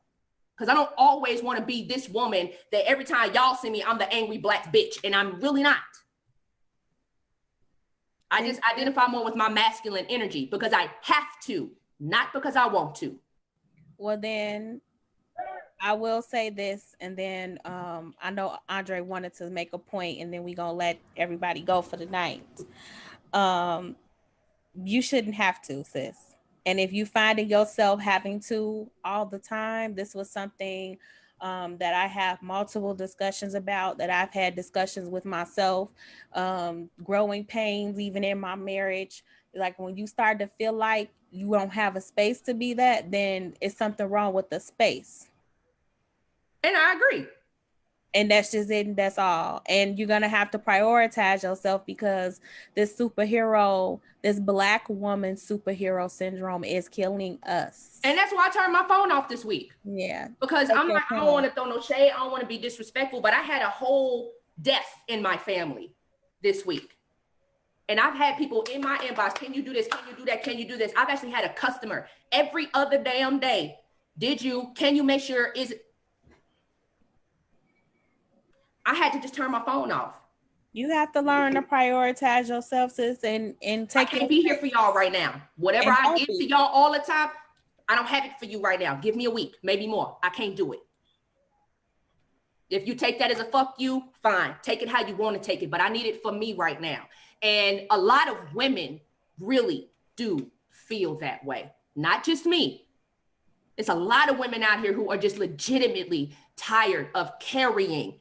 Because I don't always want to be this woman that every time y'all see me, I'm the angry black bitch, and I'm really not. I just identify more with my masculine energy because I have to, not because I want to. Well, then I will say this, and then I know Andre wanted to make a point, and then we're going to let everybody go for the night. You shouldn't have to, sis. And if you finding yourself having to all the time, this was something that I have multiple discussions about, that I've had discussions with myself, growing pains, even in my marriage. Like when you start to feel like you don't have a space to be that, then it's something wrong with the space. And I agree. And that's just it, and that's all. And you're going to have to prioritize yourself because this Black woman superhero syndrome is killing us. And that's why I turned my phone off this week. Yeah. Because I don't want to throw no shade. I don't want to be disrespectful, but I had a whole death in my family this week. And I've had people in my inbox, can you do this? Can you do that? Can you do this? I've actually had a customer every other damn day. Can you make sure, I had to just turn my phone off. You have to learn to prioritize yourself, sis, and take. I can't be here for y'all right now. Whatever I give to y'all all the time, I don't have it for you right now. Give me a week, maybe more. I can't do it. If you take that as a fuck you, fine. Take it how you want to take it, but I need it for me right now. And a lot of women really do feel that way. Not just me. It's a lot of women out here who are just legitimately tired of carrying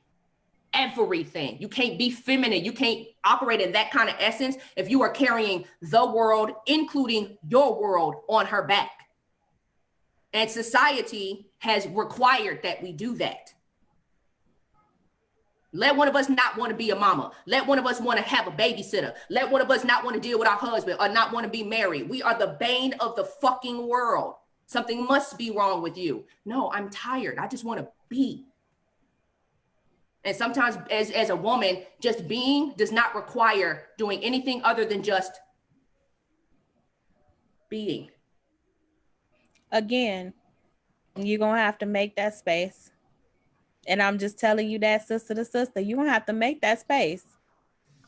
everything. You can't be feminine. You can't operate in that kind of essence if you are carrying the world, including your world, on her back. And society has required that we do that. Let one of us not want to be a mama. Let one of us want to have a babysitter. Let one of us not want to deal with our husband or not want to be married. We are the bane of the fucking world. Something must be wrong with you. No, I'm tired. I just want to be. And sometimes as a woman, just being does not require doing anything other than just being. Again, you're going to have to make that space. And I'm just telling you that, sister to sister, you're going to have to make that space.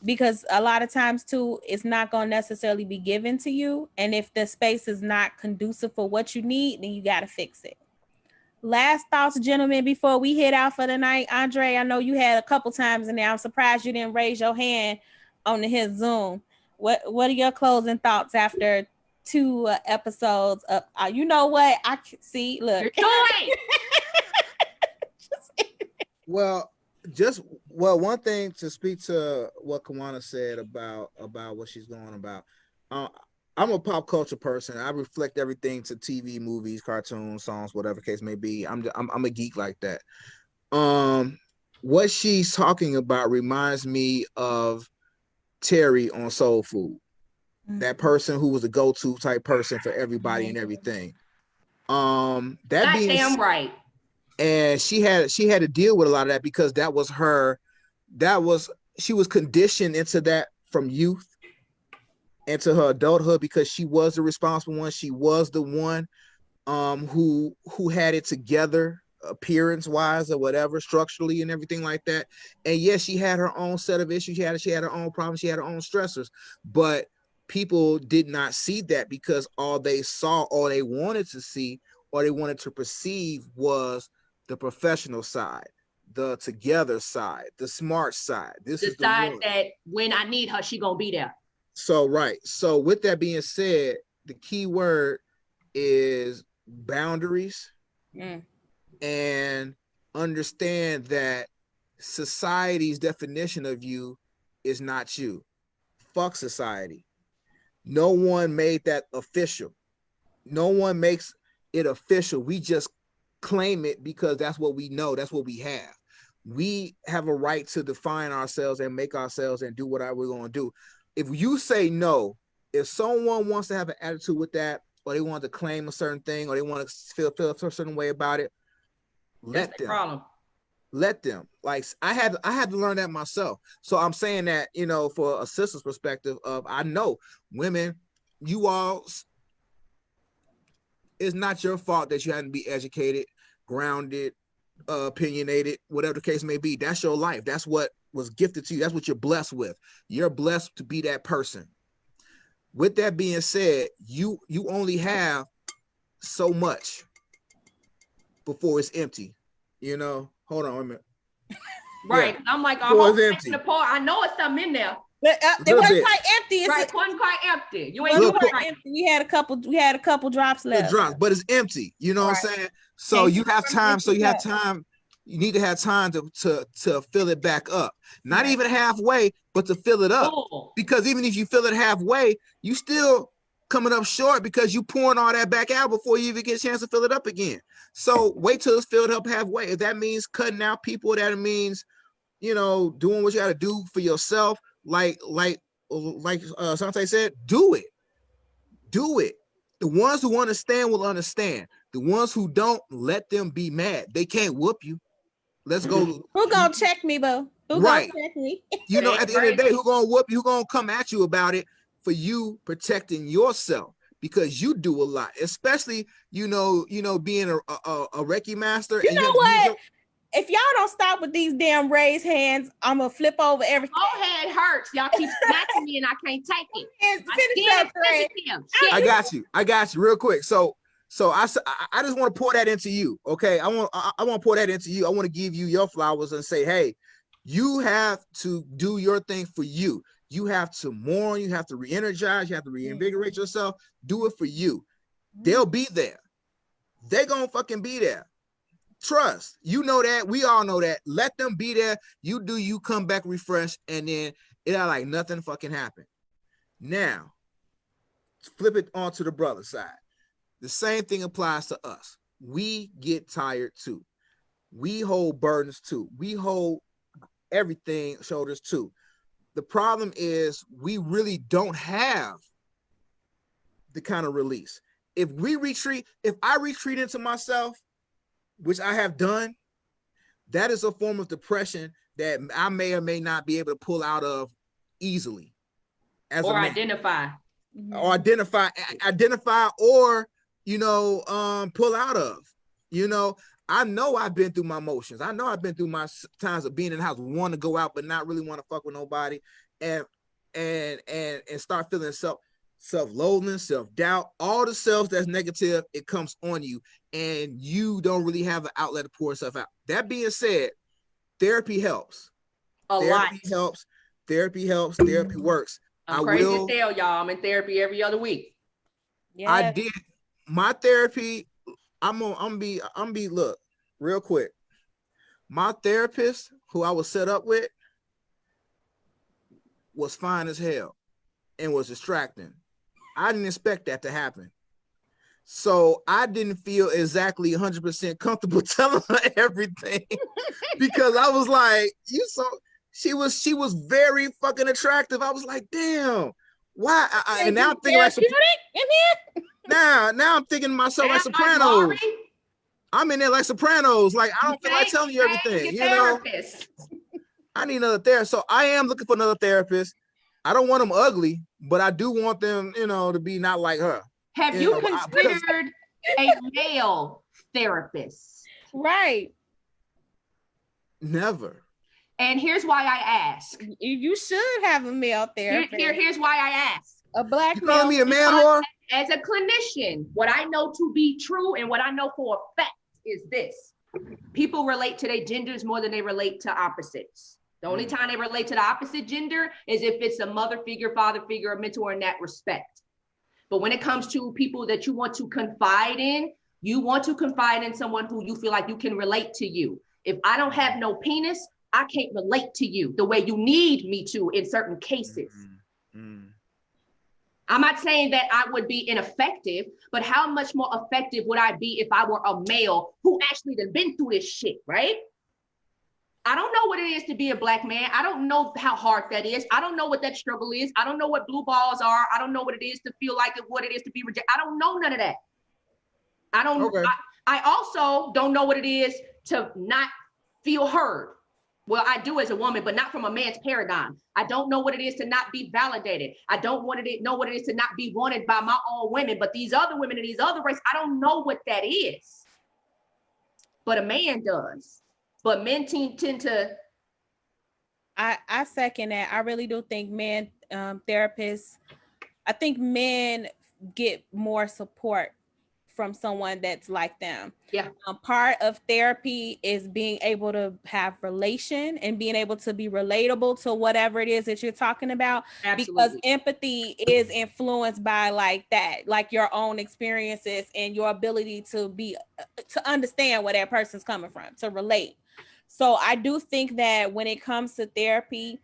Because a lot of times, too, it's not going to necessarily be given to you. And if the space is not conducive for what you need, then you got to fix it. Last thoughts, gentlemen, before we head out for the night. Andre, I know you had a couple times in there. I'm surprised you didn't raise your hand on his Zoom. What are your closing thoughts after 2 episodes of, you know what? I can see, look. You're doing. Well, one thing to speak to what Kawana said about what she's going about. I'm a pop culture person. I reflect everything to TV, movies, cartoons, songs, whatever case may be. I'm a geek like that. What she's talking about reminds me of Terry on Soul Food. Mm-hmm. That person who was a go-to type person for everybody and everything. That being damn right. And she had to deal with a lot of that because she was conditioned into that from youth into her adulthood because she was the responsible one. She was the one who had it together appearance wise or whatever, structurally and everything like that. And yes, she had her own set of issues. She had her own problems. She had her own stressors, but people did not see that because all they saw, all they wanted to see, or they wanted to perceive was the professional side, the together side, the smart side. This is the side that when I need her, she gonna be there. So, right. So with that being said, the key word is boundaries and understand that society's definition of you is not you. Fuck society. No one made that official. No one makes it official. We just claim it because that's what we know. That's what we have. We have a right to define ourselves and make ourselves and do whatever we're going to do. If you say no, if someone wants to have an attitude with that, or they want to claim a certain thing, or they want to feel a certain way about it, let them. Problem. Let them. Like I had to learn that myself. So I'm saying that, for a sister's perspective of, I know women, you all, it's not your fault that you hadn't be educated, grounded, opinionated, whatever the case may be. That's your life. That's what was gifted to you. That's what you're blessed with. You're blessed to be that person. With that being said, you only have so much before it's empty. Hold on a minute. Right. Yeah. I'm like, I hope it's in the part. I know it's something in there. But it wasn't quite empty. Right, it wasn't quite empty. You ain't quite empty. We had a couple drops left. Drops, but it's empty. You know what I'm saying? So you have time. So you have time. You need to have time to fill it back up. Not even halfway, but to fill it up. Cool. Because even if you fill it halfway, you still coming up short because you pouring all that back out before you even get a chance to fill it up again. So wait till it's filled up halfway. If that means cutting out people, that means, doing what you got to do for yourself. Like Sante said, do it. The ones who understand will understand. The ones who don't, let them be mad. They can't whoop you. Let's go. Who gonna check me, boo? Who gonna check me? At the end of the day, who gonna whoop you? Who gonna come at you about it for you protecting yourself? Because you do a lot, especially being a Reiki master. You know what? If y'all don't stop with these damn raised hands, I'm gonna flip over everything. My head hurts. Y'all keep smacking me and I can't take it. I got you real quick. So I just want to pour that into you. Okay. I want to pour that into you. I want to give you your flowers and say, hey, you have to do your thing for you. You have to mourn. You have to re-energize. You have to reinvigorate yourself. Do it for you. They'll be there. They're going to fucking be there. Trust. You know that. We all know that. Let them be there. You do. You come back refreshed, and then it'll like nothing fucking happened. Now, flip it onto the brother side. The same thing applies to us. We get tired too. We hold burdens too. We hold everything shoulders too. The problem is we really don't have the kind of release. If I retreat into myself, which I have done, that is a form of depression that I may or may not be able to pull out of easily. Or identify. Or identify, or, pull out of. I know I've been through my emotions. I know I've been through my times of being in the house, want to go out, but not really want to fuck with nobody, and start feeling self-loathing, self-doubt, all the self that's negative, it comes on you, and you don't really have an outlet to pour stuff out. That being said, therapy helps. Therapy helps. Therapy works. I'm crazy as hell, y'all. I'm in therapy every other week. Yes. I did my therapy. I'm be look real quick. My therapist, who I was set up with, was fine as hell and was distracting. I didn't expect that to happen. So I didn't feel exactly 100% comfortable telling her everything because I was like, she was very fucking attractive. I was like, damn, why? And now I'm thinking like now I'm thinking to myself like Sopranos. I'm in there like Sopranos. Like, I don't feel like telling you everything. I need another therapist. So I am looking for another therapist. I don't want them ugly, but I do want them, to be not like her. Have you considered a male therapist? Right. Never. And here's why I ask. You should have a male therapist. Here's why I ask. A black you calling me a man whore? As a clinician, what I know to be true and what I know for a fact is this. People relate to their genders more than they relate to opposites. The only time they relate to the opposite gender is if it's a mother figure, father figure, a mentor in that respect. But when it comes to people that you want to confide in, you want to confide in someone who you feel like you can relate to you. If I don't have no penis, I can't relate to you the way you need me to in certain cases. I'm not saying that I would be ineffective, but how much more effective would I be if I were a male who actually has been through this shit, right? I don't know what it is to be a black man. I don't know how hard that is. I don't know what that struggle is. I don't know what blue balls are. I don't know what it is to feel like what it is to be rejected. I don't know none of that. I also don't know what it is to not feel heard. Well, I do as a woman, but not from a man's paradigm. I don't know what it is to not be validated. I don't know what it is to not be wanted by my own women, but these other women in these other races, I don't know what that is. But a man does. But men tend to. I second that. I really do think men therapists, I think men get more support from someone that's like them. Yeah. Part of therapy is being able to have relation and being able to be relatable to whatever it is that you're talking about. Absolutely. Because empathy is influenced by like that, like your own experiences and your ability to understand where that person's coming from, to relate. So I do think that when it comes to therapy,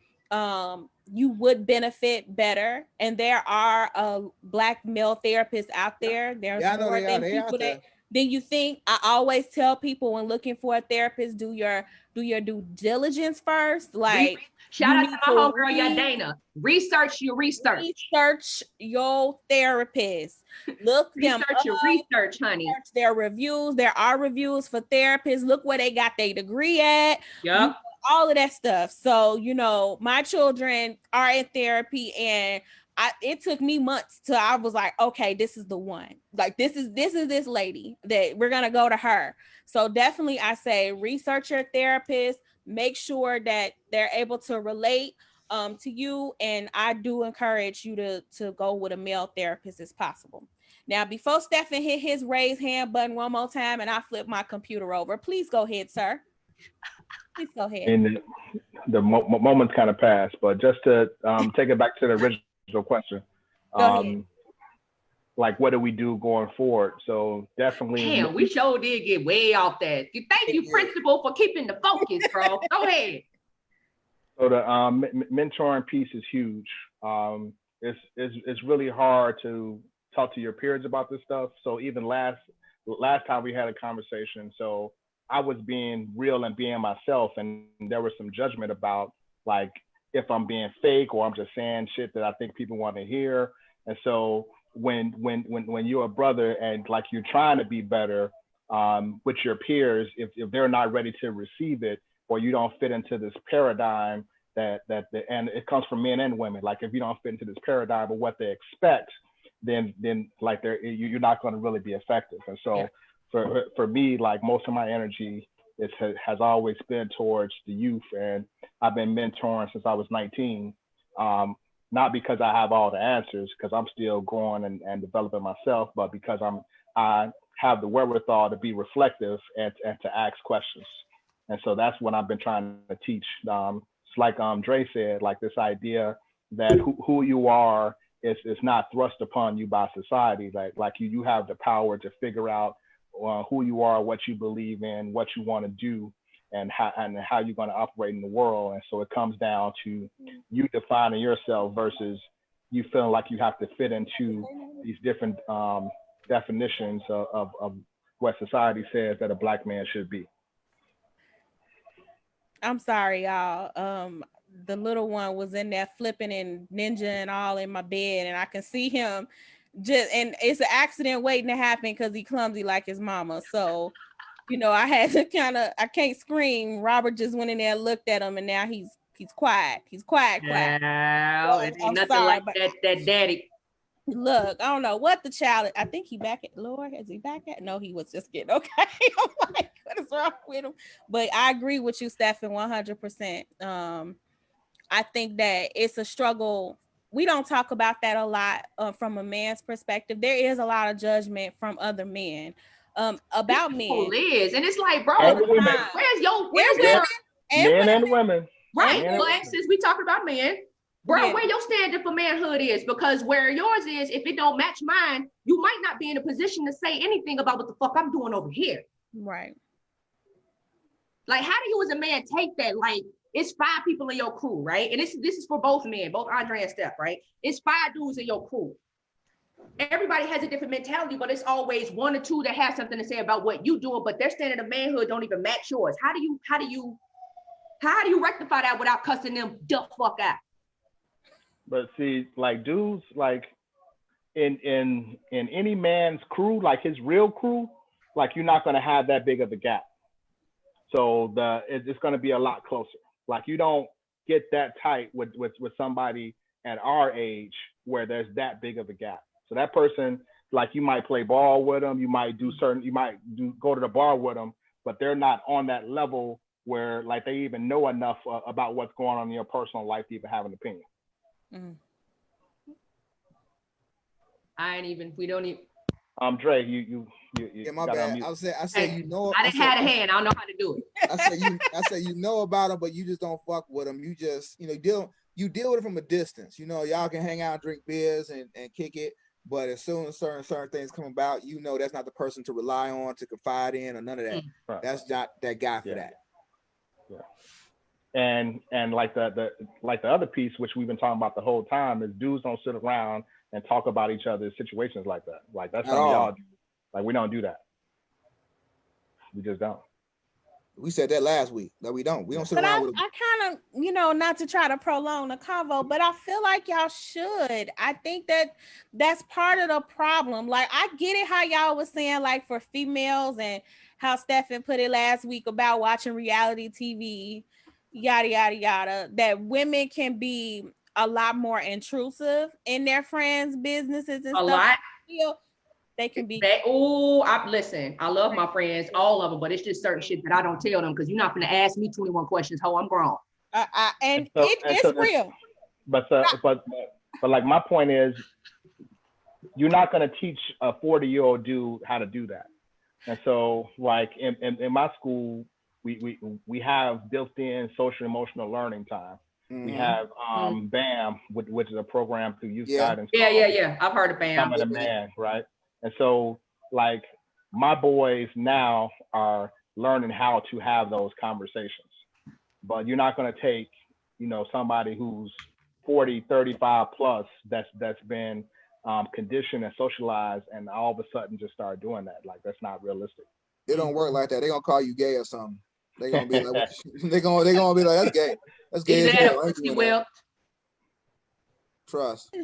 you would benefit better. And there are Black male therapists out there. There's more than people than you think. I always tell people when looking for a therapist, do your due diligence first. Like, shout out to my homegirl, Yadana. Research your research. Research your therapist. Look them up. Research, honey. Research their reviews. There are reviews for therapists. Look where they got their degree at. Yep. All of that stuff. So, my children are in therapy, and it took me months till I was like, okay, this is the one. Like, this is this lady that we're gonna go to her. So definitely, I say research your therapist. Make sure that they're able to relate to you, and I do encourage you to go with a male therapist as possible. Now, before Stephen hit his raise hand button one more time, and I flip my computer over, please go ahead, sir. Please go ahead. And the moment's kind of passed, but just to take it back to the original question. like, what do we do going forward? So definitely. Damn, we sure did get way off that. Thank you, principal, for keeping the focus, bro. Go ahead. So the mentoring piece is huge. It's really hard to talk to your peers about this stuff. So even last time we had a conversation, so I was being real and being myself, and there was some judgment about like if I'm being fake or I'm just saying shit that I think people want to hear. And so when you're a brother and like you're trying to be better with your peers, if they're not ready to receive it, or you don't fit into this paradigm and it comes from men and women, like if you don't fit into this paradigm of what they expect, then like you're not going to really be effective. And so for me, like most of my energy has always been towards the youth, and I've been mentoring since I was 19. Not because I have all the answers, because I'm still growing and developing myself, but because I have the wherewithal to be reflective and to ask questions. And so that's what I've been trying to teach. It's like Dre said, like this idea that who you are is not thrust upon you by society. Like you have the power to figure out who you are, what you believe in, what you want to do, and how you're going to operate in the world. And so it comes down to you defining yourself versus you feeling like you have to fit into these different definitions of what society says that a Black man should be. I'm sorry, y'all. The little one was in there flipping and ninja and all in my bed, and I can see him and it's an accident waiting to happen because he clumsy like his mama. So, I had to I can't scream. Robert just went in there, looked at him, and now he's quiet. He's quiet. No, it ain't nothing like that daddy. Look, I don't know what the child. I think he back at Lord. Is he back at? No, he was just kidding. Okay, I'm like, what is wrong with him? But I agree with you, Stephen, 100%. I think that it's a struggle. We don't talk about that a lot from a man's perspective. There is a lot of judgment from other men about men. Liz, and it's like, bro, where's men and women, right? But since we talking about men. Bro, where your standard for manhood is, because where yours is, if it don't match mine, you might not be in a position to say anything about what the fuck I'm doing over here. Right. Like, how do you as a man take that? Like, it's 5 people in your crew, right? And this is for both men, both Andre and Steph, right? It's 5 dudes in your crew. Everybody has a different mentality, but it's always 1 or 2 that have something to say about what you doing, but their standard of manhood don't even match yours. How do you rectify that without cussing them the fuck out? But see, like dudes, like in any man's crew, like his real crew, like you're not gonna have that big of a gap. So it's gonna be a lot closer. Like you don't get that tight with somebody at our age where there's that big of a gap. So that person, like you might play ball with them, you might go to the bar with them, but they're not on that level where like they even know enough about what's going on in your personal life to even have an opinion. Mm. We don't even. Dre, you yeah, my bad. I said I didn't have a hand. I don't know how to do it. I said you know about them, but you just don't fuck with them. You just deal with it from a distance. Y'all can hang out, drink beers, and kick it. But as soon as certain things come about, that's not the person to rely on, to confide in, or none of that. Right. That's not that guy for that. Yeah. And like the other piece, which we've been talking about the whole time, is dudes don't sit around and talk about each other's situations like that. Like that's something y'all do. Like we don't do that. We just don't. We said that last week. No, we don't. We don't sit around with them. I kind of, not to try to prolong the convo, but I feel like y'all should. I think that's part of the problem. Like I get it how y'all was saying, like for females, and how Stephen put it last week about watching reality TV. Yada yada yada, that women can be a lot more intrusive in their friends' businesses and stuff. They can be. Listen, I love my friends, all of them, but it's just certain shit that I don't tell them because you're not gonna ask me 21 questions. Ho, I'm grown. It's real. But like my point is, you're not gonna teach a 40-year-old dude how to do that. And so, like in my school, we have built-in social emotional learning time. We have BAM, which is a program through youth guidance. Yeah. I've heard of BAM. Becoming a man, right? And so, like, my boys now are learning how to have those conversations. But you're not going to take, somebody who's 40, 35 plus that's been conditioned and socialized, and all of a sudden just start doing that. Like, that's not realistic. It don't work like that. They're gonna call you gay or something. They're gonna be like, they're gonna be like, that's gay. That's gay as hell. Trust.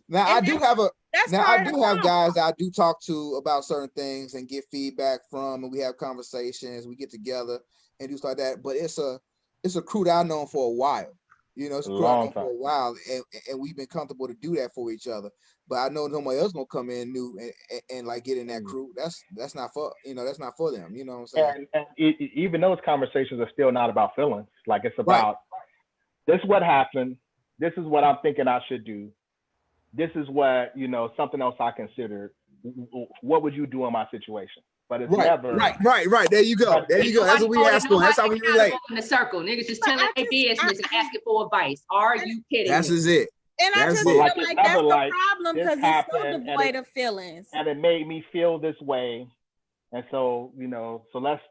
Now I do have guys that I do talk to about certain things and get feedback from, and we have conversations. We get together and do stuff like that. But it's a crew that I've known for a while. It's a crew I've known for a while, and we've been comfortable to do that for each other. But I know nobody else gonna come in new and like get in that crew. That's not for that's not for them. You know what I'm saying? And even those conversations are still not about feelings. Like, it's about this is what happened. This is what I'm thinking I should do. This is what something else I considered. What would you do in my situation? But it's never right. There you go. That's what we ask for. That's how we relate. In the circle, niggas just telling their business and asking for advice. Are you kidding? That's it. And I just feel like that's the problem, because it's so devoid of feelings. And it made me feel this way. And so, so let's,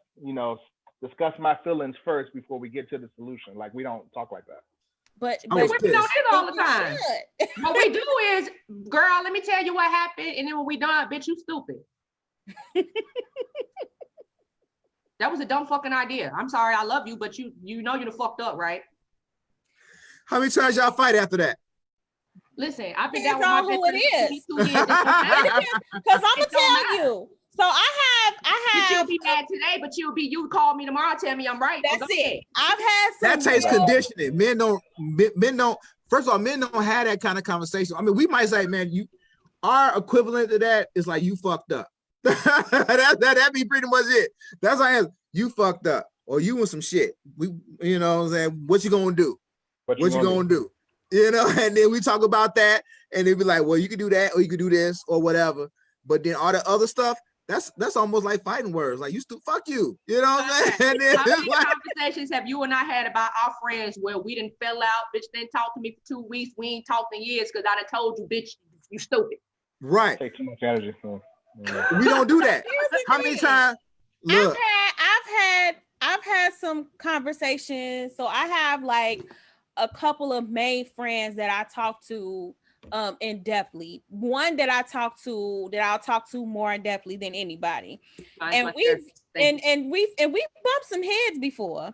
discuss my feelings first before we get to the solution. Like, we don't talk like that. But women don't do it all the time. What we do is, girl, let me tell you what happened. And then when we done, bitch, you stupid. That was a dumb fucking idea. I'm sorry, I love you, but you know you're fucked up, right? How many times y'all fight after that? Listen, I've been down with my bitch for 2 years. Because I'm gonna tell you. So I have. You'll be mad today, but you call me tomorrow, tell me I'm right. That's it. I've had some. That takes conditioning. Men don't. First of all, men don't have that kind of conversation. I mean, we might say, man, our equivalent to that is like, you fucked up. That be pretty much it. That's how I answer. You fucked up, or you in some shit. What I'm saying? What you gonna do? What you gonna do? And then we talk about that, and they be like, well, you can do that, or you can do this, or whatever. But then all the other stuff, that's almost like fighting words. Like, fuck you. You know what I'm saying? And then, how many conversations have you and I had about our friends where we didn't fell out, bitch didn't talk to me for 2 weeks, we ain't talked in years because I done told you, bitch, you stupid. Right. Take too much energy for. We don't do that. How many times? Look, I've had some conversations. So I have like a couple of main friends that I talk to in depthly. One that I'll talk to more in depthly than anybody. And we've bumped some heads before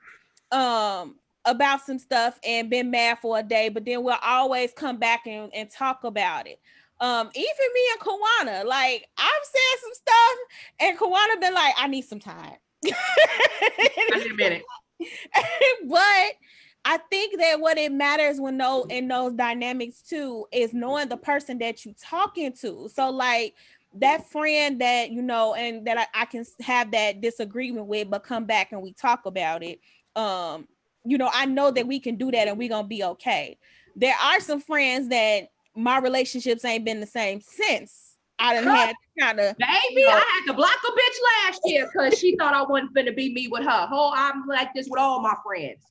about some stuff and been mad for a day, but then we'll always come back and talk about it. Even me and Kawana, like, I've said some stuff and Kawana been like, I need some time. I need a minute. But I think that what it matters in those dynamics too is knowing the person that you're talking to. So like that friend that, and that I can have that disagreement with, but come back and we talk about it. I know that we can do that and we're going to be okay. There are some friends that my relationships ain't been the same since. I done had kind of. Baby, I had to block a bitch last year because she thought I wasn't finna be me with her. I'm like this with all my friends.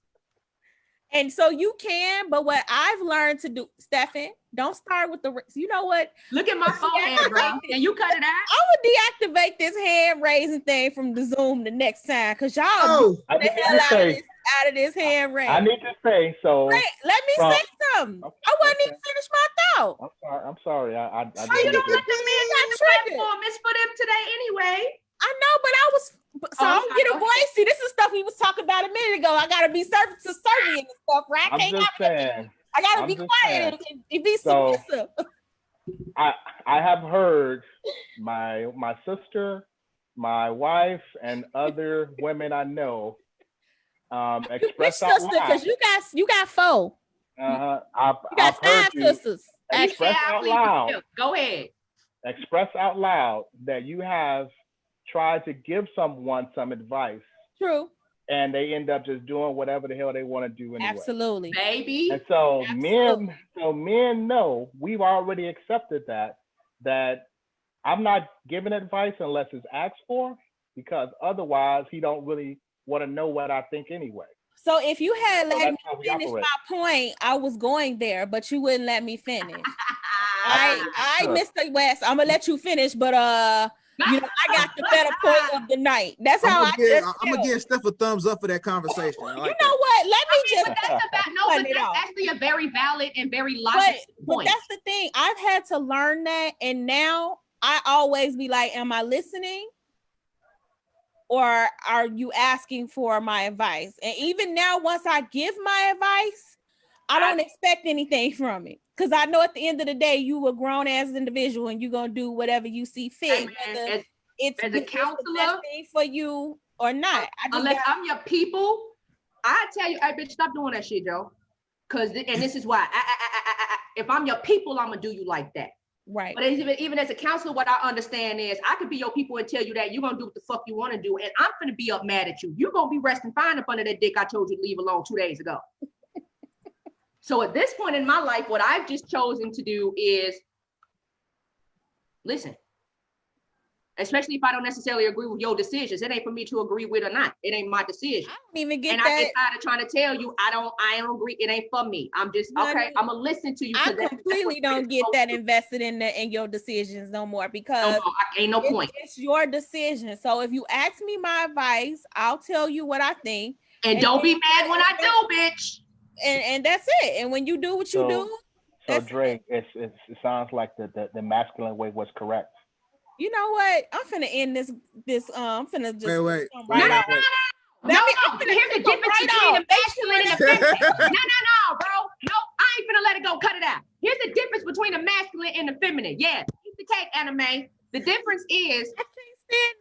And so you can, but what I've learned to do, Stefan, don't start with you know what? Look at my forehead, bro. Can you cut it out? I would deactivate this hand raising thing from the Zoom the next time, because y'all the hell out of this hand raise. I need to say so. Wait, let me say something. I wasn't even finished my thought. I'm sorry. I you don't let this man got platform. It's for them today anyway. I know, but I was. So I'm getting a voice. See, this is stuff we was talking about a minute ago. I gotta be subservient and stuff, right? I gotta be quiet and be submissive. I have heard my sister, my wife, and other women I know express out loud. Because you got 4. You got 5 sisters. Express out loud. Go ahead. Express out loud that you have tried to give someone some advice. True. And they end up just doing whatever the hell they want to do anyway. Absolutely. Baby. And so men know, we've already accepted that I'm not giving advice unless it's asked for, because otherwise he don't really want to know what I think anyway. So if you had let me finish my point, I was going there, but you wouldn't let me finish. I Mr. West, I'm gonna let you finish, but you know, I got the better point of the night. That's how I'm gonna give Steph a thumbs up for that conversation. You know what? Let me but that's actually a very valid and very logical point. But that's the thing. I've had to learn that, and now I always be like, am I listening? Or are you asking for my advice? And even now, once I give my advice, I don't expect anything from it. Because I know at the end of the day, you a grown ass individual and you're going to do whatever you see fit. It's as a counselor, the best thing for you or not. Unless I'm your people, I tell you, hey, bitch, stop doing that shit, Joe. And this is why. If I'm your people, I'm going to do you like that. Right. But even as a counselor, what I understand is I could be your people and tell you that you're going to do what the fuck you want to do. And I'm going to be up mad at you. You're going to be resting fine up under that dick I told you to leave alone 2 days ago. So at this point in my life, what I've just chosen to do is listen. Especially if I don't necessarily agree with your decisions. It ain't for me to agree with or not. It ain't my decision. I don't even get that. I get tired of trying to tell you, I don't agree. It ain't for me. I'm just, okay, I'm gonna listen to you. I completely don't get that invested in your decisions no more because ain't no point. It's your decision. So if you ask me my advice, I'll tell you what I think. And don't be mad when I do, bitch. And that's it. And when you do what you do. So Dre, it sounds like the masculine way was correct. You know what? I'm finna end this. I'm finna just wait. No, here's the difference between the masculine and the feminine. No, bro. No, I ain't finna let it go. Cut it out. Here's the difference between the masculine and the feminine. Yeah, keep the cake, anime. The difference is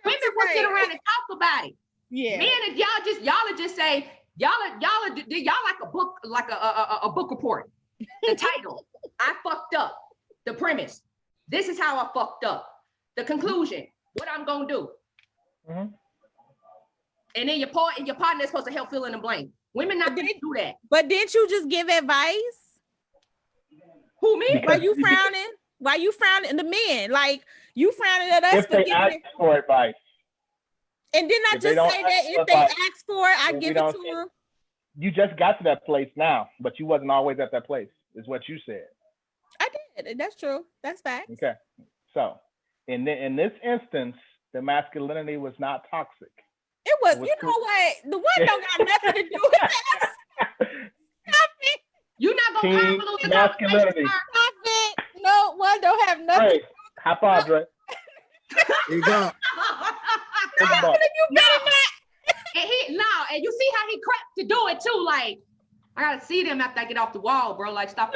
women will sit around and talk about it. Yeah. Men, if y'all just say y'all like a book, like a book report. The title, I fucked up. The premise, this is how I fucked up. The conclusion, what I'm gonna do. Mm-hmm. And then your partner is supposed to help fill in the blank. Women not gonna do that. But didn't you just give advice? Who, me? Why you frowning? Why you frowning? The men, like you frowning at us if they ask for advice. And didn't I just say that if they ask for it, I give it to them? You just got to that place now, but you wasn't always at that place, is what you said. I did. That's true. That's fact. Okay. So in this instance, the masculinity was not toxic. It was you know what? The one don't got nothing to do with that. You're not gonna convolute the masculinity. No, one don't have nothing. Dre, high five, Dre. Here you go. You better not. And you see how he crept to do it too. Like, I gotta see them after I get off the wall, bro. Like, stop.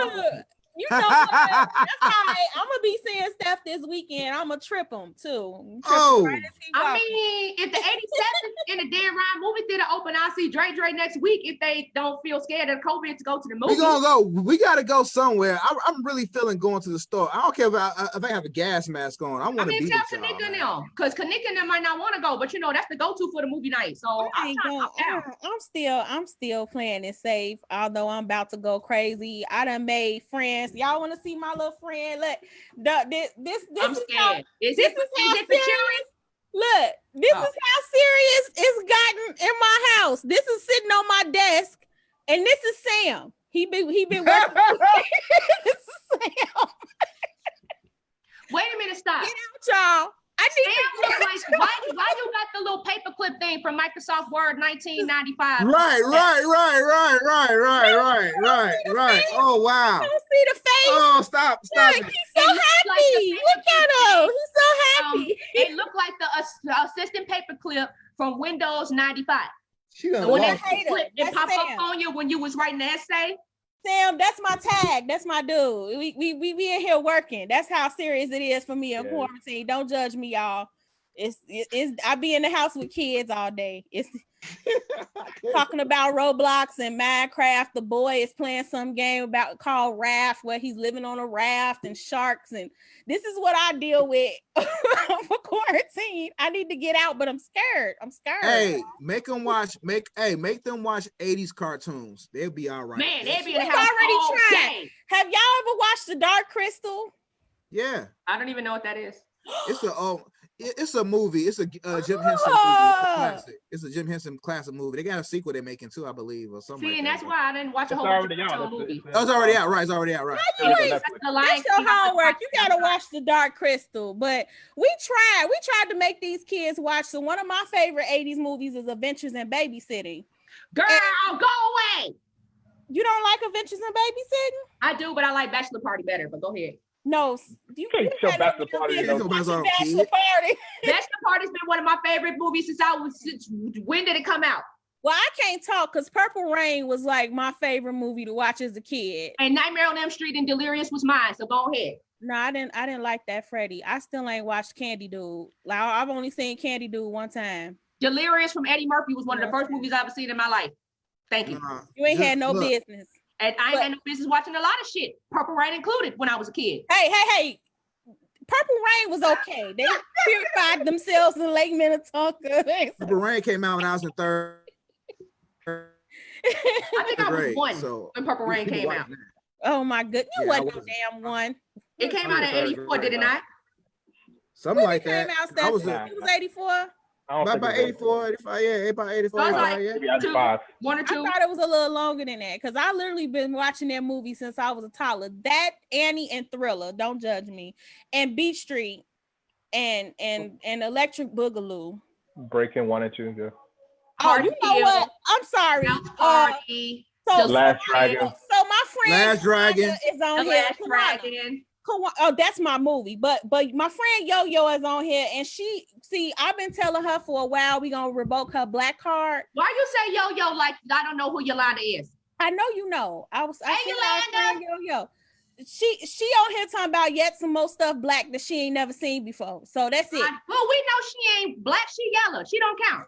You know what? That's all right. I'm gonna be seeing Steph this weekend. I'm gonna trip him too. I mean, if the 87th in the Dan Ryan movie theater open, I'll see Dre next week if they don't feel scared of COVID to go to the movie. We gotta go somewhere. I'm really feeling going to the store. I don't care if I have a gas mask on. I want to be with y'all. Kanika and them, because Kanika and them might not want to go, but you know that's the go-to for the movie night. So I'm still playing it safe, although I'm about to go crazy. I done made friends. Y'all want to see my little friend? Look, this I'm scared. Is it for serious? Look, this is how serious it's gotten in my house. This is sitting on my desk, and this is Sam. He been working. This is Sam. Wait a minute, stop. Get out, y'all. Why you got the little paperclip thing from Microsoft Word 1995? Right. Oh wow. You don't see the face. Oh, stop. Look, he's so happy. Look at him. He's so happy. It looked like the assistant paperclip from Windows 95. When it popped up on you when you was writing the essay. Sam, that's my tag. That's my dude. We in here working. That's how serious it is for me in quarantine. Don't judge me, y'all. It's I be in the house with kids all day. It's talking about Roblox and Minecraft. The boy is playing some game called Raft, where he's living on a raft and sharks. And this is what I deal with for quarantine. I need to get out, but I'm scared. Hey, make them watch 80s cartoons. They'll be all right. Man, they'll be in the house all day. Have y'all ever watched The Dark Crystal? Yeah. I don't even know what that is. It's a movie. It's a Jim Henson movie. It's a classic. It's a Jim Henson classic movie. They got a sequel they're making too, I believe, or something. See, like and that. that's why I didn't watch a whole movie. It's already out, right? It's already out, right? That's your homework. You gotta watch The Dark Crystal. But we tried to make these kids watch. So one of my favorite 80s movies is Adventures in Babysitting. Girl, go away. You don't like Adventures in Babysitting? I do, but I like Bachelor Party better. But go ahead. No, you can't show Bachelor Party. Bachelor Party. Bachelor Party's been one of my favorite movies since when did it come out? Well, I can't talk because Purple Rain was like my favorite movie to watch as a kid. And Nightmare on Elm Street and Delirious was mine. So go ahead. No, I didn't like that Freddy. I still ain't watched Candy Dude. Like I've only seen Candy Dude one time. Delirious from Eddie Murphy was one of the first movies I've ever seen in my life. Thank you. You ain't had no business. And I ain't had no business watching a lot of shit, Purple Rain included, when I was a kid. Hey. Purple Rain was okay. They purified themselves in Lake Minnetonka. Purple Rain came out when I was in third. I think I was one when Purple Rain came out. Oh my goodness. You wasn't no damn one. It came out in 84, did it not? Something like that. It was 84. About 84, 85, yeah, about 84. So like 1 or 2. I thought it was a little longer than that because I literally been watching that movie since I was a toddler. That, Annie, and Thriller, don't judge me, and Beach Street, and Electric Boogaloo. Breaking 1 and 2. Yeah. Oh, you know what? I'm sorry. Party. Last Dragon. So my friend Last Dragon is on here. Last Dragon. Oh, that's my movie. But my friend Yo-Yo is on here, and I've been telling her for a while we gonna revoke her black card. Why you say Yo-Yo like I don't know who Yolanda is? I know you know. I Yolanda. Yo-Yo. She on here talking about yet some more stuff black that she ain't never seen before. So that's it. Well, we know she ain't black. She yellow. She don't count.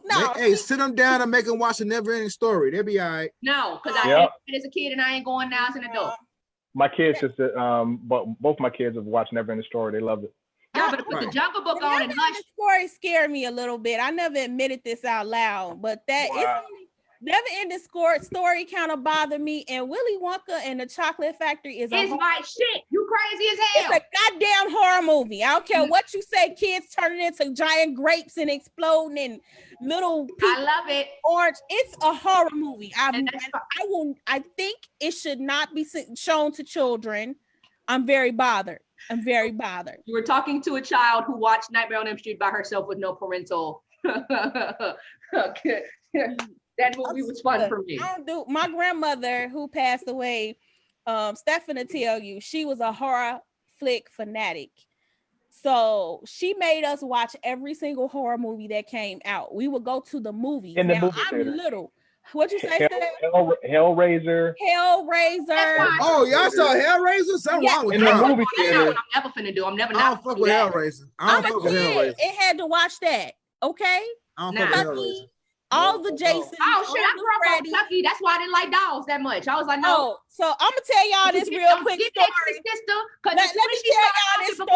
No. Hey, sit them down and make them watch a Never-Ending Story. They'll be all right. No, because I had it as a kid and I ain't going now as an adult. My kids but both my kids have watched Never-Ending Story. They loved it. Yeah, but put the Jungle Book on and Hush. The story scared me a little bit. I never admitted this out loud, but Never-Ending Story kind of bothered me. And Willy Wonka and the Chocolate Factory is my shit. You crazy as hell. It's a goddamn horror movie. I don't care what you say. Kids turning into giant grapes and exploding and little people. I love it. Orange. It's a horror movie. I think it should not be shown to children. I'm very bothered. You were talking to a child who watched Nightmare on Elm Street by herself with no parental. That movie was fun for me. My grandmother, who passed away, Stephanie tell you, she was a horror flick fanatic. So she made us watch every single horror movie that came out. We would go to the movies. In the movie theater. I'm little. What'd you say? Hellraiser. Oh, y'all saw Hellraiser? Something wrong with in the movie theater. I'm never finna do. I'm never I not. don't fuck with Hellraiser. I don't fuck with Hellraiser. It had to watch that. Okay. I don't fuck with Hellraiser. All the Jason. Oh shit! I grew up on Chucky. That's why I didn't like dolls that much. I was like, no. Oh, so I'm gonna tell y'all this real quick story. Let me tell y'all this story.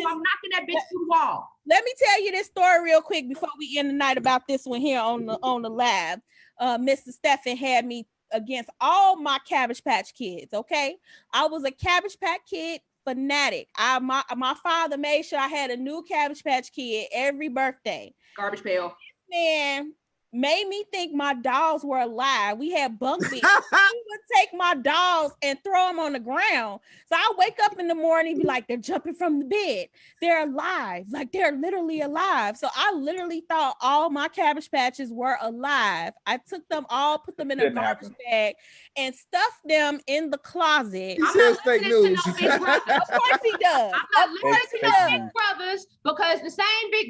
I'm knocking that bitch through the wall. Let me tell you this story real quick before we end the night about this one here on the lab. Mr. Stephen had me against all my Cabbage Patch Kids. Okay, I was a Cabbage Patch Kid fanatic. My father made sure I had a new Cabbage Patch Kid every birthday. Garbage pail. Man, made me think my dolls were alive. We had bunk beds. He would take my dolls and throw them on the ground. So I wake up in the morning and be like, they're jumping from the bed. They're alive. Like they're literally alive. So I literally thought all my Cabbage Patches were alive. I took them all, put them in a garbage bag and stuffed them in the closet. He says fake news. Of course he does. I'm not listening to no big brothers because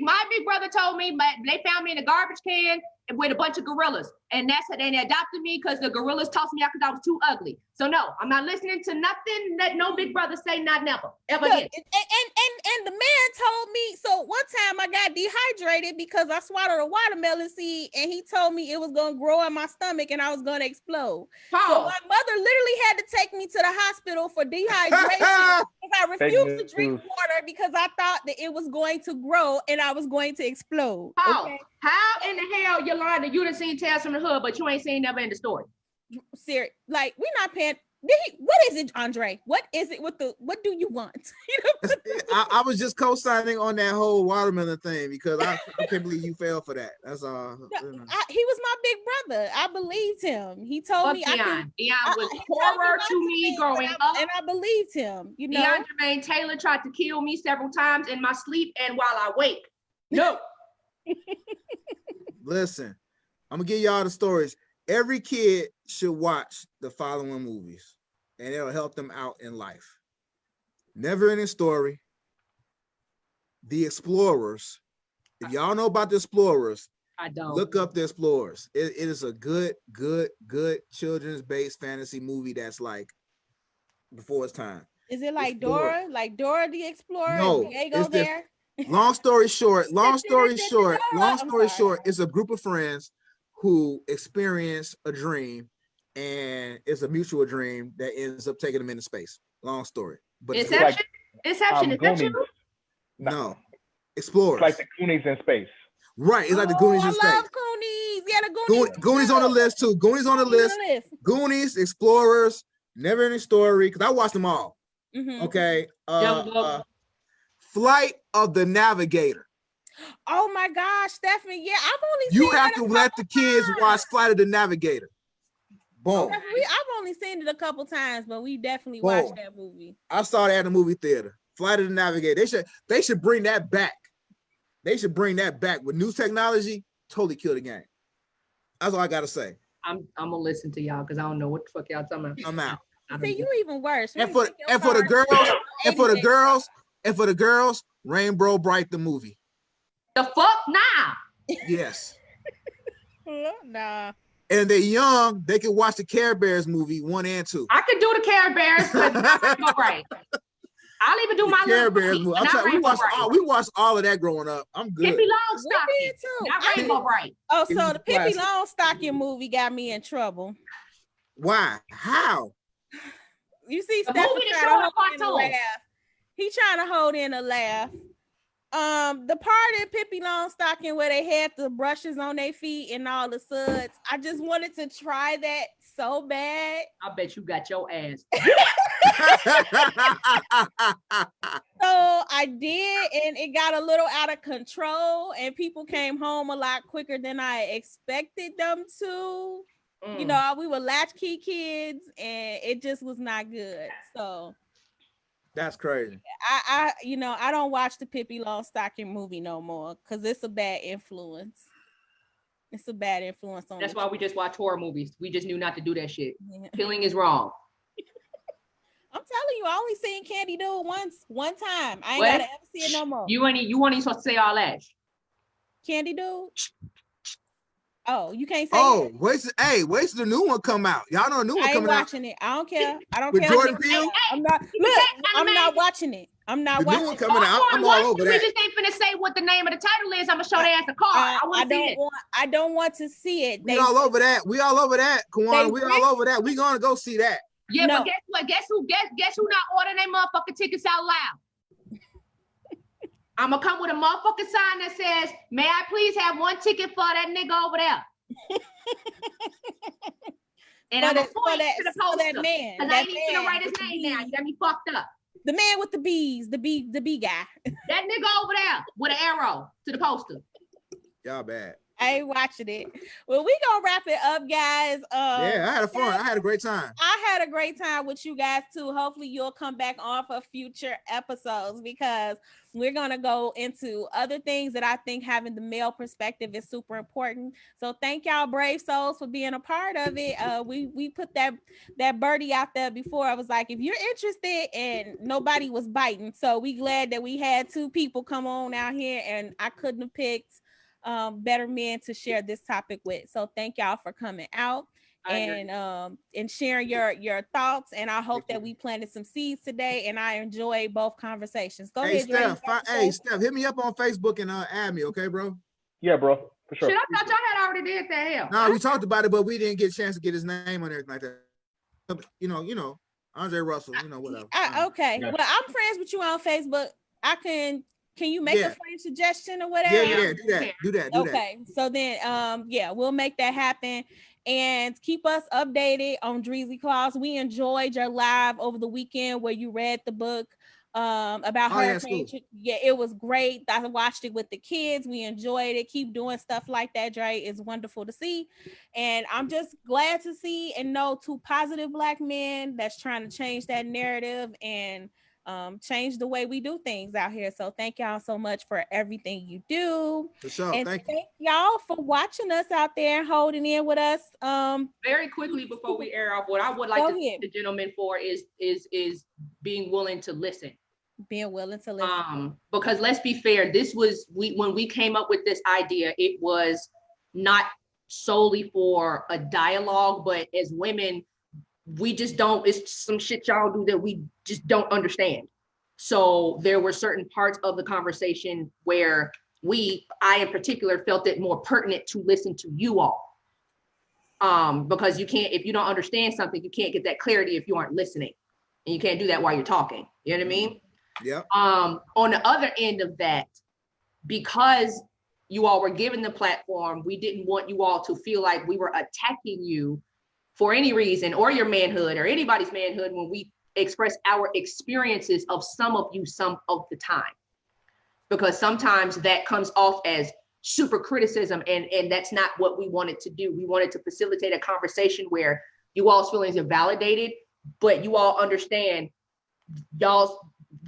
my big brother told me they found me in a garbage can with a bunch of gorillas, and that's how they adopted me because the gorillas tossed me out because I was too ugly. So no, I'm not listening to nothing that no big brother say. Not never, ever again. And the man told me. So one time I got dehydrated because I swallowed a watermelon seed, and he told me it was gonna grow in my stomach and I was gonna explode. So my mother literally had to take me to the hospital for dehydration because I refused to drink water because I thought that it was going to grow and I was going to explode. Okay? How in the hell, Yolanda, you done seen Tales from the Hood, but you ain't seen Never-Ending Story? Serious, like we're not paying. What is it, Andre? What is it with what do you want? I was just co-signing on that whole watermelon thing because I can't believe you fell for that. That's all. He was my big brother. I believed him. He told me Deion was horror to me growing up. And I believed him. You know, Deion Jermaine Taylor tried to kill me several times in my sleep and while I wake. No. Listen, I'm gonna give y'all the stories. Every kid should watch the following movies, and it'll help them out in life. Never Ending Story, The Explorers. If y'all know about The Explorers, I don't. Look up The Explorers. It is a good children's-based fantasy movie that's like before its time. Is it like Dora? Like Dora the Explorer? No, Diego there? Long story short, it's a group of friends who experience a dream, and it's a mutual dream that ends up taking them into space. Long story. But Inception? Is that you? No. Explorers. It's like the Goonies in space. Right. It's like the Goonies in space. I love Goonies. Yeah, the Goonies. Goonies on the list too. Goonies on the list. Goonies, Explorers, Never Ending Story, because I watched them all. Mm-hmm. Okay. Flight of the Navigator. Oh my gosh, Stephanie. Yeah, I've only You have to let the kids watch Flight of the Navigator. Boom. I've only seen it a couple times, but we definitely watched that movie. I saw that at the movie theater. Flight of the Navigator. They should bring that back. They should bring that back with new technology. Totally kill the game. That's all I gotta say. I'm gonna listen to y'all because I don't know what the fuck y'all talking about. I'm out. See, you even worse. And for the girls, Rainbow Bright the movie. The fuck nah. Yes. Nah. And they're young, they can watch the Care Bears movie 1 and 2. I could do the Care Bears, but not Rainbow Bright. I'll even do my Care Bears movie. We watched all of that growing up. I'm good. Pippi Longstocking, not Rainbow Bright. Oh, so the Pippi Longstocking movie got me in trouble. Why? How? You see, Stephanie trying to hold in a laugh. He trying to hold in a laugh. The part in Pippi Longstocking where they had the brushes on their feet and all the suds, I just wanted to try that so bad. I bet you got your ass. So I did, and it got a little out of control, and people came home a lot quicker than I expected them to. You know, we were latchkey kids, and it just was not good. So that's crazy. I don't watch the Pippi Longstocking movie no more because it's a bad influence. It's a bad influence on. That's why we just watch horror movies. We just knew not to do that shit. Yeah. Killing is wrong. I'm telling you, I only seen Candy Dude one time. I ain't gotta ever see it no more. You ain't supposed to say all that. Candy Dude. Oh, you can't say. Oh, wait till the new one come out. Y'all know the new one coming out. I ain't watching it. I don't care. I don't With care. Jordan Peele? I'm not watching it. I'm not watching it. The new one coming out. I'm all over that. We just ain't finna say what the name of the title is. I'm gonna show their ass a card. I don't want to see it. We all over that, Kwan. We all over that. We gonna go see that. Yeah, but guess what? Guess who not ordering their motherfucking tickets out loud? I'm gonna come with a motherfucking sign that says, "May I please have one ticket for that nigga over there?" And I'm gonna point to the poster because I ain't even gonna write his name down. You got me fucked up. The man with the bees, the bee guy. That nigga over there with an arrow to the poster. Y'all bad. I ain't watching it. Well, we gonna wrap it up, guys. Yeah, I had fun. I had a great time. I had a great time with you guys too. Hopefully you'll come back on for future episodes because we're gonna go into other things that I think having the male perspective is super important. So thank y'all brave souls for being a part of it. We put that birdie out there before. I was like, if you're interested, and nobody was biting. So we glad that we had 2 people come on out here, and I couldn't have picked better men to share this topic with. So thank y'all for coming out and sharing your thoughts. And I hope that we planted some seeds today, and I enjoyed both conversations. Go ahead, Steph, hit me up on Facebook and add me, okay, bro? Yeah, bro, for sure. Shit, I thought y'all had already did that. Hell. No, we talked about it, but we didn't get a chance to get his name on everything like that. You know, Andre Russell, whatever. Okay. Yeah. Well, I'm friends with you on Facebook. Can you make a friend suggestion or whatever? Yeah, do that. Okay. So then, we'll make that happen. and keep us updated on Dreezy Claus. We enjoyed your live over the weekend where you read the book about hurricane. Yeah, it was great. I watched it with the kids. We enjoyed it. Keep doing stuff like that, Dre. It's wonderful to see. And I'm just glad to see and know two positive Black men that's trying to change that narrative and change the way we do things out here. So thank y'all so much for everything you do. For sure. And thank y'all for watching us out there and holding in with us. Very quickly before we air off, what I would like to thank the gentleman for is being willing to listen. Being willing to listen. Because let's be fair, this was when we came up with this idea, it was not solely for a dialogue, but as women, we just don't, it's some shit y'all do that we just don't understand. So there were certain parts of the conversation where I in particular felt it more pertinent to listen to you all. Because you can't, if you don't understand something, you can't get that clarity if you aren't listening. And you can't do that while you're talking. You know what I mean? Yeah. On the other end of that, because you all were given the platform, we didn't want you all to feel like we were attacking you for any reason, or your manhood, or anybody's manhood, when we express our experiences of some of you some of the time. Because sometimes that comes off as super criticism, and that's not what we wanted to do. We wanted to facilitate a conversation where you all's feelings are validated, but you all understand y'all's,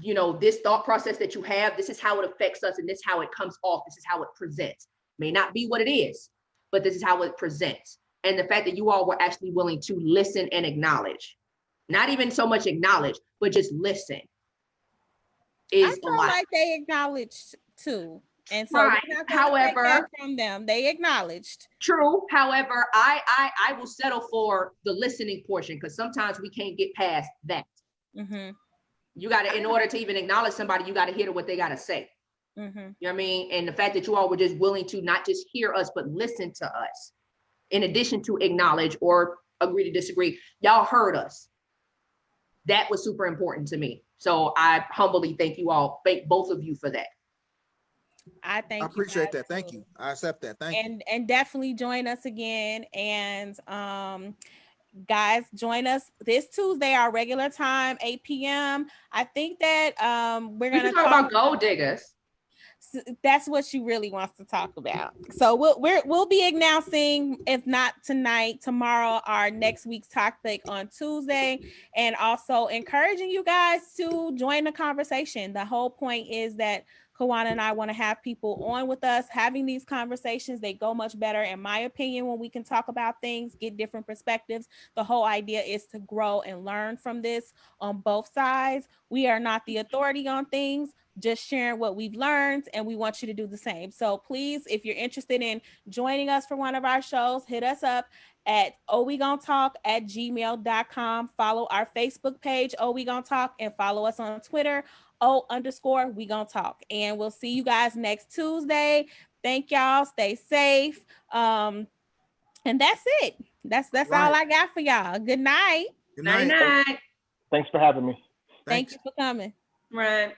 you know, this thought process that you have, this is how it affects us, and this is how it comes off, this is how it presents. May not be what it is, but this is how it presents. And the fact that you all were actually willing to listen and acknowledge, not even so much acknowledge, but just listen, is I feel like they acknowledged too. And so right. However, from them, they acknowledged. True. However, I will settle for the listening portion, because sometimes we can't get past that. Mm-hmm. You got to, in order to even acknowledge somebody, you got to hear what they got to say. Mm-hmm. You know what I mean? And the fact that you all were just willing to not just hear us, but listen to us, in addition to acknowledge or agree to disagree, y'all heard us. That was super important to me. So I humbly thank you all, thank both of you for that. I appreciate that. Thank you. I accept that. Thank you. And definitely join us again. And guys, join us this Tuesday, our regular time, 8 p.m. I think that we're gonna talk about gold diggers. That's what she really wants to talk about. So we'll be announcing, if not tonight, tomorrow, our next week's topic on Tuesday, and also encouraging you guys to join the conversation. The whole point is that Kawana and I want to have people on with us having these conversations. They go much better, in my opinion, when we can talk about things, get different perspectives. The whole idea is to grow and learn from this on both sides. We are not the authority on things, just sharing what we've learned, and we want you to do the same. So please, if you're interested in joining us for one of our shows, hit us up at OWGTalk@gmail.com. Follow our Facebook page, OWGTalk, and follow us on Twitter, O_WeGonTalk. And we'll see you guys next Tuesday. Thank y'all. Stay safe. And that's it. That's right. All I got for y'all. Good night. Good night. Night. Thanks for having me. Thank you for coming. Right.